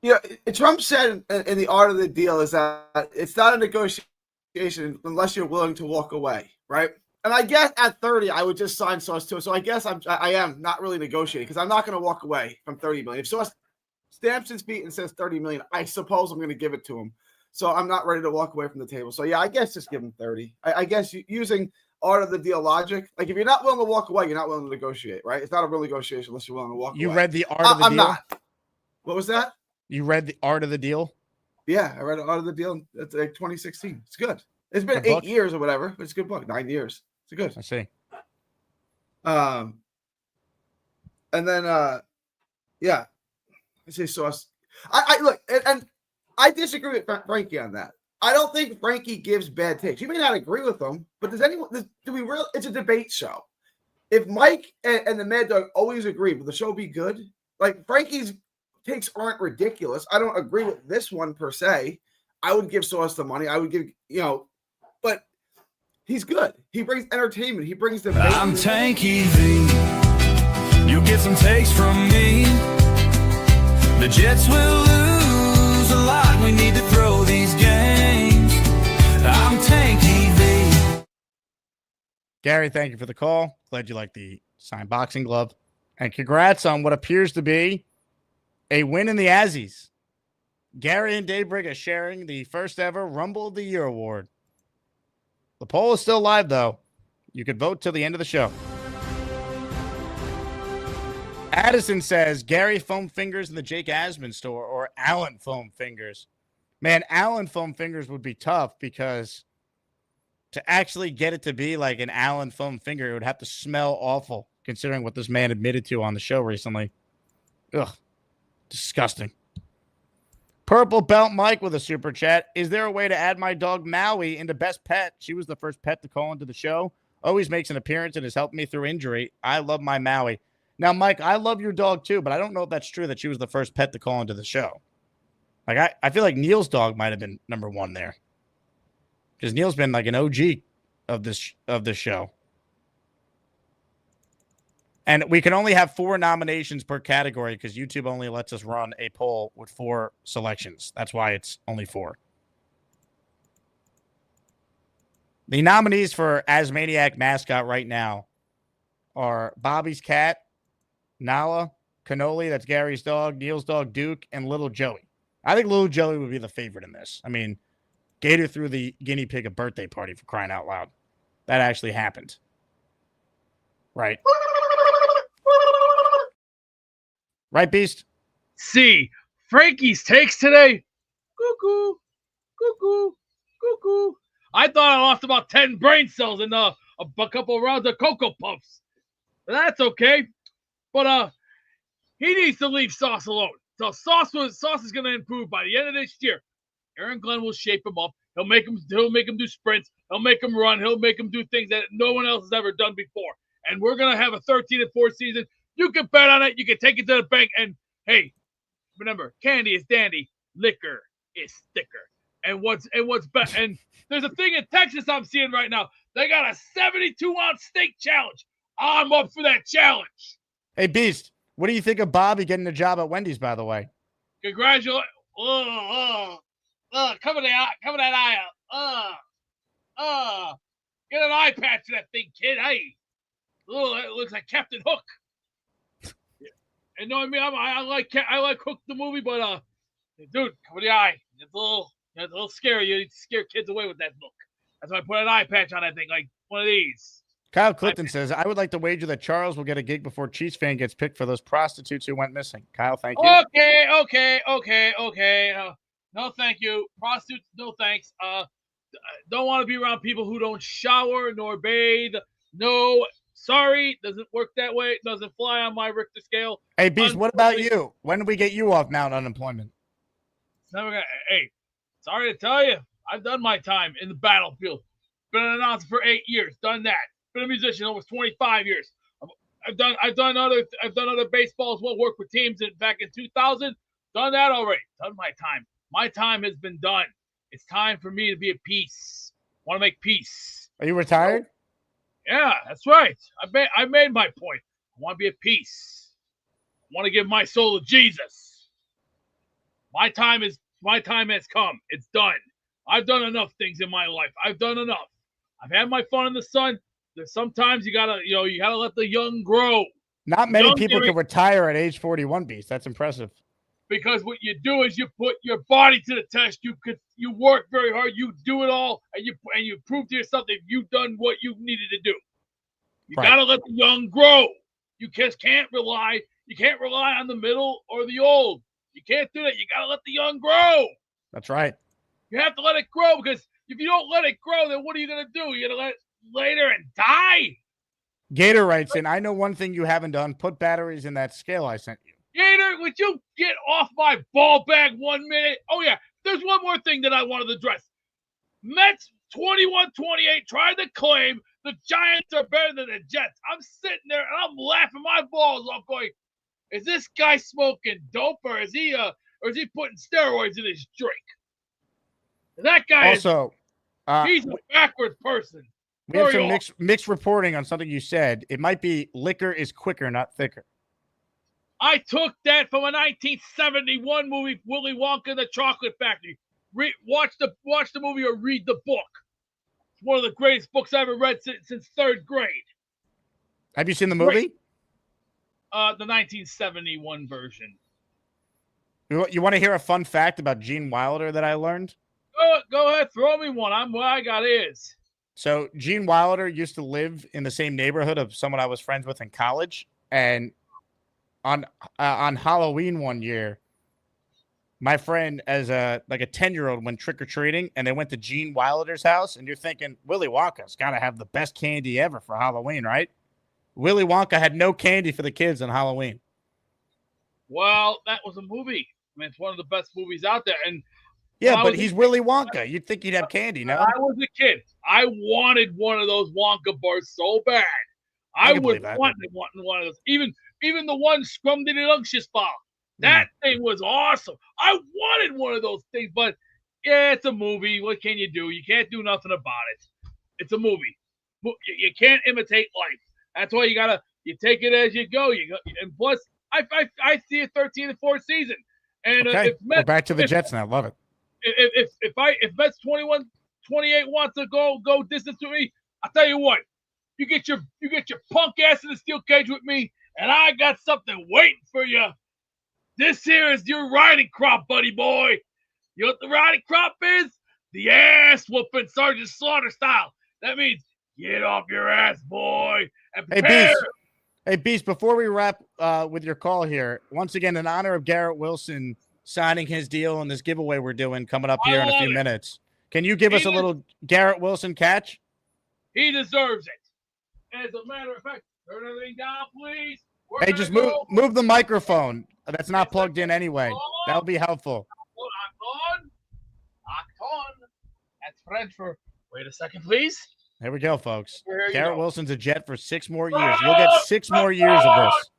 Yeah, Trump said in the art of the deal is that it's not a negotiation unless you're willing to walk away, right? And I guess at 30, I would just sign Sauce too. So I guess I am not really negotiating because I'm not going to walk away from 30 million. If Sauce stamps his feet and says 30 million, I suppose I'm going to give it to him. So I'm not ready to walk away from the table. So yeah, I guess just give him 30. I guess using art of the deal logic, like if you're not willing to walk away, you're not willing to negotiate, right? It's not a real negotiation unless you're willing to walk away. You read the art of the deal? I'm not. What was that? You read the art of the deal? Yeah, I read Art of the Deal. It's like 2016. It's good. It's been Good 8 book? years or whatever, but it's a good book. 9 years. It's good. I see. And then yeah, I say Sauce. I look, and I disagree with Frankie on that. I don't think Frankie gives bad takes. You may not agree with him, but do we really? It's a debate show. If Mike and the Mad Dog always agree, will the show be good? Like, Frankie's takes aren't ridiculous. I don't agree with this one per se. I would give Sauce the money. I would give, but he's good. He brings entertainment. He brings the. I'm Frankie V. You'll get some takes from me. The Jets will lose a lot. We need to throw these games. I'm Frankie V. Gary, thank you for the call. Glad you like the signed boxing glove. And congrats on what appears to be a win in the Azzies. Gary and Daybreak are sharing the first ever Rumble of the Year award. The poll is still live, though. You can vote till the end of the show. Addison says, Gary foam fingers in the Jake Asman store or Allen foam fingers. Man, Allen foam fingers would be tough because to actually get it to be like an Allen foam finger, it would have to smell awful, considering what this man admitted to on the show recently. Ugh, disgusting. Purple Belt Mike with a super chat. Is there a way to add my dog Maui into best pet? She was the first pet to call into the show. Always makes an appearance and has helped me through injury. I love my Maui. Now, Mike, I love your dog too, but I don't know if that's true that she was the first pet to call into the show. Like, I feel like Neil's dog might have been number one there. Because Neil's been like an OG of this show. And we can only have 4 nominations per category because YouTube only lets us run a poll with 4 selections. That's why it's only 4. The nominees for Asmaniac mascot right now are Bobby's cat, Nala, Cannoli, that's Gary's dog, Neil's dog, Duke, and Little Joey. I think Lil Jelly would be the favorite in this. I mean, Gator threw the guinea pig a birthday party, for crying out loud. That actually happened. Right. Right, Beast? See, Frankie's takes today. Cuckoo, cuckoo, cuckoo. I thought I lost about 10 brain cells in a couple of rounds of Cocoa Puffs. But that's okay. But he needs to leave Sauce alone. So Sauce is going to improve by the end of this year. Aaron Glenn will shape him up. He'll make him do sprints. He'll make him run. He'll make him do things that no one else has ever done before. And we're going to have a 13-4 season. You can bet on it. You can take it to the bank. And hey, remember, candy is dandy, liquor is thicker. And what's better? And there's a thing in Texas I'm seeing right now. They got a 72-ounce steak challenge. I'm up for that challenge. Hey, Beast, what do you think of Bobby getting a job at Wendy's, by the way? Congratulations. Cover that eye up. Get an eye patch to that thing, kid. Hey. It looks like Captain Hook. And no, I mean, I like Hook the movie, but dude, cover the eye. It's a little scary. You scare kids away with that look. That's why I put an eye patch on that thing, like one of these. Kyle Clifton says, I would like to wager that Charles will get a gig before Chiefs fan gets picked for those prostitutes who went missing. Kyle, thank you. Okay. No, thank you. Prostitutes, no thanks. Don't want to be around people who don't shower nor bathe. No. Sorry, doesn't work that way. It doesn't fly on my Richter scale. Hey, Beast, what about you? When do we get you off now on unemployment? Hey, sorry to tell you, I've done my time in the battlefield. Been an announcer for 8 years. Done that. Been a musician almost 25 years. I've done other baseball as well. Worked with teams back in 2000. Done that already. Done my time. My time has been done. It's time for me to be at peace. Want to make peace. Are you retired? Yeah, that's right. I made my point. I want to be at peace. I want to give my soul to Jesus. My time has come. It's done. I've done enough things in my life. I've done enough. I've had my fun in the sun. There's sometimes you gotta let the young grow. Not many people can retire at age 41, Beast. That's impressive. Because what you do is you put your body to the test. You work very hard. You do it all, and you prove to yourself that you've done what you needed to do. You gotta let the young grow. You just can't rely. You can't rely on the middle or the old. You can't do that. You gotta let the young grow. That's right. You have to let it grow, because if you don't let it grow, then what are you gonna do? You're gonna let it later and die. Gator writes in, I know one thing you haven't done. Put batteries in that scale I sent you. Gator, would you get off my ball bag 1 minute? Oh, yeah. There's one more thing that I wanted to address. Mets 21-28 tried to claim the Giants are better than the Jets. I'm sitting there and I'm laughing my balls off going, is this guy smoking dope, or is he putting steroids in his drink? That guy he's a backwards person. We have some mixed reporting on something you said. It might be liquor is quicker, not thicker. I took that from a 1971 movie, Willy Wonka and the Chocolate Factory. Watch the movie or read the book. It's one of the greatest books I ever read since third grade. Have you seen the movie? The 1971 version. You want to hear a fun fact about Gene Wilder that I learned? Go ahead, throw me one. What I got is. So Gene Wilder used to live in the same neighborhood of someone I was friends with in college, and on Halloween one year, my friend, as a 10-year-old, went trick-or-treating, and they went to Gene Wilder's house, and you're thinking, Willy Wonka's got to have the best candy ever for Halloween, right? Willy Wonka had no candy for the kids on Halloween. Well, that was a movie. I mean, it's one of the best movies out there. And yeah, but he's Willy Wonka. You'd think he'd have candy, no? I was a kid. I wanted one of those Wonka bars so bad. I would wanted one of those. Even the one Scrumdiddlyumptious ball. That thing was awesome. I wanted one of those things, but yeah, it's a movie. What can you do? You can't do nothing about it. It's a movie. You can't imitate life. That's why you take it as you go. And plus, I see a 13-4 season. And okay, we're back to the Jets now. Love it. If Mets 21-28 wants to go distance with me, I'll tell you what. You get your punk ass in the steel cage with me, and I got something waiting for you. This here is your riding crop, buddy boy. You know what the riding crop is? The ass whooping Sergeant Slaughter style. That means get off your ass, boy, and Hey, prepare. Beast. Hey, Beast, before we wrap with your call here, once again, in honor of Garrett Wilson signing his deal and this giveaway we're doing coming up here in a few minutes, can you give us a little Garrett Wilson catch? He deserves it. As a matter of fact, turn everything down, please. Hey, just move the microphone. That's not plugged in anyway. That would be helpful. That's French for wait a second, please. Here we go, folks. There you Garrett go. Wilson's a Jet for 6 more years. You'll get 6 more years of this.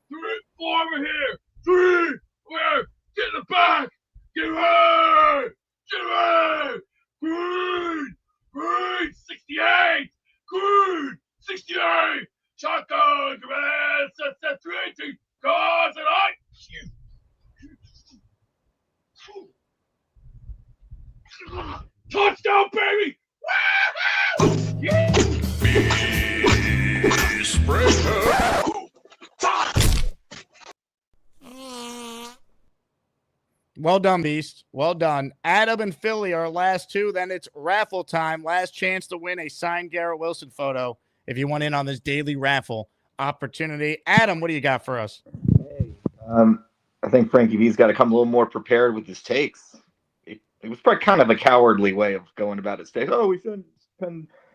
3, 4 over here. 3, where? Get in the back. Get away. Get away. Green. Green. 68. Green. 68. Shotgun. Command. Set 318. Guards and I. Touchdown, baby. Well done, Beast. Well done. Adam and Philly are last 2. Then it's raffle time. Last chance to win a signed Garrett Wilson photo if you want in on this daily raffle opportunity. Adam, what do you got for us? I think Frankie V's got to come a little more prepared with his takes. It was probably kind of a cowardly way of going about his takes. Oh, we shouldn't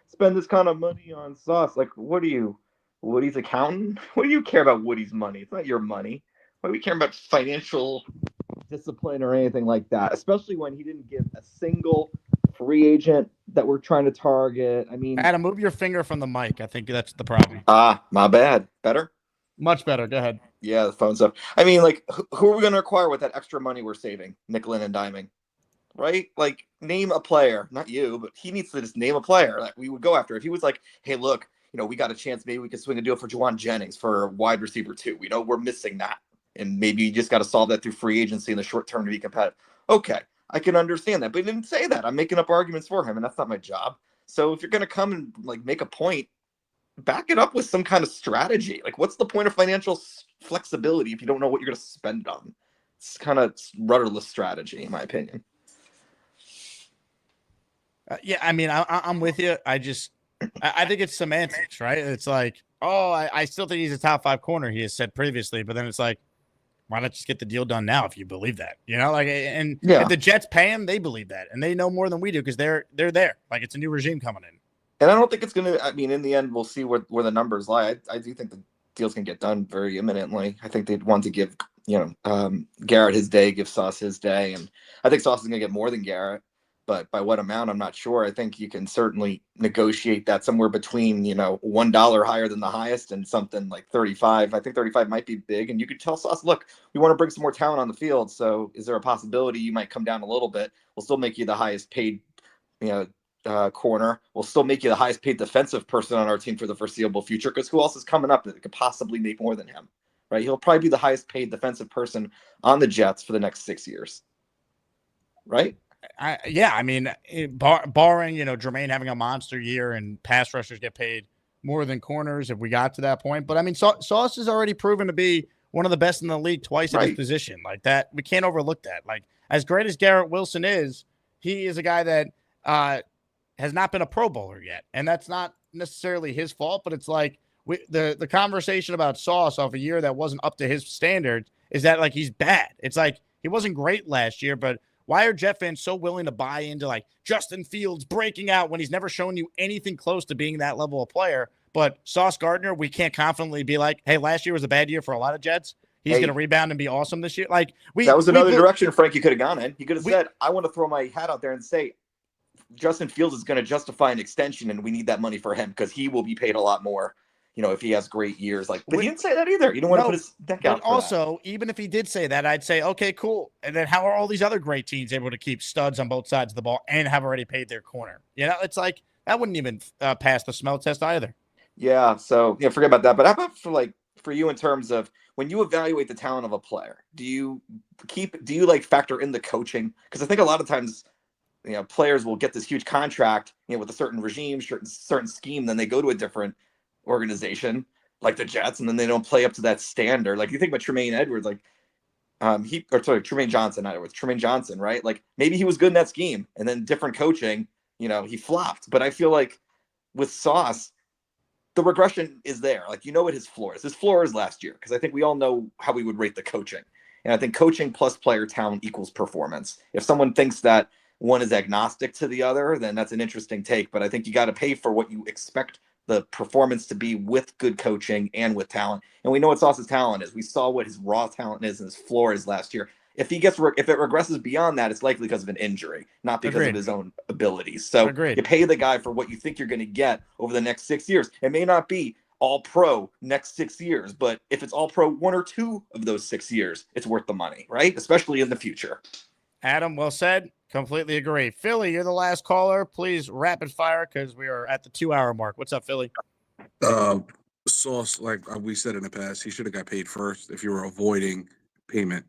spend this kind of money on Sauce. Like, what are you, Woody's accountant? What do you care about Woody's money? It's not your money. Why do we care about financial discipline or anything like that? Especially when he didn't give a single free agent that we're trying to target. I mean, Adam, move your finger from the mic. I think that's the problem. My bad. Better? Much better. Go ahead. Yeah, the phone's up. I mean, like, who are we going to acquire with that extra money we're saving? Nickel and diming. Right? Like, name a player. Not you, but he needs to just name a player that we would go after. If he was like, hey, look, we got a chance. Maybe we could swing a deal for Juwan Jennings for wide receiver 2. We know we're missing that. And maybe you just got to solve that through free agency in the short term to be competitive. Okay, I can understand that. But he didn't say that. I'm making up arguments for him, and that's not my job. So if you're going to come and, like, make a point, back it up with some kind of strategy. Like, what's the point of financial flexibility if you don't know what you're going to spend it on? It's kind of rudderless strategy, in my opinion. Yeah, I mean, I'm with you. I think it's semantics, right? It's like, I still think he's a top 5 corner, he has said previously, but then it's like, why not just get the deal done now if you believe that? If the Jets pay him, they believe that, and they know more than we do because they're there. Like, it's a new regime coming in. And I don't think it's going to, I mean, in the end, we'll see where the numbers lie. I do think the deal's going to get done very imminently. I think they'd want to give, Garrett his day, give Sauce his day. And I think Sauce is going to get more than Garrett, but by what amount, I'm not sure. I think you can certainly negotiate that somewhere between, $1 higher than the highest and something like 35. I think 35 might be big. And you could tell Sauce, look, we want to bring some more talent on the field. So is there a possibility you might come down a little bit? We'll still make you the highest paid, corner. We'll still make you the highest paid defensive person on our team for the foreseeable future, because who else is coming up that could possibly make more than him, right? He'll probably be the highest paid defensive person on the Jets for the next 6 years, right? Barring Jermaine having a monster year and pass rushers get paid more than corners if we got to that point. But I mean, Sauce has already proven to be one of the best in the league twice in his position. Like that, we can't overlook that. Like, as great as Garrett Wilson is, he is a guy that has not been a Pro Bowler yet, and that's not necessarily his fault. But it's like the conversation about Sauce off a year that wasn't up to his standards is that, like, he's bad. It's like he wasn't great last year, but why are Jet fans so willing to buy into, like, Justin Fields breaking out when he's never shown you anything close to being that level of player? But Sauce Gardner, we can't confidently be like, hey, last year was a bad year for a lot of Jets. He's going to rebound and be awesome this year. Like, that was another direction Frankie could have gone in. He could have said, I want to throw my hat out there and say, Justin Fields is going to justify an extension, and we need that money for him because he will be paid a lot more, if he has great years. Like, but he didn't say that either. You don't want to put his neck out. But also, even if he did say that, I'd say, okay, cool. And then how are all these other great teams able to keep studs on both sides of the ball and have already paid their corner? It's like that wouldn't even pass the smell test either. Yeah. So forget about that. But how about for you in terms of when you evaluate the talent of a player, do you factor in the coaching? Because I think a lot of times, players will get this huge contract, with a certain regime, certain scheme, then they go to a different organization like the Jets, and then they don't play up to that standard. Like, you think about Tremaine Edwards, like, Tremaine Johnson, Tremaine Johnson, right? Like maybe he was good in that scheme, and then different coaching, he flopped. But I feel like with Sauce, the regression is there. Like, what his floor is. His floor is last year, because I think we all know how we would rate the coaching. And I think coaching plus player talent equals performance. If someone thinks that one is agnostic to the other, then that's an interesting take. But I think you got to pay for what you expect the performance to be with good coaching and with talent. And we know what Sauce's talent is. We saw what his raw talent is and his floor is last year. If it regresses beyond that, it's likely because of an injury, not because of his own abilities. So you pay the guy for what you think you're going to get over the next 6 years. It may not be all pro next 6 years, but if it's all pro 1 or 2 of those 6 years, it's worth the money, right? Especially in the future. Adam, well said. Completely agree. Philly, you're the last caller. Please rapid fire, because we are at the 2-hour mark. What's up, Philly? Sauce, like we said in the past, he should have got paid first if you were avoiding payment.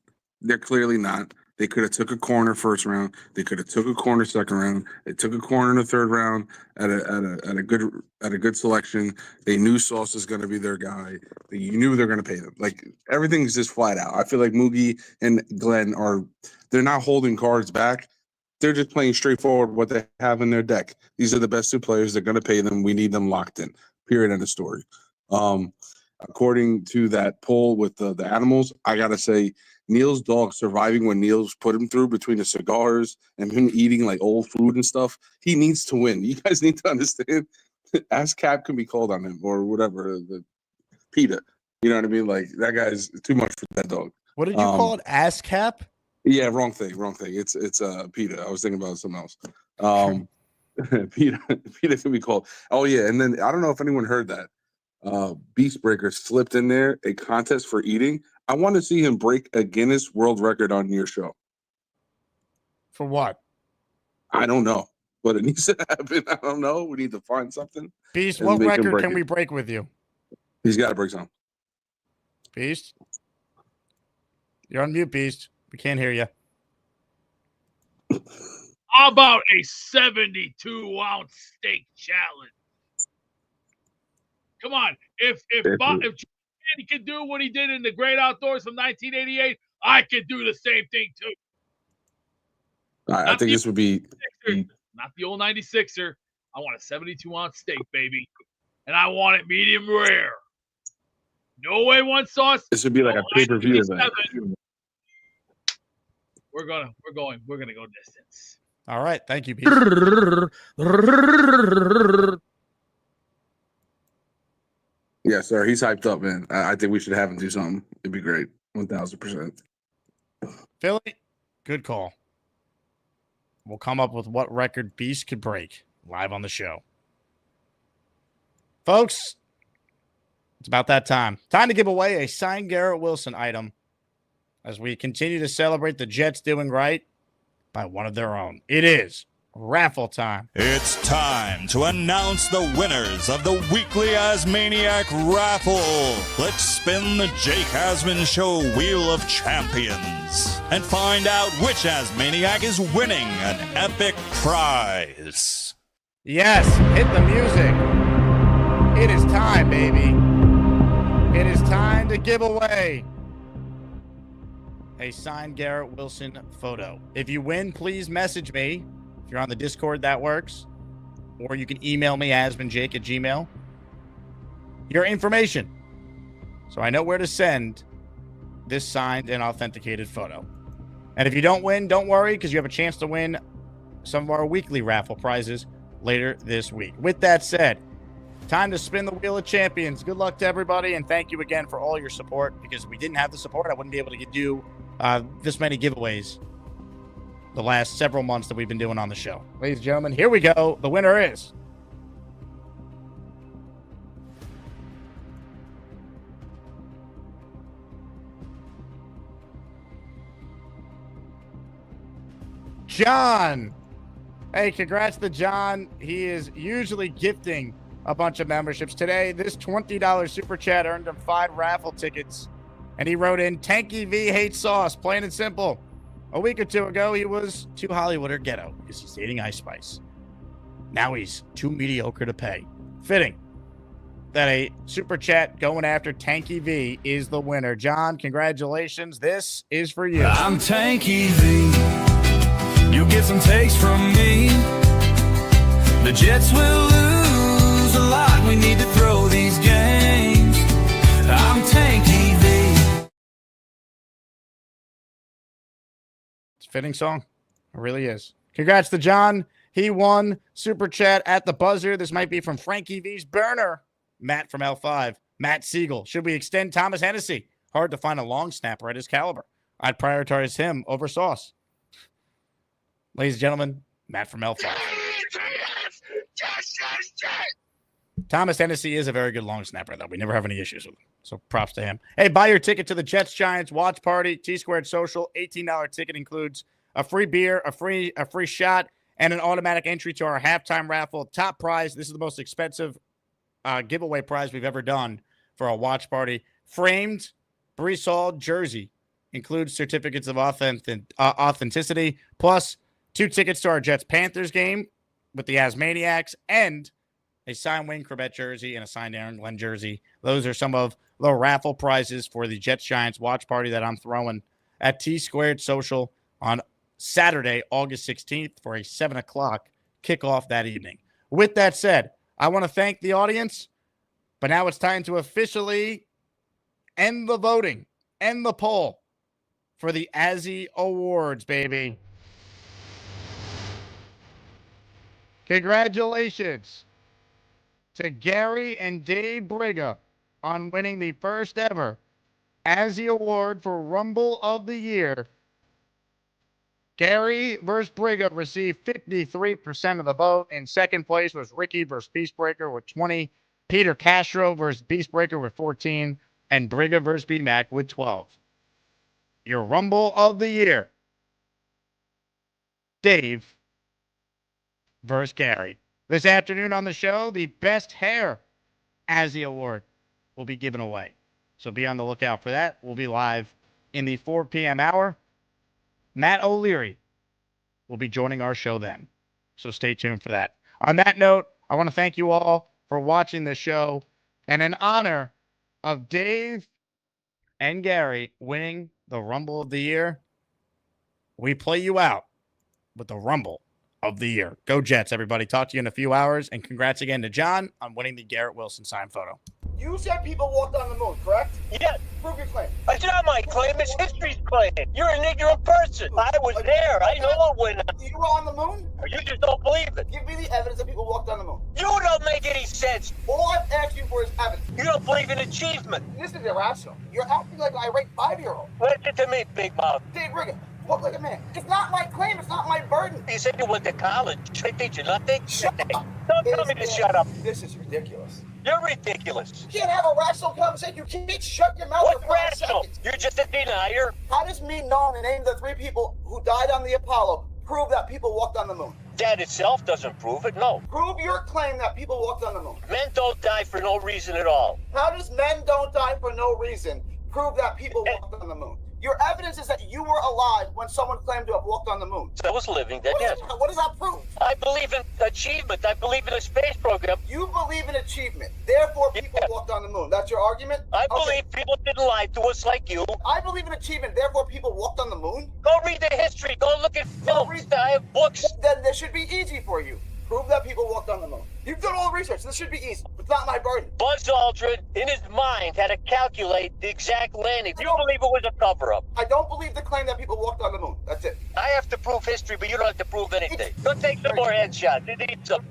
They're clearly not. They could have took a corner first round. They could have took a corner second round. They took a corner in the third round at a good selection. They knew Sauce is going to be their guy. You knew they're going to pay them. Like, everything's just flat out. I feel like Moogie and Glenn they're not holding cards back. They're just playing straightforward what they have in their deck. These are the best 2 players. They're going to pay them. We need them locked in. Period. End of story. According to that poll with the animals, I got to say, Neil's dog surviving when Neil's put him through between the cigars and him eating like old food and stuff. He needs to win. You guys need to understand. Ass Cap can be called on him or whatever. The PETA. You know what I mean? Like, that guy's too much for that dog. What did you call it? Ass Cap? Yeah, wrong thing. It's PETA. I was thinking about something else. PETA can be called. Oh yeah, and then I don't know if anyone heard that. Beast Breaker slipped in there a contest for eating. I want to see him break a Guinness World Record on your show. For what? I don't know, but it needs to happen. I don't know. We need to find something. Beast, what record can we break with you? He's got to break something. Beast, you're on mute, Beast. We can't hear you. How about a 72-ounce steak challenge? Come on. If Andy can do what he did in the Great Outdoors from 1988, I can do the same thing too. I think this would be not the old 96er. I want a 72-ounce steak, baby, and I want it medium rare. No A1 sauce. This would be like a pay-per-view event. We're gonna go distance. All right, thank you, Beast. Yeah, sir. He's hyped up, man. I think we should have him do something. It'd be great. 1,000%. Philly, good call. We'll come up with what record Beast could break live on the show. Folks, it's about that time. Time to give away a signed Garrett Wilson item as we continue to celebrate the Jets doing right by one of their own. It is raffle time. It's time to announce the winners of the weekly Asmaniac raffle. Let's spin the Jake Asman Show Wheel of Champions and find out which Asmaniac is winning an epic prize. Yes, hit the music. It is time, baby. It is time to give away a signed Garrett Wilson photo. If you win, please message me. If you're on the Discord, that works. Or you can email me, AsmanJake at Gmail. Your information, so I know where to send this signed and authenticated photo. And if you don't win, don't worry, because you have a chance to win some of our weekly raffle prizes later this week. With that said, time to spin the Wheel of Champions. Good luck to everybody, and thank you again for all your support, because if we didn't have the support, I wouldn't be able to do this many giveaways the last several months that we've been doing on the show. Ladies and gentlemen, here we go. The winner is John. Hey, congrats to John. He is usually gifting a bunch of memberships. Today, this $20 super chat earned him 5 raffle tickets, and he wrote in, Frankie V hates sauce, plain and simple. A week or two ago, he was too Hollywood or ghetto because he's dating Ice Spice. Now he's too mediocre to pay. Fitting. that a super chat going after Tanky V is the winner. John, congratulations. This is for you. I'm Tanky V. You get some takes from me. The Jets will lose a lot. We need to throw these games. I'm Tanky V. It's a fitting song. It really is. Congrats to John. He won super chat at the buzzer. This might be from Frankie V's burner. Matt from L5. Matt Siegel. Should we extend Thomas Hennessy? Hard to find a long snapper at his caliber. I'd prioritize him over Sauce. Ladies and gentlemen, Matt from L5. Thomas Hennessy is a very good long snapper, though. We never have any issues with him. So props to him. Hey, buy your ticket to the Jets Giants watch party. T-Squared Social. $18 ticket includes a free beer, a free shot, and an automatic entry to our halftime raffle. Top prize. This is the most expensive giveaway prize we've ever done for a watch party. Framed Breece Hall jersey. Includes certificates of authenticity, plus 2 tickets to our Jets-Panthers game with the Asmaniacs, and a signed Wayne Corbett jersey and a signed Aaron Glenn jersey. Those are some of the raffle prizes for the Jets-Giants watch party that I'm throwing at T-Squared Social on Saturday, August 16th for a 7 o'clock kickoff that evening. With that said, I want to thank the audience, but now it's time to officially end the voting, end the poll for the Azzie Awards, baby. Congratulations to Gary and Dave Briga on winning the first ever Azzie Award for Rumble of the Year. Gary versus Briga received 53% of the vote. In second place was Ricky versus Beastbreaker with 20. Peter Castro versus Beastbreaker with 14. And Briga versus B-Mac with 12. Your Rumble of the Year. Dave versus Gary. This afternoon on the show, the Best Hair Azzie Award will be given away. So be on the lookout for that. We'll be live in the 4 p.m. hour. Matt O'Leary will be joining our show then. So stay tuned for that. On that note, I want to thank you all for watching the show. And in honor of Dave and Gary winning the Rumble of the Year, we play you out with the Rumble of the Year. Go Jets, everybody. Talk to you in a few hours. And congrats again to John on winning the Garrett Wilson signed photo. You said people walked on the moon, correct? Yeah. Prove your claim. It's not my claim, it's history's claim. You're an ignorant person. I was there. I know when. You were on the moon? You just don't believe it. Give me the evidence that people walked on the moon. You don't make any sense. All I've asked you for is evidence. You don't believe in achievement. This is irrational. You're acting like an irate 5-year-old. Listen to me, big mouth. Dave Brigham, walk like a man. It's not my claim. It's not my burden. You said you went to college. They teach you nothing? Shut up. Don't tell me to shut up. This is ridiculous. You're ridiculous. You can't have a rational conversation. You can't shut your mouth What's for 5 rational? seconds. You're just a denier. How does me knowing the name of the 3 people who died on the Apollo prove that people walked on the moon? That itself doesn't prove it, no. Prove your claim that people walked on the moon. Men don't die for no reason at all. How does men don't die for no reason prove that people walked on the moon? Your evidence is that you were alive when someone claimed to have walked on the moon. I was living then, yes. What does that prove? I believe in achievement. I believe in a space program. You believe in achievement. Therefore, people walked on the moon. That's your argument? I believe people didn't lie to us like you. I believe in achievement. Therefore, people walked on the moon? Go read the history. Go look at films. I have books. Then this should be easy for you. Prove that people walked on the moon. You've done all the research. This should be easy. It's not my burden. Buzz Aldrin, in his mind, had to calculate the exact landing. You believe it was a cover-up? I don't believe the claim that people walked on the moon. That's it. I have to prove history, but you don't have to prove anything. Go take some more headshots. You need some.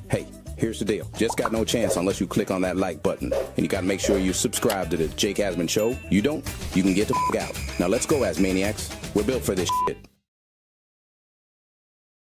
Hey, here's the deal. Just got no chance unless you click on that like button. And you gotta make sure you subscribe to the Jake Asman Show. You don't, you can get the f*** out. Now let's go, Asmaniacs. We're built for this shit.